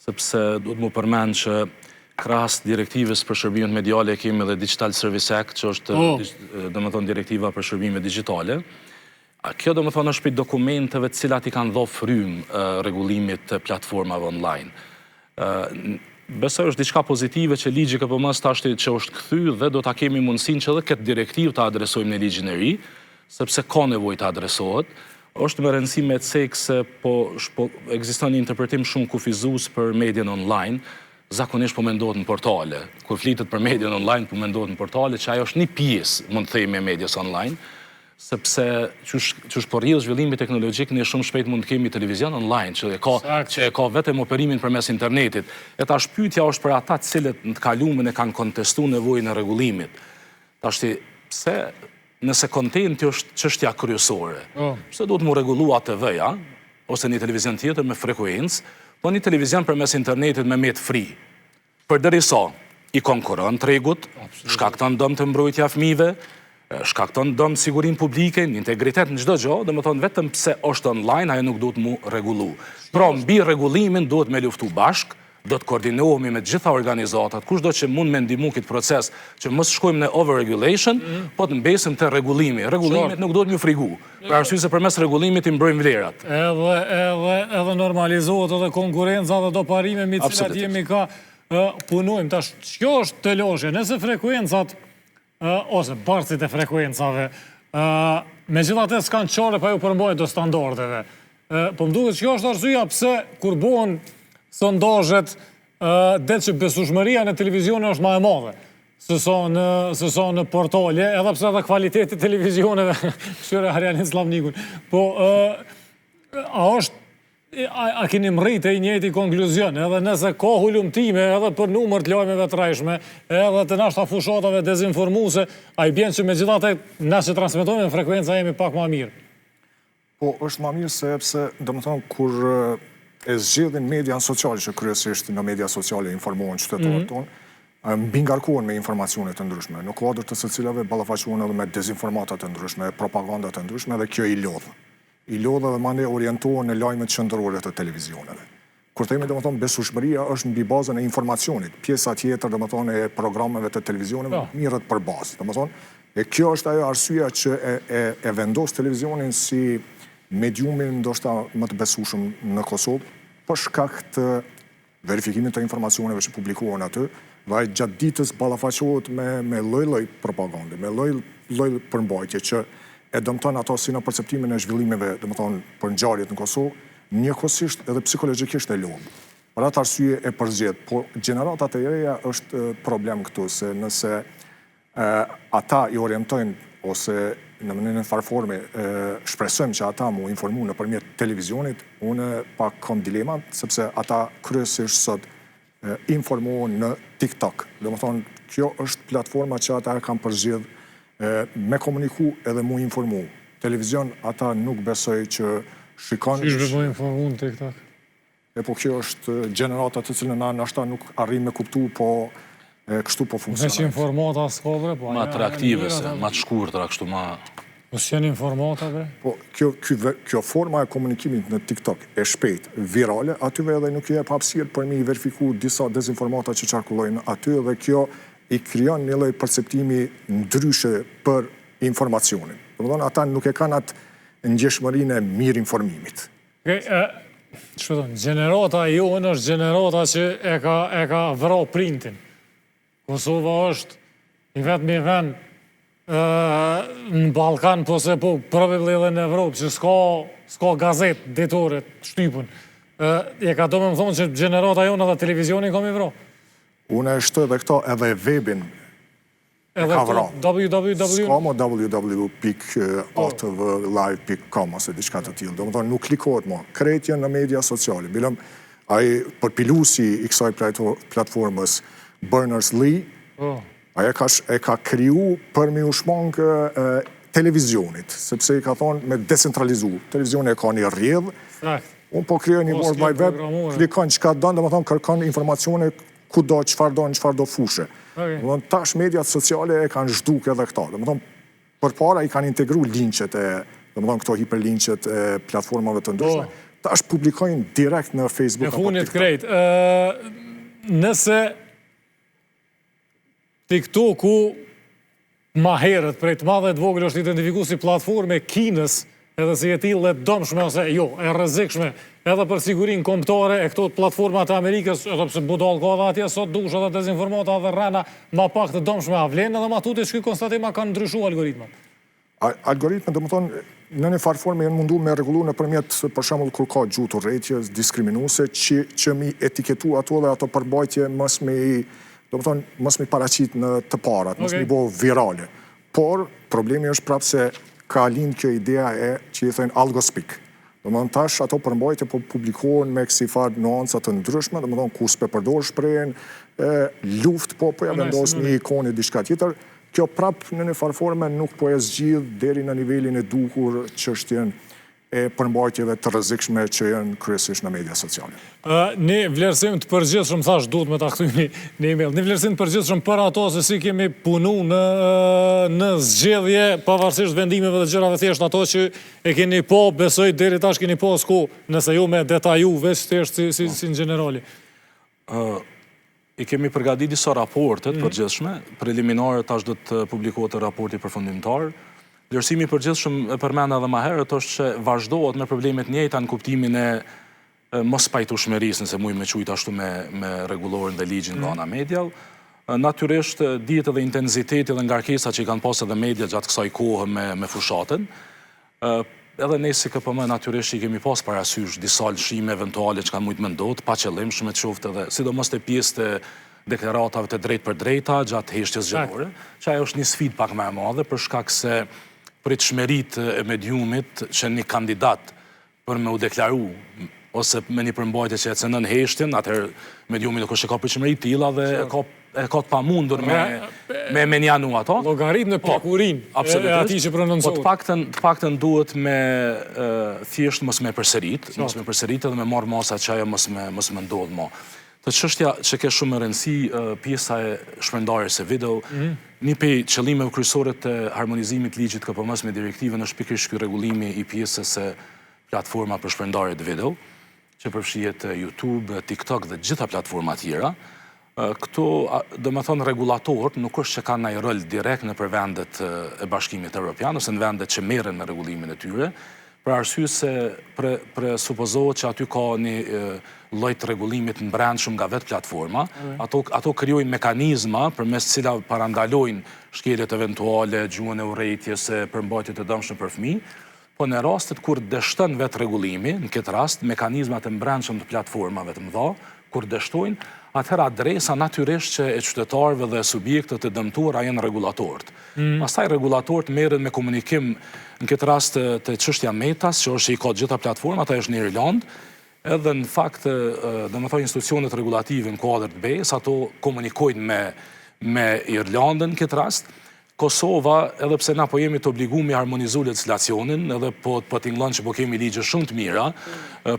Speaker 6: sepse do të mu përmend që krahas direktivës për shërbimet mediale kemi edhe Digital Service Act, që është domethënë direktiva për shërbimet digjitale. Kjo domethënë është për dokumenteve të cilat i kanë dhënë frymë rregullimit të platformave online. Besoj është diçka pozitive që ligji KPM-s tashti që është kthy dhe do ta kemi mundësinë që edhe këtë direktivë ta adresojmë në ligjin e ri, sepse ka nevojë të adresohet. Është me rëndësi me cek se po ekziston një interpretim shumë kufizues për median online. Zakonisht po mendohet në portale. Kur flitet për median online, po mendohet në portale, që ajo është një pjesë, mund të themi, e medias online. sepse që po rrjedh zhvillimi teknologjik, ne shumë shpejt mund të kemi televizion online, që e ka vetëm operimin përmes internetit. E tash pyetja është për ata të cilët në të kaluarën e kanë kontestuar nevojën e rregullimit. Tashti, pse nëse kontenti është çështja kryesore, pse duhet mu rregullu ATV-ja, ose një televizion tjetër me frekuencë, po një televizion përmes internetit me met free. Përderisa i konkurron tregut, shkakton dëm të mbrojtja fëmijëve, shkakton dëm sigurinë publike, një integritet në çdo gjë, domethënë vetëm pse është online ajo nuk duhet mu rregullu. Pra mbi rregullimin duhet me luftu bashk, do të koordinohemi me të gjitha organizatat, kushdo që mund me ndihmu këtë proces, që mos shkojmë në overregulation, po të mbesim te rregullimi. Rregullimit nuk duhet më frigu, për arsye se përmes rregullimit i mbrojmë vlerat.
Speaker 1: Edhe normalizohet edhe konkurenca dhe do parime me të cilat jemi ka punojmë. Tash, kjo është të loshe, nëse frekuencat ose barcit e frekuencave, me gjithatë s'kanë qare pa ju përmbajt do standardeve. Po më duket që kjo është arsyeja pse kur bohen sondazhet, det që besueshmëria në televizion është më e madhe se sa në portale, edhe pse edhe kvaliteti televizioneve, këshire Arjanin Slavnikun. Po, a keni mrejt e i njëjti konkluzion, edhe nëse ka hulumtime edhe për numër të lajmeve të rrejshme, edhe të nashta fushatave dezinformuese, a i bjen që me gjithate nëse transmetojme në frekuenca jemi pak ma mirë?
Speaker 8: Po, është ma mirë sepse, do më thonë, kur e zgjedhin median sociale, që kryesisht në media sociale informohen qytetarët tonë, mbi ngarkohen me informacione të ndryshme. Në kuadër të secilave ballafaqohen edhe me dezinformata të ndryshme, propaganda të ndryshme, dhe kjo i lodh. I lodh dhe mande orientohen në lajmet qendrore të televizioneve. Kur themi domethënë besueshmëria është mbi bazën e informacionit. Pjesa tjetër domethënë e programeve të televizioneve mirret për bazë. Domethënë, e kjo është ajo arsyeja që e vendos televizionin si mediumin ndoshta më të besueshëm në Kosovë, për shkak të verifikimit të informacioneve që publikohen aty, dhe ai gjatë ditës ballafaqohet me lloj-lloj propagande, me lloj përmbajtje që e dëmton ato si në perceptimin e zhvillimeve, domethënë për ngjarjet në Kosovë, njëkohësisht edhe psikologjikisht e lodh. Për atë arsye e përzgjedh, po gjeneratat e reja është problem këtu, se nëse ata i orientojnë ose në mënyrën farforme shpresojmë që ata mu informu nëpërmjet televizionit, unë pak kam dilema, sepse ata kryesisht sot informohen në TikTok. Domethënë, kjo është platforma që ata kanë përzgjedh me komuniku edhe mu informu. Televizion ata nuk besoj që shikon...
Speaker 1: Qysh me informu në TikTok?
Speaker 8: Po kjo është gjenerata të cilën na nashta nuk arrim me kuptu, po kështu po funksionat.
Speaker 1: Veç informata s'ka bre, po...
Speaker 6: Ma atraktive se, ma të shkurtra, kështu ma...
Speaker 1: Po s'janë informata bre?
Speaker 8: Po kjo forma e komunikimit në TikTok e shpejt, virale, atyve edhe nuk jep hapësirë për mi verifiku disa dezinformata që qarkullojnë aty, dhe kjo i krijon një lloj perceptimi ndryshe për informacionin. Domethënë ata nuk e kanë atë ngjeshmërinë e mirë informimit.
Speaker 1: Gjenerata jonë është gjenerata që e ka vra printin. Kosova është i vetmi vend në Ballkan, po se po probably edhe në Evropë, që s'ka gazetë ditore të shtypun. E ka do me më thonë që gjenerata jonë edhe televizionin ka mi vra.
Speaker 8: Unë e shtoj dhe këto edhe webin ka vra. S'ka mo www.atvlive.com ose diçka të tillë. Domethënë nuk klikohet mo. Krejtje në media sociale. Bilëm, ai përpiluesi i kësaj platformës Berners-Lee, ai e ka kriju për me u shmang televizionit, sepse i ka thonë me decentralizu. Televizioni e ka një rrjedh, unë po krijoj një World Wide Web, klikon çka don, domethënë kërkon informacione kudo, çfarë do fushë. Domethënë tash mediat sociale e kanë zhduk edhe këta. Domethënë përpara i kanë integru linqet domethënë këto hiperlinqet e platformave të ndryshme. Tash publikojnë direkt në Facebook
Speaker 1: apo TikTok. Në funit krejt, nëse TikToku ma herët prej të madhe të vogël është identifiku si platforme Kinës, edhe si e tillë e dëmshme ose jo, e rrezikshme, edhe për sigurinë kombëtare e këto platformat e Amerikës, edhe pse budall ka dhe atje sot dush edhe dezinformata dhe rrana ma pak të dëmshme a vlen, edhe ma tuti shky konstatima kanë ndryshuar algoritmat.
Speaker 8: Algoritmet, domethënë, në një farë forme janë mundu me rregullu nëpërmjet, për shembull, kur ka gjuhë urrëtie diskriminuese, që mi etiketu ato dhe ato përbajtje mos mi paraqit në të parat, mos mi bo virale. Por, problemi është prapë se ka lind kjo idea që i thënë algospik. Do më thonë tash ato përmbajtje po publikohen me kësi farë nuancat të ndryshme, do më thonë ku s'pe përdor shprehen, luft po ja vendos një ikone diçka tjetër. Kjo prap në një farë forme nuk po e zgjidh deri në nivelin e duhur çështjen e përmbajtjeve të rrezikshme që janë kryesisht në media sociale.
Speaker 1: Ne vlerësim të përgjithshëm, thash, duhet me ta kthejmë në email. Ne vlerësim të përgjithshëm për ato se si kemi punu në zgjedhje, pavarësisht vendimeve dhe gjërave thjesht ato që e keni po, besoj deri tash keni po s'ku, nëse jo me detaju, veç thjesht si në generali.
Speaker 6: I kemi përgatitur disa raportet përgjithshme, preliminare tash do të publikohet raporti përfundimtar. Vlerësimi i përgjithshëm e përmenda edhe më herët është që vazhdohet me problemet njëjta në kuptimin e mos pajtueshmërisë, nëse mund me quajt ashtu me rregullorin dhe ligjin nga ana medial. Natyrisht dihet edhe intensiteti dhe ngarkesat që i kanë pasur edhe media gjatë kësaj kohe me fushatën. Edhe ne si KPM natyrisht i kemi pas parasysh disa lëshime eventuale që kanë mujt me ndodh, pa qëllimshme të qoftë edhe, sidomos te pjesë të deklaratave të drejt për drejta gjatë heshtjes zgjedhore, që ajo është një sfidë pak më e madhe për shkak se pritshmëritë e mediumit që një kandidat për me u deklaru ose me një përmbajtje që e cënën heshtjen, atëherë mediumi nuk është e ka pritshmëri tilla dhe e ka të pamundur me menjanu ato.
Speaker 1: Llogaritmë në pjekurin e atij që prononcohet.
Speaker 6: Po të paktën duhet me thjesht mos me përsërit dhe me marrë masa që ajo mos me ndodh më. Të çështja që ke shumë rëndësi, pjesa e shpërndarjes së video, një prej qëllimeve kryesore të harmonizimit ligjit KPM-s me direktivën është pikërisht ky rregullimi i pjesës së platforma për shpërndarje të video, që përfshihet YouTube, TikTok dhe gjitha platforma tjera. Këto, domethënë, regulatorët nuk është që kanë ndonjë rol direkt nëpër vendet e Bashkimit Evropian ose në vendet që merren me rregullimin e tyre, për arsye se presupozohet që aty ka një lloj të rregullimit në brendshëm nga vetë platforma. Ato krijojnë mekanizma përmes të cilave parandalojnë shkeljet eventuale, gjuhën e urrëties, përmbajtje të dëmshme për fëmijë, po në rastet kur dështon vetë rregullimi, në këtë rast mekanizmat e brendshëm të platformave të mëdha, kur dështojnë, atëherë adresa natyrisht që e qytetarëve dhe subjektet të dëmtuara janë rregulatorët. Pastaj rregulatorët merren me komunikim, në këtë rast të çështja Metas, që është i ka gjitha platformat, ajo është në Irlandë, edhe në fakt, domethënë institucionet regulative në kuadër të BE-s, ato komunikojnë me Irlandën në këtë rast. Kosova, edhe pse na po jemi të obliguar me harmonizu legislacionin, edhe po tingëllon që po kemi ligje shumë të mira,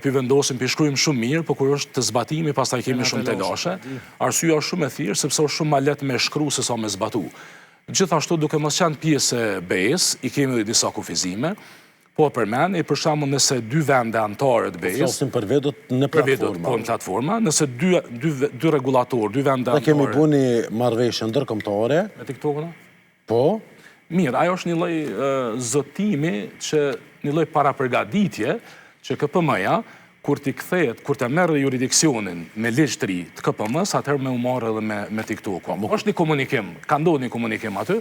Speaker 6: pi vendosim, pi shkruajmë shumë mirë, po kur është të zbatimi, pastaj kemi shumë telashe. Arsyeja është shumë e thjeshtë, sepse është shumë më lehtë me shkruar se sa me zbatu. Gjithashtu, duke mos qenë pjesë e BE-s, i kemi edhe disa kufizime, po përmend, për shembull nëse dy vende anëtare të BE-s,
Speaker 7: flasim për vedot në platforma.
Speaker 6: Po në platforma, nëse dy regulatorë, dy vende anëtare.
Speaker 7: Ne kemi bënë marrëveshje ndërkombëtare
Speaker 6: me TikTokun.
Speaker 7: Po?
Speaker 6: Mirë, ajo është një lloj zotimi, një lloj parapërgatitje që KPM-ja, kur t'i kthehet, kur të merr jurisdiksionin me ligj të ri të KPM-s, atëherë me u marrë edhe me TikTokun. Është një komunikim, ka ndodhur një komunikim aty,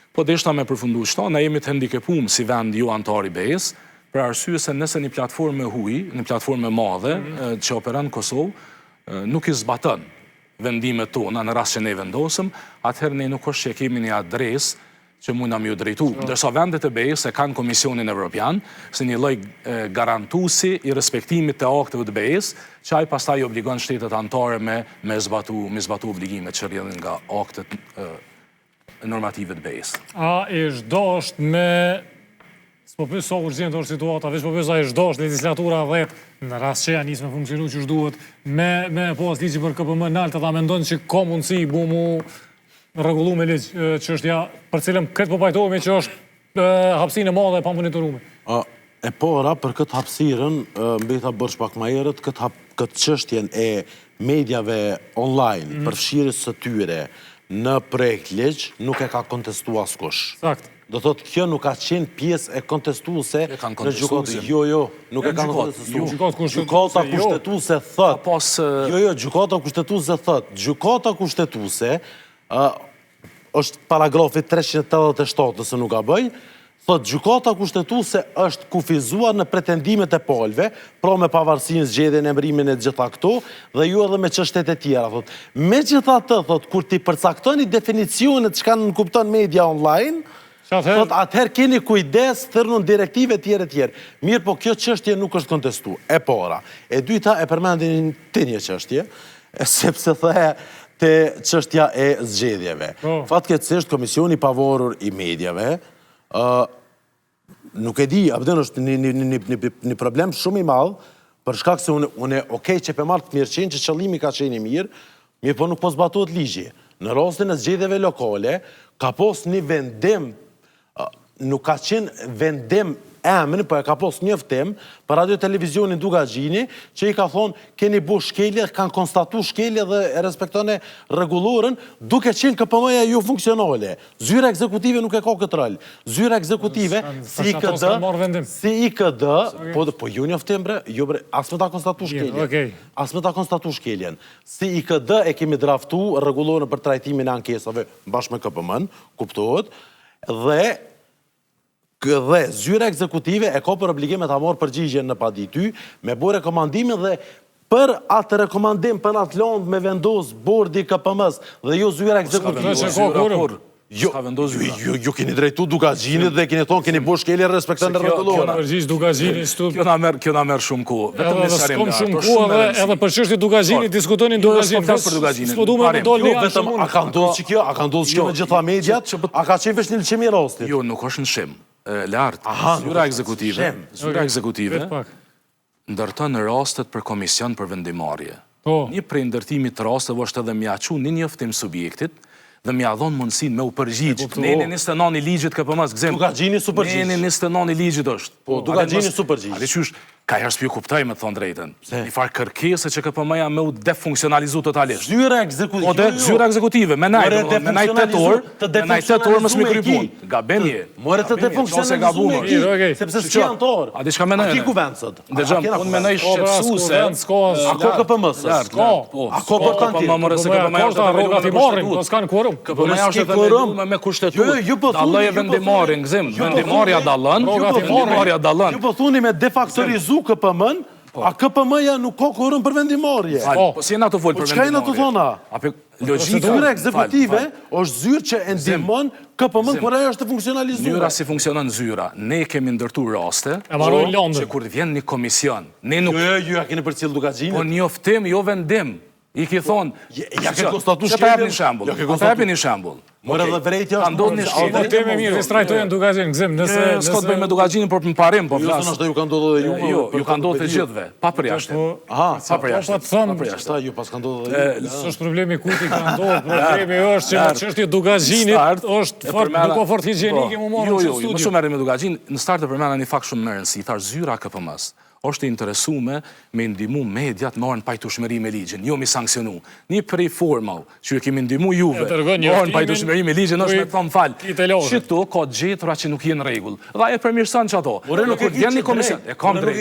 Speaker 6: po deshta me përfundu çto, na jemi të hendikepuar si vend jo antar i BE-s, për arsye se nëse një platformë huaj, një platformë e madhe që operon në Kosovë, nuk i zbaton vendimet tona në rast që ne vendosëm, atëherë ne nuk është që kemi një adresë që mund na ju drejtu. Ndërsa vendet e BE-s e kanë Komisionin Evropian si një lloj garantuesi i respektimit të akteve të BE-s, që ai pastaj obligon shtetet anëtare me zbatu obligimet që rrjedhin nga aktet normative të BE-s.
Speaker 1: A është dashur me s'po pyes sa urgjente është situata, veç po pyes a është dashur legislatura 10 në rast që ja nis me funksionu që duhet me pas ligji për KPM nalt, ta mendon që ka mundësi mu rregullu me ligj çështja për cilën këtë po pajtohemi që është hapësinë e madhe e pamonitoruar.
Speaker 7: E para për këtë hapësirën, mbeta bërsh pak më herët, këtë çështjen e mediave online, përfshirjes së tyre në projekt ligj, nuk e ka kontestuar askush.
Speaker 1: Sakt.
Speaker 7: Do thotë kjo nuk ka qenë pjesë e kontestuese në gjykatë. Jo, nuk e kanë kontestuar. Gjykata kushtetuese thotë. Gjykata kushtetuese thotë. Gjykata kushtetuese është paragrafi 387, nëse nuk gaboj, thotë gjykata kushtetuese është kufizuar në pretendimet e palëve, pra me pavarësinë, zgjedhjen, emërimin e gjitha këto, dhe ju edhe me çështjet e tjera, thotë. Megjithatë, thotë, kur ti përcaktoni definicionet çka kupton media online, Thot, atëherë keni kujdes, thërnun direktive tjere. Mirë, po kjo çështje nuk është kontestu, e para. E dyta e përmendin të një çështje, sepse the të çështja e zgjedhjeve. Fatkeqësisht Komisioni Pavarur i Mediave, nuk e di, abden është një problem shumë i madh, për shkak se unë okej që pe marrë të mirëqenë që qëllimi ka qenë i mirë, mirë po nuk po zbatohet ligji. Në rastin e zgjedhjeve lokale, ka pos një vendim, nuk ka qenë vendim emën, po e ka pos njëftim për radio televizionin Dugagjini, që i ka thonë, keni bu shkelje, kanë konstatu shkelje dhe e respektone regulorën, duke qenë KPM-ja ju funksionale. Zyra ekzekutive nuk e ka këtë rol. Zyra ekzekutive, si IKD, po ju njëftim bre, as me ta konstatu shkelje. As me ta konstatu shkeljen. Si IKD e kemi draftu regulorën për trajtimin e ankesave bashkë me KPM-n, kuptohet, dhe zyra ekzekutive e ka për obligime të amorë përgjigjen në padity, me bo rekomandimin dhe për atë rekomandim për atë londë me vendos bordi KPM-s dhe jo zyra ekzekutive. Ju keni drejtu Dugagjinit dhe keni thonë keni bo shkelje respektën në regulorë.
Speaker 6: Kjo na merë shumë kohë.
Speaker 1: S'kom shumë kohë edhe për çështje Dugagjinit, diskutonin Dugagjinit.
Speaker 7: Vetëm, a ka ndodhë që kjo me gjitha mediat, a ka qenë vesh një lëqimi rastit?
Speaker 6: Jo, nuk është në shim. Lartë, zyra ekzekutive ndërton rastet për komision për vendimarrje. Një prej ndërtimit të rasteve është edhe mja qu një njoftim subjektit dhe mja dhonë mundësin me u përgjigjë. Nene 29 i ligjit KPM-s, gëzim.
Speaker 7: Dugagjini su përgjigjë.
Speaker 6: Nene 29 i ligjit është.
Speaker 7: Po, Dugagjini su përgjigjë.
Speaker 6: Ale qysh, ka herës për ju kuptaj me thonë drejten. Një farë kërkese që KPM-ja me u defunksionalizu totalisht.
Speaker 7: Zyra ekzekutive.
Speaker 6: Zyra ekzekutive, me najt 8 orë mësë me krypun. Gabemje.
Speaker 7: More të defunksionalizu me ki, sepse s'ki antarë.
Speaker 6: A di shka menaj?
Speaker 7: A ki kuvendësët?
Speaker 6: Ndëgjëm, unë menaj shqetsuse.
Speaker 7: A ko KPM-së? A ko bërkanti?
Speaker 6: KPM-ja është e vendimume me kushtetur. Dalloj e vendimarin, gëzim. Vendimarja dallon, vendimarja dallon.
Speaker 7: Ju po thuni me defaktorizu KPM-n, a KPM-ja nuk ka korën për vendimarje.
Speaker 6: Po si jena të folë për vendimarje?
Speaker 7: Qka jena të thona? Zyra ekzekutive është zyrë që e ndihmon KPM-n kur ajo është të funksionalizuar.
Speaker 6: Mënyra si funksionon zyra, ne kemi ndërtu raste që kur vjen një komision, ne nuk...
Speaker 7: Ju ja keni përcjell Dugagjinit?
Speaker 6: Po njoftim, jo vendim. I ki thonë...
Speaker 7: Ja ke konstatu
Speaker 6: shkeljen? Që ta jepni një shembull.
Speaker 7: Mërë dhe vrejtja është...
Speaker 6: Ndodhë një shkelje...
Speaker 1: Po teme mirë, distrajtojnë Dugagjin, gëzim, nëse...
Speaker 6: S'ko të bëj me Dugagjinin për më parim, po
Speaker 7: flasë... Jo, së nështë ju ka ndodhë dhe ju...
Speaker 6: Jo, ju ka ndodhë të gjithve, pa përjashtim.
Speaker 7: Aha,
Speaker 6: pa përjashtim.
Speaker 1: Pa përjashtim.
Speaker 7: Ju pas ka ndodhë dhe ju...
Speaker 1: Së është problemi kujti ka ndodhë, problemi është që në qështje Dugagjinit është nuk o fort higjenike mu morë në që studio.
Speaker 6: Më shumë merri me Dugagjin, në start e përmena një fakt shumë më rëndësi, thash zyra KPM-s është interesume me ndimu mediat me orën pajtueshmëri me ligjin, jo mi sankcionu. Një prej formau që ju kemi ndimu juve, me orën pajtueshmëri me ligjin është me thonë falë. Qëto ka gjetura që nuk jenë regull. Dhe e përmirëson që ato.
Speaker 7: Nuk e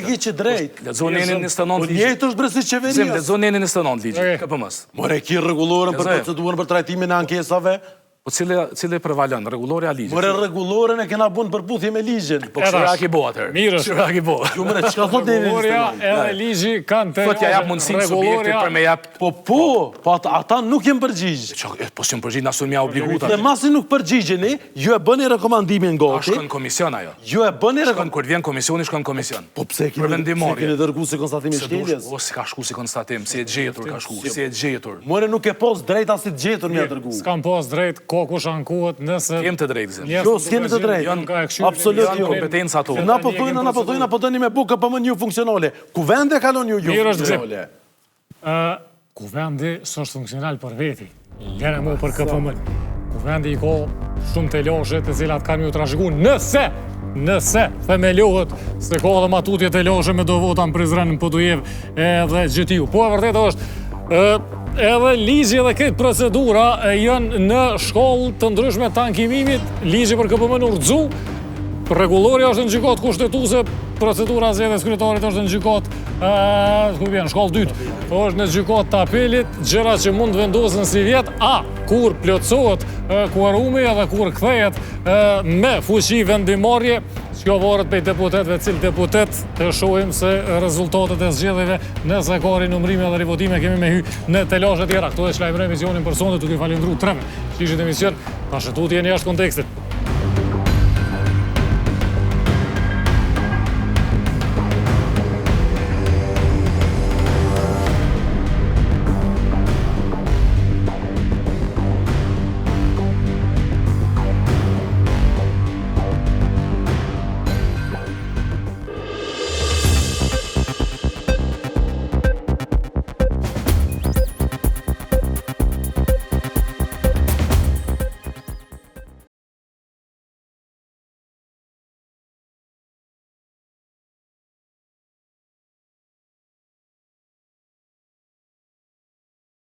Speaker 7: ki që drejt.
Speaker 6: Lezonenin 29 ligjit.
Speaker 7: Jetë është brësit qeveria.
Speaker 6: Lezonenin 29 ligjit, KPM-s.
Speaker 7: More ki regulorën për procedurën për trajtimin e ankesave.
Speaker 6: Po cile prevalon, regulore a ligjit?
Speaker 7: More regulorën e kena bunë përputhje me ligjin.
Speaker 6: Po këshira ki bo atër.
Speaker 1: Mirë është.
Speaker 6: Këshira ki bo.
Speaker 7: Ju mëre, qëka thot e
Speaker 1: Regulorja edhe ligji kanë të...
Speaker 6: Thot ja jap mundësin subjektit për me jap...
Speaker 7: Po ata nuk jem përgjigjë.
Speaker 6: Po s'jem përgjigjë, nasun mja obliguta.
Speaker 7: Dhe masi nuk përgjigjeni, ju e bëni rekomandimin gati.
Speaker 6: A shkën komision ajo.
Speaker 7: Ju e bëni rekomandimin.
Speaker 6: Kur vjen komisioni, shkën komision.
Speaker 7: Po pse keni dërgu si konstatimi shkeljes?
Speaker 6: Po si ka shku si konstatim, si e gjetur ka shku, si e gjetur.
Speaker 7: More nuk e pos drejt as si gjetur mja dërgu.
Speaker 1: S'kam pos drejt, kokush ankuat, nëse...
Speaker 6: Kem të drejtë, zem.
Speaker 7: Jo, s'kemi të drejtë. Absolut jo.
Speaker 6: Kompetenca ato.
Speaker 7: Na po thojnë, apo dëni me bu KPM-n ju funksionale. Ku vende kalon ju funksionale?
Speaker 1: Ku vendi s'është funksional për veti. Lene mu për KPM-n. Ku vendi i ko shumë të loshe të cilat kanë ju të rashgu nëse themelohet se ka dhe matutje të loshe me do vota në Prizren, në Podujev edhe gjithju. Po e vërtet është edhe ligji dhe këtë procedura janë në shkollë të ndryshme të ankimimit, ligji për KPM-n urdhzu, regulorja është në gjykat kushtetuse, procedura zgjedhjes kryetarit është në gjykat shkollë dytë, është në gjykat të apelit, gjëra që mund vendosen si vjet, kur plotësohet kuorumi edhe kur kthehet me fuqi vendimarrje, që varet prej deputetëve, cilë deputet të shohim se rezultatet e zgjedhjeve nëse ka rinumrime dhe rivotime kemi me hy në telashe tjera. Këto e që lajmëroj emisionin për sonde, duke falendru treve që ishit emision, ta shëtutje një ashtë kontekstit.